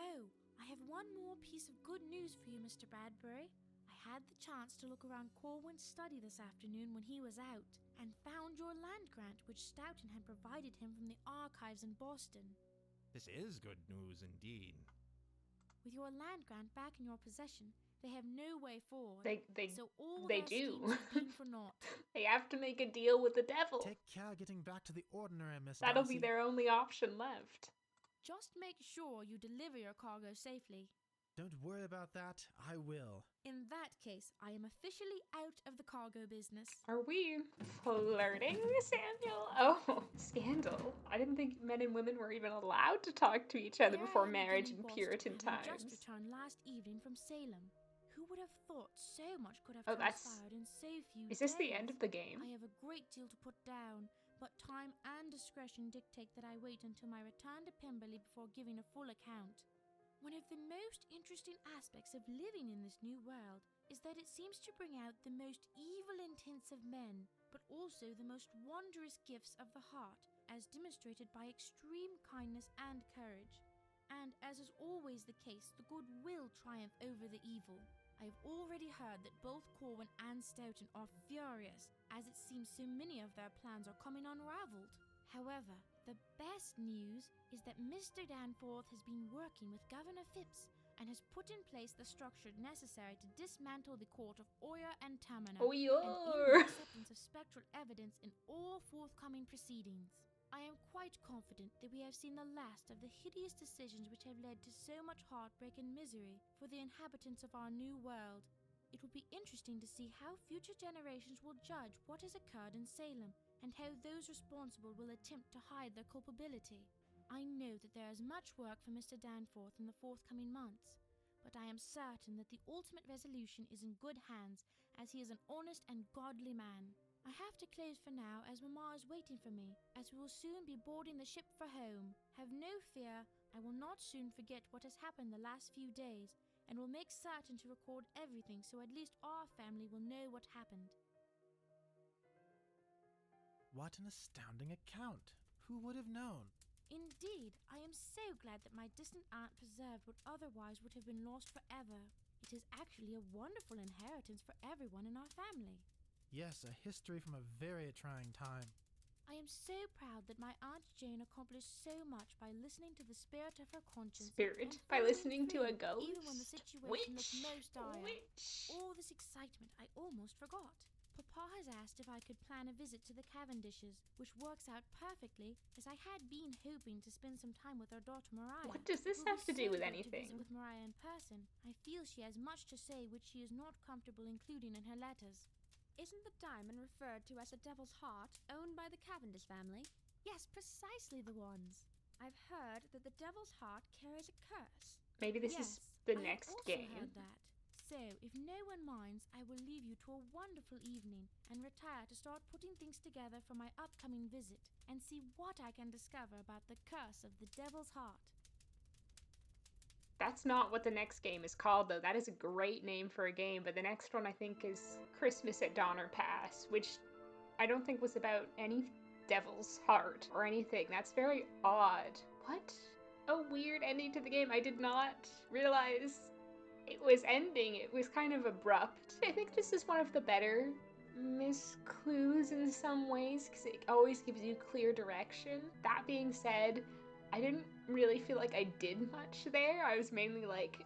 Oh, I have one more piece of good news for you, Mr. Bradbury. I had the chance to look around Corwin's study this afternoon when he was out, and found your land grant which Stoughton had provided him from the archives in Boston. This is good news indeed. With your land grant back in your possession, they have no way forward. So all they their do. schemes have been for naught. They have to make a deal with the devil. Take care getting back to the ordinary, Miss That'll Darcy. be their only option left. Just make sure you deliver your cargo safely. Don't worry about that. I will. In that case, I am officially out of the cargo business. Are we flirting, Samuel? Oh, scandal. I didn't think men and women were even allowed to talk to each other before marriage in Puritan times. Just returned last evening from Salem. Who would have thought so much could have that's... transpired in so few Is this days? the end of the game? I have a great deal to put down, but time and discretion dictate that I wait until my return to Pemberley before giving a full account. One of the most interesting aspects of living in this new world is that it seems to bring out the most evil intents of men, but also the most wondrous gifts of the heart, as demonstrated by extreme kindness and courage. And as is always the case, the good will triumph over the evil. I have already heard that both Corwin and Stoughton are furious, as it seems so many of their plans are coming unravelled. However, the best news is that Mr. Danforth has been working with Governor Phipps and has put in place the structure necessary to dismantle the court of Oyer and Tamina, Oh, and in the acceptance of spectral evidence in all forthcoming proceedings. I am quite confident that we have seen the last of the hideous decisions which have led to so much heartbreak and misery for the inhabitants of our new world. It will be interesting to see how future generations will judge what has occurred in Salem, and how those responsible will attempt to hide their culpability. I know that there is much work for Mr. Danforth in the forthcoming months, but I am certain that the ultimate resolution is in good hands, as he is an honest and godly man. I have to close for now, as Mamma is waiting for me, as we will soon be boarding the ship for home. Have no fear, I will not soon forget what has happened the last few days, and will make certain to record everything so at least our family will know what happened. What an astounding account! Who would have known? Indeed, I am so glad that my distant aunt preserved what otherwise would have been lost forever. It is actually a wonderful inheritance for everyone in our family. Yes, a history from a very trying time. I am so proud that my Aunt Jane accomplished so much by listening to the spirit of her conscience. By listening to a ghost? Even when the situation looked most dire. All this excitement I almost forgot. Papa has asked if I could plan a visit to the Cavendishes, which works out perfectly, as I had been hoping to spend some time with our daughter Mariah. What does this have to do with anything? To visit with Mariah in person. I feel she has much to say which she is not comfortable including in her letters. Isn't the diamond referred to as a devil's heart, owned by the Cavendish family? Yes, precisely the ones. I've heard that the devil's heart carries a curse. Maybe this is the next game. I have also heard that. So, if no one minds, I will leave you to a wonderful evening and retire to start putting things together for my upcoming visit and see what I can discover about the curse of the devil's heart. That's not what the next game is called, though. That is a great name for a game, but the next one I think is Christmas at Donner Pass, which I don't think was about any devil's heart or anything. That's very odd. What a weird ending to the game. I did not realize it was ending. It was kind of abrupt. I think this is one of the better missed clues in some ways, because it always gives you clear direction. That being said, I didn't really feel like I did much there. I was mainly like,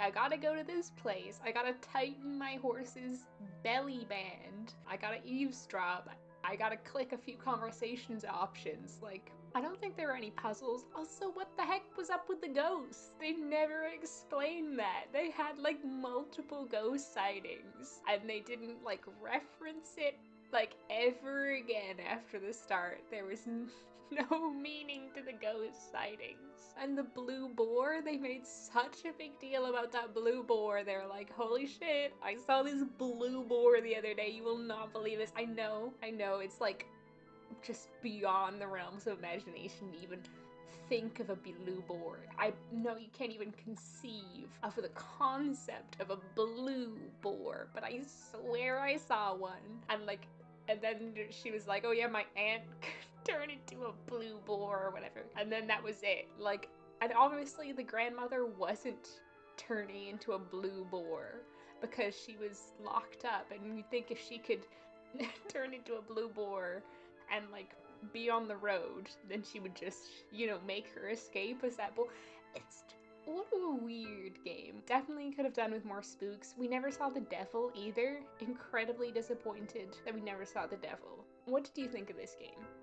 I gotta go to this place. I gotta tighten my horse's belly band. I gotta eavesdrop. I gotta click a few conversations options. Like, I don't think there were any puzzles. Also, what the heck was up with the ghosts? They never explained that. They had like multiple ghost sightings and they didn't like reference it like ever again after the start. There was no meaning to the ghost sightings. And the blue boar, they made such a big deal about that blue boar. They're like, holy shit, I saw this blue boar the other day. You will not believe this. I know, it's like just beyond the realms of imagination to even think of a blue boar. I know you can't even conceive of the concept of a blue boar, but I swear I saw one. And then she was like, oh yeah, my aunt turned into a blue boar or whatever. And then that was it. And obviously the grandmother wasn't turning into a blue boar. because she was locked up, and you think if she could turn into a blue boar and like be on the road, then she would just, make her escape as that bull. It's what a weird game. Definitely could have done with more spooks. We never saw the devil either. Incredibly disappointed that we never saw the devil. What did you think of this game?